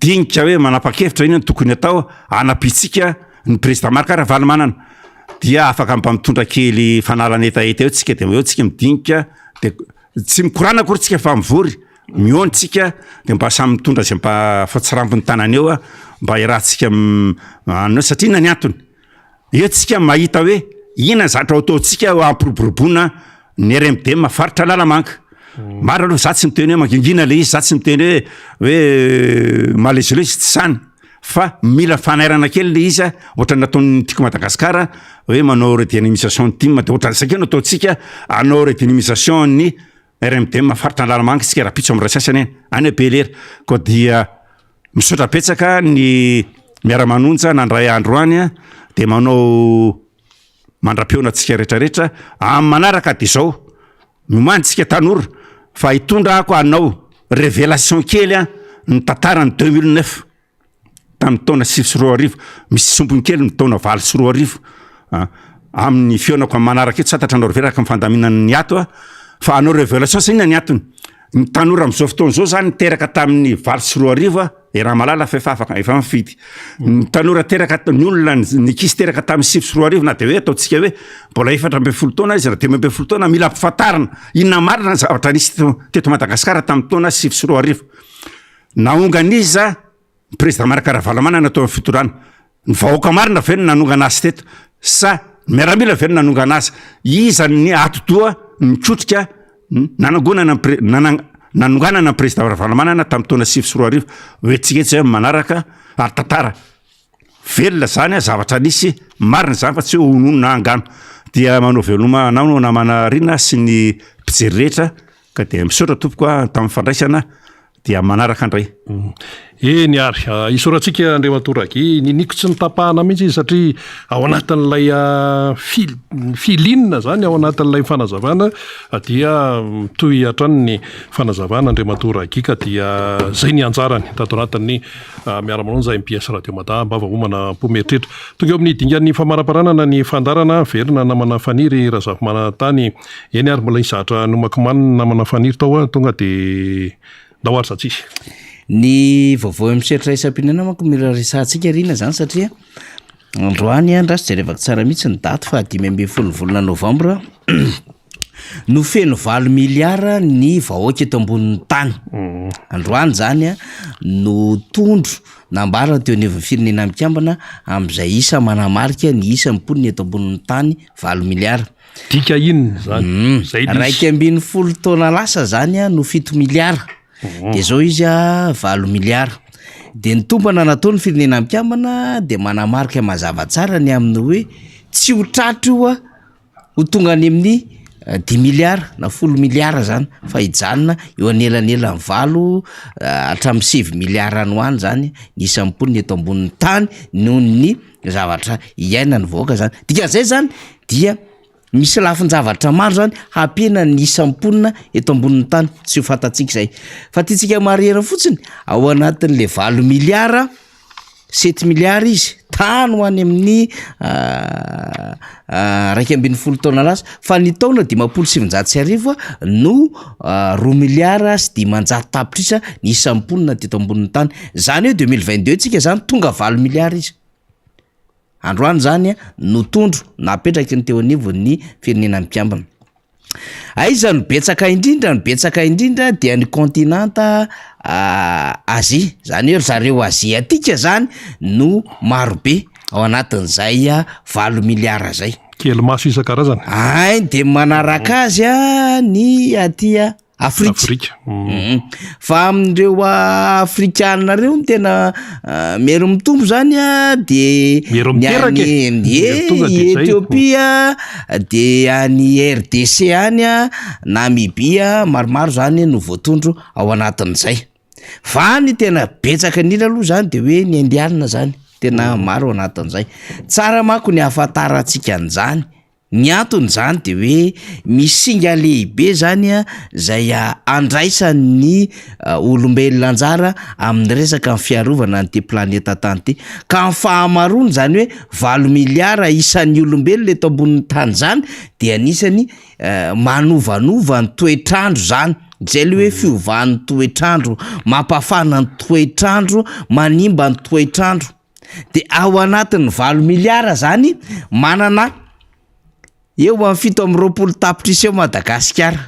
D: dinika hoe manapa-kevitra iny tokony atao anapitsika ny président Marc Valomanana dia afaka mba mitondra kely fanalana etaeta eo tsika de eo tsika midinika de tsy mikorana akory tsika fa mivory miony tsika de mba samy mitondra zay mba fotsirambony tanany eo mba irahantsika anao satria ina ny antony eo tsika mahita hoe ina zatra ataotsika ampiroboroboana ny RMDM faritra Analamanga. Maro aloha za tsy miteny hoe mangingina le izy, za tsy miteny hoe malezilezy tsy sany fa mila fanairana kely le izy ohatra nataon'ny tiako Madagasikara hoe manao redynamisation ny team de ohatra sakeno ataotsika anao redynamisation ny RMDM faritra Analamanga sika Rapitso amin'ny ray sasany any Belera ko dia misaotra betsaka ny miara-manonja nandray andro any de manao mandra-peona antsika rehetrarehetra amin'ny manaraka de zao miomantsika tanora fa hitondra ako anao révélation kely ny tantarany 2009 tamin'ny taona 2010 misy sombony kely ny taona 2010 amin'ny feonako amin'ny manaraka eto satatra anao reveraka amin'ny fandaminany ato fa anao révélation sa inona ny atony ny tanora amin'izao fotoana zao zany teraka tamin'ny 2010 raha malala fa efa mifidy ny tanora teraka ny olona nikisy teraka tamin'ny 2010 na de hoe ataotsika hoe mbola 4 taona izy raha 12 taona mila ampifantarina inona marina ny zavatra nisy teto Madagasikara tamin'ny taona 2010 naonganiza président Marc Valomanana natao amin'ny fitorana ny vahoaka marina ve ny nanongana azy teto sa miaramila ve ny nanongana azy iza ny atodoa mikotrika nanonganana président Valomanana tamin'ny taona 2010 hoe tsika hoe manaraka ary tantara velona zany zavatra nisy marina zany fa tsy hoe hononona angano dia manao veloma anao namana rina sy ny mpijery rehetra ka dia misaotra tompoko tamin'ny fandraisana dia manaraka andray
A: ny ary isorantsika Andriamatoraki niniko tsy nitapahana mihitsy izy satria ao anatin'ilay filinina zany ao anatin'ilay fanazavana dia toy hatrany ny fanazavana Andriamatoraki ka dia zay ny anjarany tato anatin'ny miara-manonja MPS Radio Mada mba vahoamana mpometritra tonga eo amin'ny dingan'ny famaraparanana ny fandarana verina namana faniry Razafy Manantany eny ary mbola izatra nomakimanina namana faniry tao tonga de ndao ary satsisy
C: ny vaovao misetra isam-pinana manko mila resantsika rina zany satria androany andraso jerevaka tsara mihitsy ny daty fa 5 volana novambra no feno 20 miliara ny vahoaka eto ambonin'ny tany androany zany no tondro nambara teo ny firenena mikambana amin'izay isa manamarika ny isa mimponiny eto ambonin'ny tany 20 miliara
A: dika inona zany zay
C: 270 taona lasa zany no 7 miliara de zao izy 20 miliara de ny tompana nataony firenena mikambana de manamarika mazava tsara ny amin'ny hoe tsy ho tratro io ho tonga any amin'ny 10 miliara na 10 miliara zany fa hijanona eo anelanela ny 7 hatramin'ny 7 miliara any hoany zany ny isamponiny eto ambonin'ny tany noho ny zavatra iaina ny vahoaka zany dikan'izay zany dia misy lafin-javatra maro zany hampena ny isamponina eto ambonin'ny tany tsy ho fantatsika izay fa tiatsika marihana fotsiny ao anatin'le 20 miliara 7 miliara izy tany ho any amin'ny 270 taona lasa fa ny taona 570 no 2 miliara sy 500 tapitrisa ny isamponina teto ambonin'ny tany zany hoe 2022 tsika zany tonga 20 miliara izy androany zany no tondro napetraky ny teo anivon'ny firenena mikambana aiza no betsaka indrindra dia ny kontinanta Azia zany hoe zareo Azia atika zany no marobe ao anatin'izay 20 miliara zay
A: kely maso isan-karazana
C: ay de manaraka azy ny aty Afrika fa amin'ireo afrikanina reo ny tena mero mitombo zany de Ethiopia de any RDC any Namibia maromaro zany no voatondro ao anatin'izay fa ny tena betsaka nila aloha zany de hoe ny indianina zany tena maro anatin'izay tsara manko ny ahafantarantsika an'izany ny antony zany de hoe misy singa lehibe zany a zay andraisan'ny olombelona anjara amin'ny resaka ny fiarovana nyty planeta tany ty ka ny fahamarony zany hoe 8 miliara isan'ny olombelona eto ambonin'ny tany zany de anisany manovanova ny toetrandro zany zay le hoe fiovan'ny toetrandro mampafana ny toetrandro manimba ny toetrandro de ao anatin'ny 8 miliara zany manana eo amin'ny 720 tapitrisa eo Madagasikara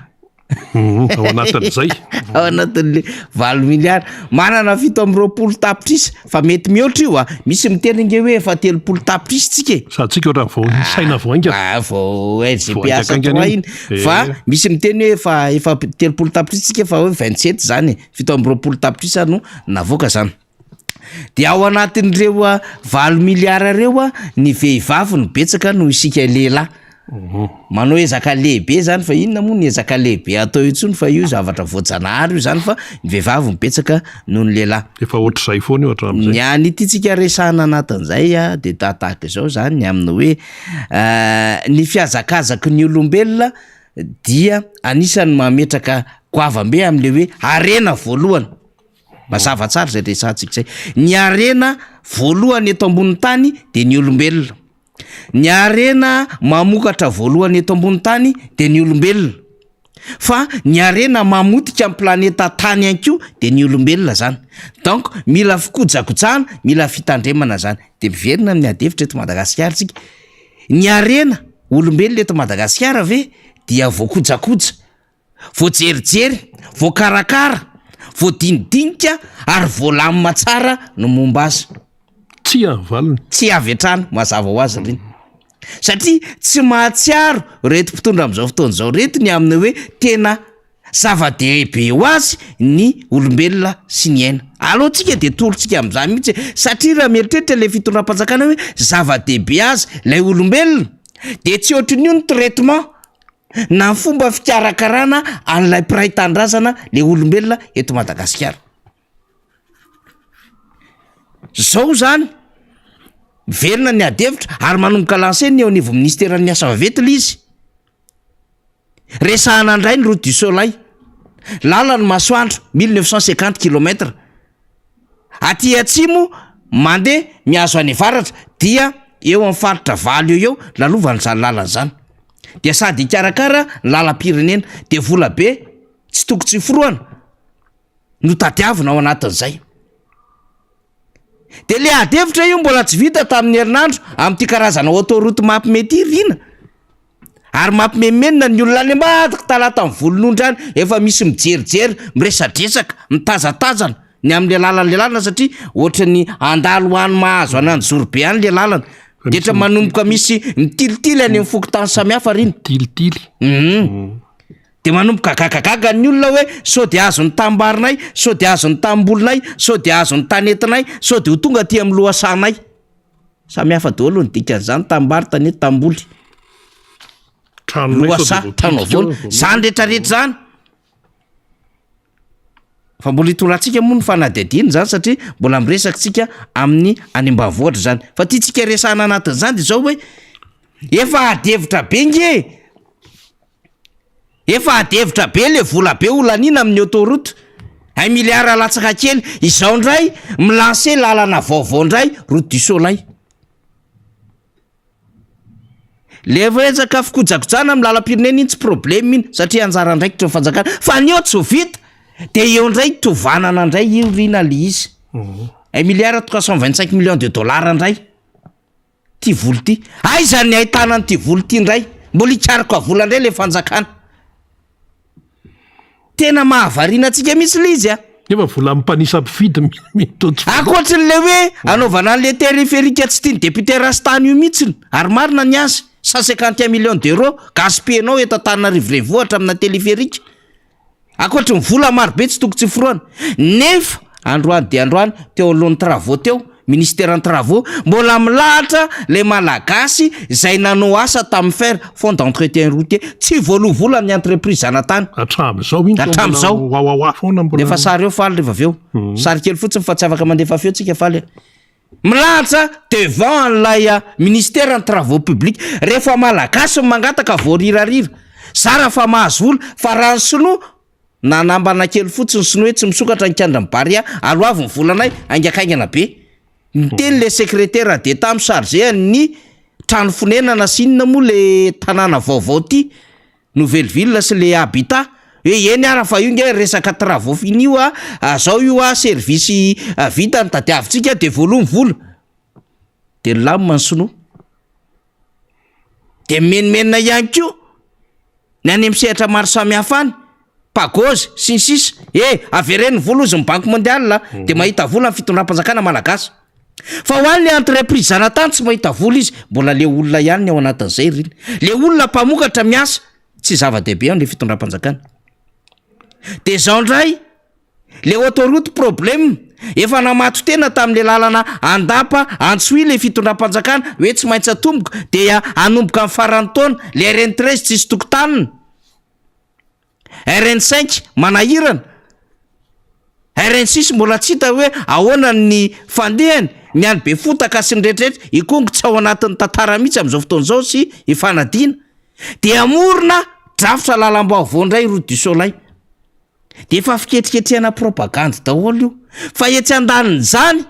A: ao anatin'izay
C: ao anatin'le 8 miliara manana 720 tapitrisa fa mety mihoatra io misy miteninge hoe efa 30 tapitrisa tsika
A: sady tsika ohatrany vao saina voainga
C: vao GPS iny fa misy miteny hoe efa 30 tapitrisa tsika fa hoe 27 zany 720 tapitrisa no navoaka zany de ao anatin'ireo 8 miliara reo ny vehivavy no betsaka no isika lehilahy manao ezaka lehibe zany fa inona moa ny ezaka lehibe atao itsony fa io zavatra voajanahary io zany fa ny vehivavy mibetsaka noho ny lehilahy
A: efa ohatr'izay foana io hatramin'izay
C: ny any ity tsika resahana anatin'izay de tahaka izao zany ny amin'ny hoe ny fiazakazaky ny olombelona dia anisany mametraka goavambe amin'le hoe arena voalohany mazava tsara zay resantsika zay ny arena voalohany eto ambonin'ny tany de ny olombelona ny arena mamokatra voalohany eto ambony tany de ny olombelona fa ny arena mamotika amin'ny planeta tany anko de ny olombelona zany donc mila fikojakojana mila fitandremana zany de miverina amin'ny adevitra eto Madagasikara tsika ny arena olombelona eto Madagasikara ve dia voakojakoja voajerijery voakarakara voadinidinika ary voalamina tsara no momba azy tsy avy atrano mazava ho azy reny satria tsy mahatsiaro reto mpitondra am'izao fotoana zao reto ny amin'ny hoe tena zava-dehibe ho azy ny olombelona sy ny aina alohantsika de tolotsika am'izany mihitsy satria raha mieritreritra le fitondram-panjakana hoe zava-dehibe azy lay olombelona de tsy ohatrin'io ny traitement na ny fomba fikarakarana an'ilay mpiray tandrazana le olombelona eto Madagasikara zao zany miverina ny adevitra ary manomboka lanseny eo anivo ministeran'ny asa vaventy izy resahana andray ny route du soleil lalany masoandro 1950 km aty atsimo mandeha miazo any avaratra dia eo amin'ny faritra valy eo lalovany zany lalany zany dia sady ikarakara lalam-pirenena de vola be tsy toko tsy foroana no tadiavina ao anatin'izay de le adevitra io mbola tsy vita tamin'ny herinandro amin'ity karazana autoroute mampimety rina ary mampimemenina ny olona any ambadika talata amin'ny volon'ondrany efa misy mijerijery miresadresaka mitazatazana ny amin'le lalan'le lalana satria ohatrany andalo hoany mahazo anany zorobe any le lalana detra manomboka misy mitilitily any amin'ny fokotany samihafa riny
A: tilitily
C: de manomboka gagagaga ny olona hoe sao de azo ny tambarinay sao de azo ny tambolonay sao de azo ny tanetinay sao de ho tonga aty amin'ny lohasanay samihafa daholo ny dikan'izany tambary tanety tamboly lohasa trano avona zany rehetrarehetra zany fa mbola hitorantsika moa ny fanadihadiana zany satria mbola miresakitsika amin'ny any ambanivohatra zany fa tiatsika resahana anatin'izany de zao hoe efa adevitra be nge efa adevitra be le vola be olanina amin'ny autoroute 1 miliara latsaka kely izao ndray milanse lalana vaovao ndray route du soleil le resaka fikojakojana amin'ny lalam-pirenena iny tsy problème iny satria anjara ndraikitra fanjakana fa ny eo tsy ho vita de eo ndray tovanana ndray io rina le izy 1 miliara 325 millions de dollars ndray ty volo ty aiza ny ahitana ny ty volo ty ndray mbola ikariko avola ndray le fanjakana tena mahavariana atsika misy le izy
A: efa vola mpanisa mpifidy
C: akoatrin'le hoe anaovana an'le tériférika tsy tiany député rastany io mihitsiny ary marina ny azy 151 millions d'euros gaspienao eto Antananarivo renivohitra amina téliférika akoatry ny vola marobe tsy toko tsy foroana nefa androany de androany teo alohan'ny travaux teo ministère travaux mbola milahatra le malagasy zay nanao asa tamin'ny fer fond d'entretien routier tsy voalovola amin'ny entreprise zanatany
A: Hatramin'izao iny
C: Hatramin'izao.
A: wawawa foana mbola
C: Lefa sary eo faly rehefa avy eo. Sary kely fotsiny fa tsy afaka mandefa feo tsika faly. Milahatra devant an'ilay ministère ny travaux publics rehefa malagasy mangataka voarirarira. Zara fa mahazo ola fa raha ny sinoa nanambana kely fotsiny sinoa hoe tsy misokatra ny kandra mibaria aloavy ny volanay angakaingana be. Niteny le secrétaire d'État amin'ny chargé ny trano fonenana sinina moa le tanàna vaovao ty Nouvelle-Ville sy le habitat eny ara fa io nge resaka travaux finy io zao io service vita ny tadiavintsika de voalomy vola de lamma ny sinoa de menimenina ihany ko ny any amin'ny sehatra maro samihafa any pagose sy ny sisa avereny vola ozy ny banque mondiale de mahita vola ny fitondram-panjakana malagasy fa ho an'ny entreprise zanatany tsy mahita vola izy mbola le olona ihany ny ao anatin'izay riny le olona mpamokatra miasa tsy zava-dehibe ao le fitondram-panjakana de zao ndray le autoroute problème efa namato tena tamin'le lalana andapa antsoy le fitondram-panjakana hoe tsy maintsy atomboka dia anomboka amin'ny farany taona le RN13 tsisy tokotanina RN5 manahirana RN6 mbola tsy hita hoe ahoana ny fandehany ny any be fotaka sy ny rehetrarehetra ikongo tsy ao anatin'ny tantara mihitsy amin'izao fotoan'izao sy ifanadiana dia amorona drafitra lalam-baovao indray route du soleil de efa fiketriketrehana propagande daholo io fa etsy andaniny zany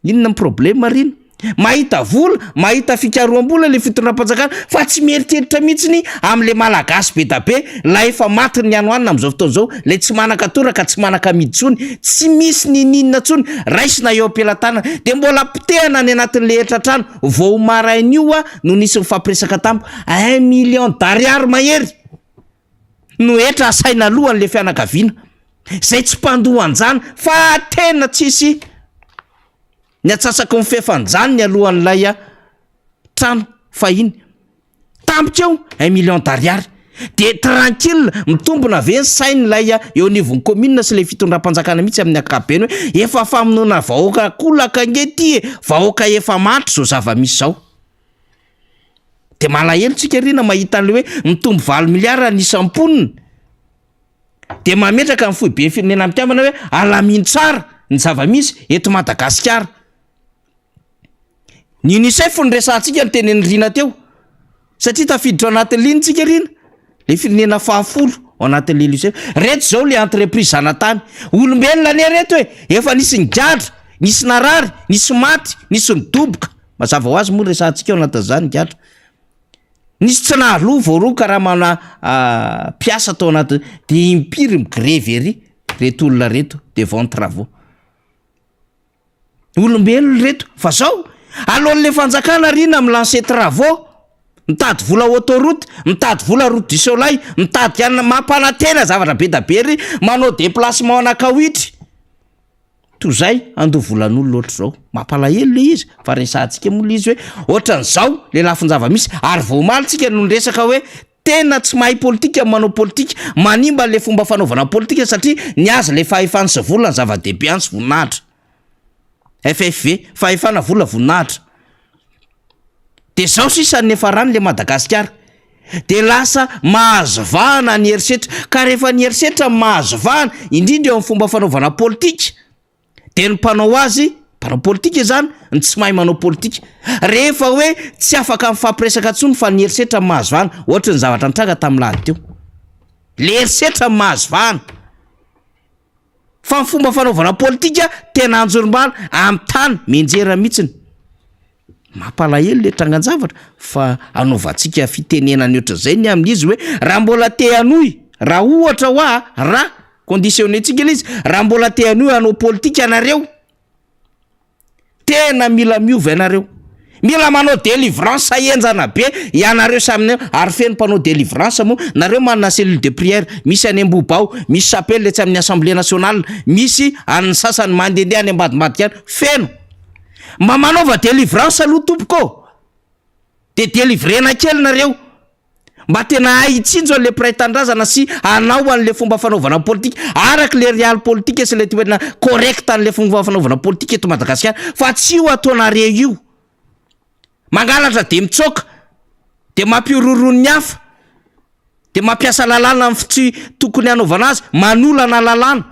C: inona ny problème riny mahita vola mahita fikaroam-bola le fitondram-panjakana fa tsy mieritreritra mihitsiny amin'le malagasy be da be la efa matiny ny anoanina amin'izao fotoan'izao le tsy manaka toraka tsy manaka midsony tsy misy ny ninona tsony raisina eo am-pelatana de mbola pitehana ny anatin'le etratrano vao marain'io no nisy mifampiresaka tamiko 1 million d'ariary mahery no etra asaina alohan'le fianakaviana zay tsy mpandohan-jany fa tena tsisy ny atsasaka mifefanjany ny alohan'ilay trano fahiny tampika eo 1 million d'ariary de tranquille mitombona ve ny sain'ilay eo anivon'ny commune sy le fitondram-panjakana mihitsy amin'ny akabeny hoe efa famonoana vahoaka kolaka angety vahoaka efa matry zao zava-misy zao de malahelo tsika rina mahita an'le hoe mitombo 20 miliara ny isam-ponina de mametraka amin'ny foibe firenena am-piavana hoe alamino tsara ny zava-misy eto Madagasikara. Ny UNICEF ny resantsika ny tenen'ny rina teo satria tafiditra ao anatin'ny linitsika rina le firenena 10 ao anatin'le UNICEF reto zao le entreprise zanatany olombelona ane reto hoe efa nisy ny gadra nisy narary nisy maty nisy nidoboka mazava ho azy moa resantsika ao anatin'izany gadra nisy tsy nahalo voaro karaha mana piasa tao anaty de impiry migreve ery reto olona reto devant travaux olombelona reto fa zao alohan'le fanjakana rina milancer travaux mitady vola autoroute mitady vola route du soleil mitady anna mampanatena zavatra be da be ry manao déplacement anakawitry to zay ando volan'olo loatra zao mampalahelo le izy fa resantsika moa le izy hoe ohatran'izao le lafin-java misy ary voamalitsika no resaka hoe tena tsy mahay politika manao politika manimba le fomba fanaovana politika satria ny azy le fahefany sy vola ny zava-dehibe any sy voninahitra FFV fahefana vola voninahitra de zao sisany efa rany le Madagasikara de lasa mahazovahana ny herisetra ka rehefa ny herisetra mahazovahana indrindra eo amin'ny fomba fanaovana politika de ny mpanao azy mpanao politika zany ny tsy mahay manao politika rehefa hoe tsy afaka mifampiresaka ntsony fa ny herisetra mahazovahana ohatra ny zavatra nitranga tamin'ny lahady teo le herisetra mahazovahana fa ny fomba fanaovana politika tena anjorombala amin'ny tany menjera mihitsiny mampalahelo le trangan-javatra fa anaovantsika fitenenany ohatran'izay ny amin'izy hoe raha mbola te hanoy raha ohatra hoa raha conditionnentsika le izy raha mbola te hanoy hanao politika anareo tena mila miova ianareo mila manao délivrance enjana be ianareo saminy ary feno mpanao délivrance moa nareo manana cellule de prière misy any Ambobao misy chapelle letsy amin'ny assemblée nationale misy an'ny sasany mandehandeha any ambadimbadika any feno manaova délivrance aloha tompoko de délivrena kely nareo mba tena haitsinjo an'le piraitan-drazana sy anao an'le fomba fanaovana politika araka le real politika sy le toerana correcta an'le fomba fanaovana politika eto Madagasikara fa tsy io ataonareo io mangalatra de mitsoka de mampiororon'ny hafa de mampiasa lalàna tsy tokony hanaovana azy manolana lalàna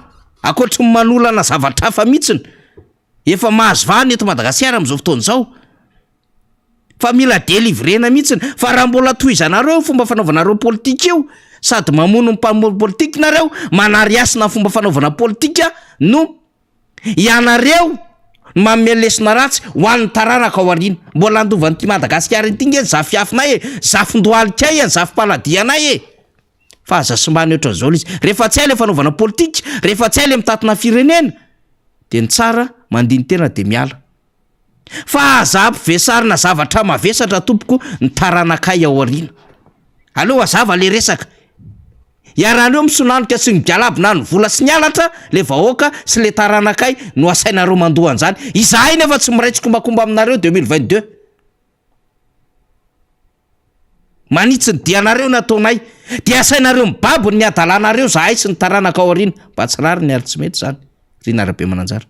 C: akoatry ny manolana zavatra hafa mihitsiny efa mahazo vahana eto Madagasikara amin'izao fotoana izao fa mila délivrena mihitsiny fa raha mbola tohizanareo fomba fanaovanareo politika io sady mamono ny mpamono politika nareo manariasina fomba fanaovana politika no ianareo mamelesina ratsy ho an'ny taranaka ao aoriana mbola andovan'ity Madagasikara ity nge zafiafinay zafindoalikay zafipaladianay fa aza sombany ohatran'izao izy rehefa tsy hay le fanaovana politika rehefa tsy hay le mitatina firenena de ny tsara mandiny tena de miala fa aza ampivesarina zavatra mavesatra tompoko ny taranakay ao aoriana aloha azava le resaka iarahaneo misonanika sy ny gialabo na ny vola sy ny alatra le vahoaka sy le taranakay no asainareo mandoha an'izany izahay nefa tsy miraitsykombakomba aminareo 2022 manitsy ny dianareo nataonay de asainareo mibabo ny adalanareo zahay sy ny taranaka ao aoriana mba tsy rary ny ary tsy mety zany rinarabe mananjara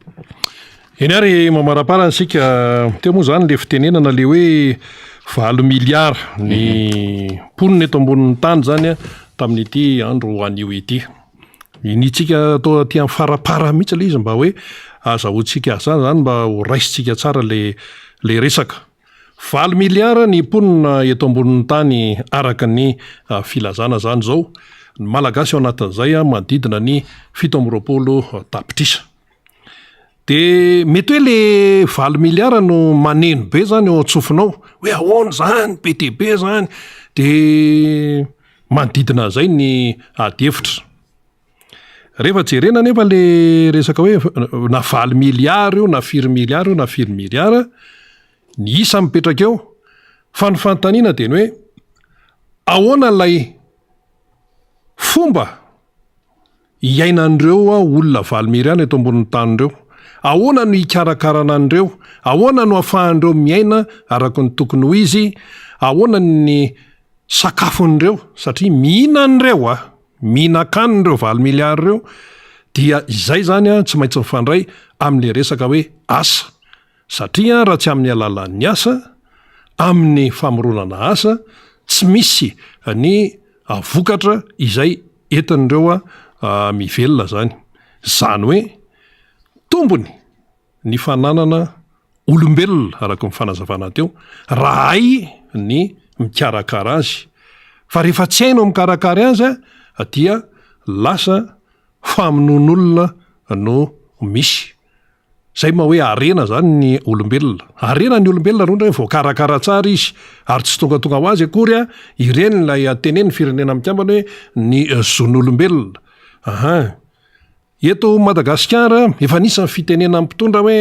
A: eny ary mamaraparana sika teo moa zany le fitenenana le hoe 20 miliara ny ponina eto ambonin'ny tany zany a tamin'ity andro anio ity initsika atao aty amin'ny farapara mihitsy le izy mba hoe azahoantsika zany mba ho raisitsika tsara le resaka 20 miliara ny ponina eto ambonin'ny tany araka ny filazana zany zao ny malagasy ao anatin'izay manodidina ny 720 tapitrisa de mety hoe le 20 miliara no maneno be zany eo antsofinao hoe ahoana zany be de be zany de manodidina zay ny adefitra rehefa jerena nefa le resaka hoe na 20 miliara io na 4 miliara io na 4 miliara ny isa mipetraka eo fa ny fanontaniana de ny hoe ahoana lay fomba iainan'ireo olona 20 miliara eto ambonin'ny tanyreo ahoana no ikarakarana an'ireo ahoana no ahafahan'ireo miaina araka ny tokony ho izy ahoana ny sakafon'ireo satria mihinan'ireo mihinan-kanireo 20 miliara ireo dia izay zany tsy maintsy mifandray amin'le resaka hoe asa satria raha tsy amin'ny alalan'ny asa amin'ny famoronana asa tsy misy ny vokatra izay entin'ireo mivelona zany hoe tombony ny fananana olombelona araka ny fanazavana teo raha ay ny mikarakara azy fa rehefa tsy hainao mikarakara azy dia lasa famonon'olona no misy zay ma hoe arena zany ny olombelona arena ny olombelona ro ndray voakarakara tsara izy ary tsy tonga ho azy akory ireny lay teneny firenena mikambana hoe ny zon'olombelona eto Madagasikara efa nisany fitenena mpitondra hoe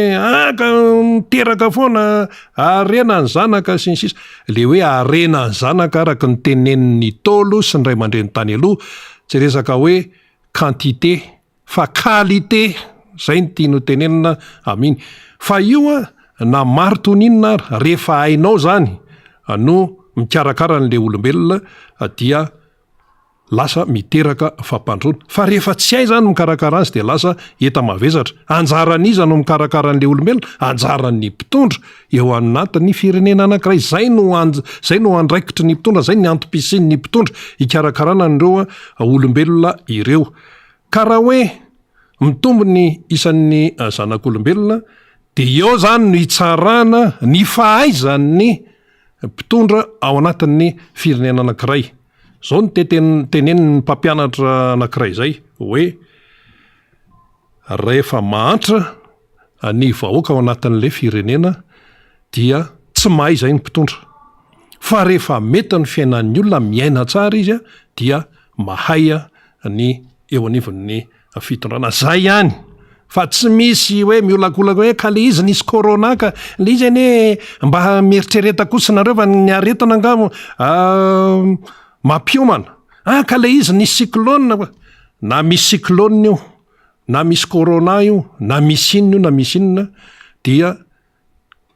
A: ka miteraka foana arena ny zanaka sy ny sisa le hoe arena ny zanaka araka ny tenen'ny tolo sy ny ray mandreny tany aloha tsy resaka hoe quantité fa qualité zay ny tiano tenenina aminy fa io na maro toninina rehefa hainao zany no mikarakara n'le olombelona dia lasa miteraka fampandrona fa rehefa tsy hay zany mikarakara azy de lasa eta mavesatra anjaran'iza no mikarakara an'le olombelona anjaran'ny mpitondra eo anatin'ny firenena anankiray zay no andraikitry ny mpitondra zay ny antom-pisin'ny mpitondra ikarakarana n'ireo olombelona ireo ka raha hoe mitombo ny isan'ny zanak'olombelona de eo zany no itsarana ny fahaizan'ny mpitondra ao anatin'ny firenena anankiray zao ny tenenin'ny mpampianatra anankiray zay hoe rehefa mahantra ny vahoaka ao anatin'le firenena dia tsy mahay zay ny mpitondra fa rehefa mety ny fiainan'ny olona miaina tsara izy dia mahay ny eo anivon'ny fitondrana zay ihany fa tsy misy hoe miolakolaka hoe ka le izy nisy corona ka le izy ane mba mieritrereta kosinareo fa ny aretina angamo mampiomana ka le izy nisy cyclone na misy cyclone io na misy corona io na misy inona io na misy inona dia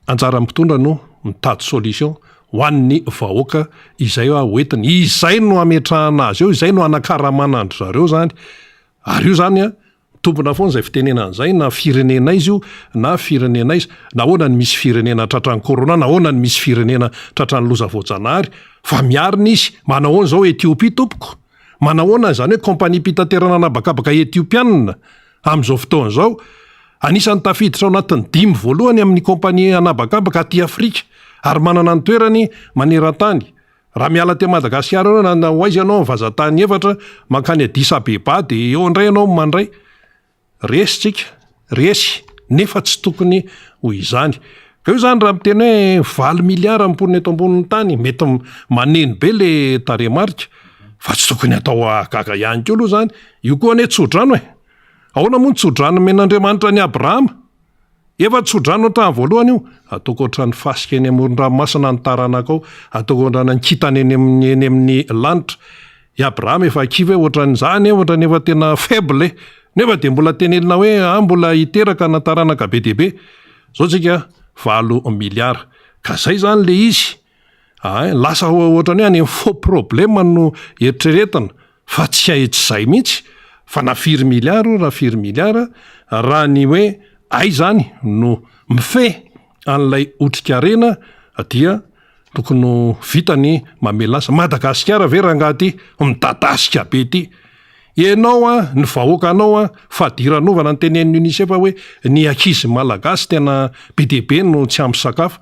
A: anjara mpitondra no mitady solution ho an'ny vahoaka izay hoentiny izay no ametrahana azy eo izay no anakaramana andro zareo zany ary io zany a tompona foana izay fitenena an'izay na firenena izy io na firenena izy nahoana ny misy firenena tratrany corona nahoana ny misy firenena tratrany loza voajanahary fa miarina izy manahoana zao Etiopia tompoko manahoana zany hoe kompania mpitaterana anabakabaka etiopianina am'izao fotoana zao anisan'ny tafiditra ao anatin'ny 5 voalohany amin'ny kompania anabakabaka aty Afrika ary manana ny toerany maneran-tany raha miala te Madagasikara na hoaizy ianao vazatany efatra mankany Addis Abeba de eo indray ianao mandray resy nefa tsy tokony ho izany ka io zany raha miteny hoe 4 miliara amponiny eto ambonin'ny tany mety maneny be le taremarika fa tsy tokony atao gaga ihany ko aloha zany io koa ane tsodrano ahoana moa ny tsodrano men'Andriamanitra ny Abrahama efa tsodrano tany voalohany io ataoko ohatrany fasika eny amoron-dranomasina ny taranaka ao ataoko ohatrany ankitany eny amin'ny lanitra i Abrahama efa kiva ohatran'izany ohatrany efa tena faible nefa de mbola tenenina hoe mbola hiteraka na taranaka be deaibe zao tsika 4 miliara ka zay zany le izy lasa ohatrany hoe any faux problème no eritreretana fa tsy aitsy zay mihitsy fa na 4 miliara raha ny hoe ay zany no mife an'ilay otrikarena dia tokony vitany mamelasa Madagasikara ve rangaty midadasika be ty ianao ny vahoakanao fadiranova ny tenen'ny UNICEF hoe ny ankizy malagasy tena be deaibe no tsy ampy sakafo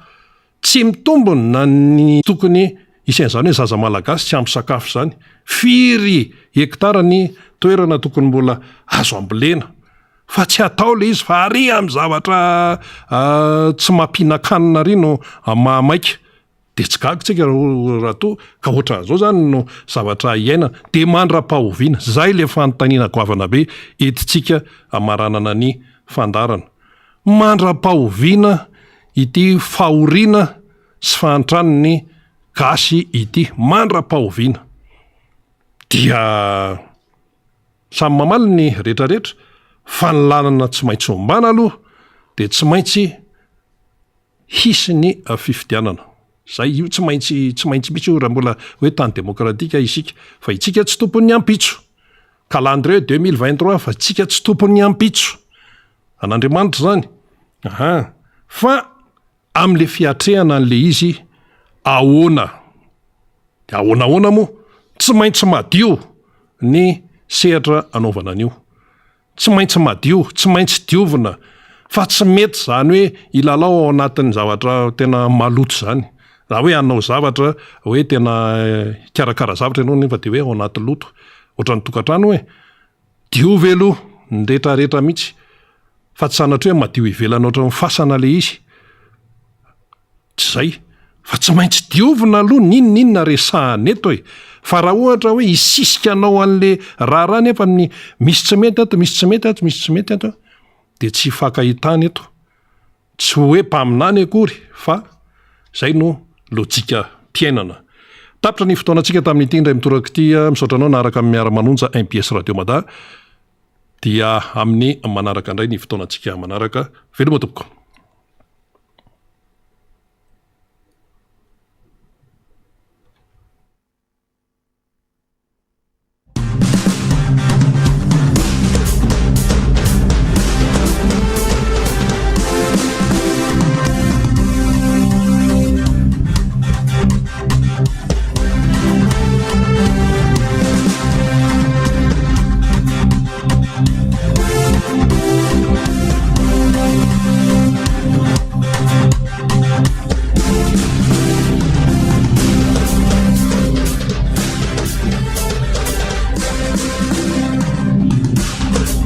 A: tsy mitombony na ny tokony isan'izany hoe zaza malagasy tsy ampy sakafo zany 4 hektara ny toerana tokony mbola azo ambolena fa tsy atao le izy fa ary amin'ny zavatra tsy mampinakanina ry no mahamaika de tsy gagitsika raha to ka ohatran'izao zany no zavatra iaina de mandra-pahoviana zay le fanontaniana goavana be etitsika amaranana ny fandarana mandra-pahoviana ity fahoriana sy fahantranony gasy ity mandra-pahoviana dia samy mamaly ny rehetrarehetra fa ny lalana tsy maintsy ombana aloha de tsy maintsy hisy ny fifidianana zay io tsy maintsy mihitsy io raha mbola hoe tany demokratika isika fa itsika tsy tompon'ny ampitso calendrier 2023 fa itsika tsy tompon'ny ampitso an'Andriamanitra zany fa am'le fiatrehana an'le izy ahoana moa tsy maintsy madio ny sehatra anaovana an'io tsy maintsy madio tsy maintsy diovina fa tsy mety zany hoe ilalao ao anatin'ny zavatra tena maloto zany raha hoe anao zavatra hoe tena karakara zavatra ianao nefa de hoe ao anaty loto ohatrany tokantrano hoe diovy aloha ny rehetrarehetra mihitsy fa tsy sanatry hoe madio ivelana ohatran'ny fasana le izy tsy zay fa tsy maintsy diovina aloha ninona resahany eto fa raha ohatra hoe isisika anao an'le raha nefa misy tsy mety ato de tsy fakahitany eto tsy hoe mpaminany akory fa zay no lojika mpiainana tapitra ny fotoanantsika tamin'ity indray mitoraka ity misaotra anao naaraka amin'ny miara-manonja MPS Radio Mada dia amin'ny manaraka indray ny fotoanantsika manaraka velomoa tompoko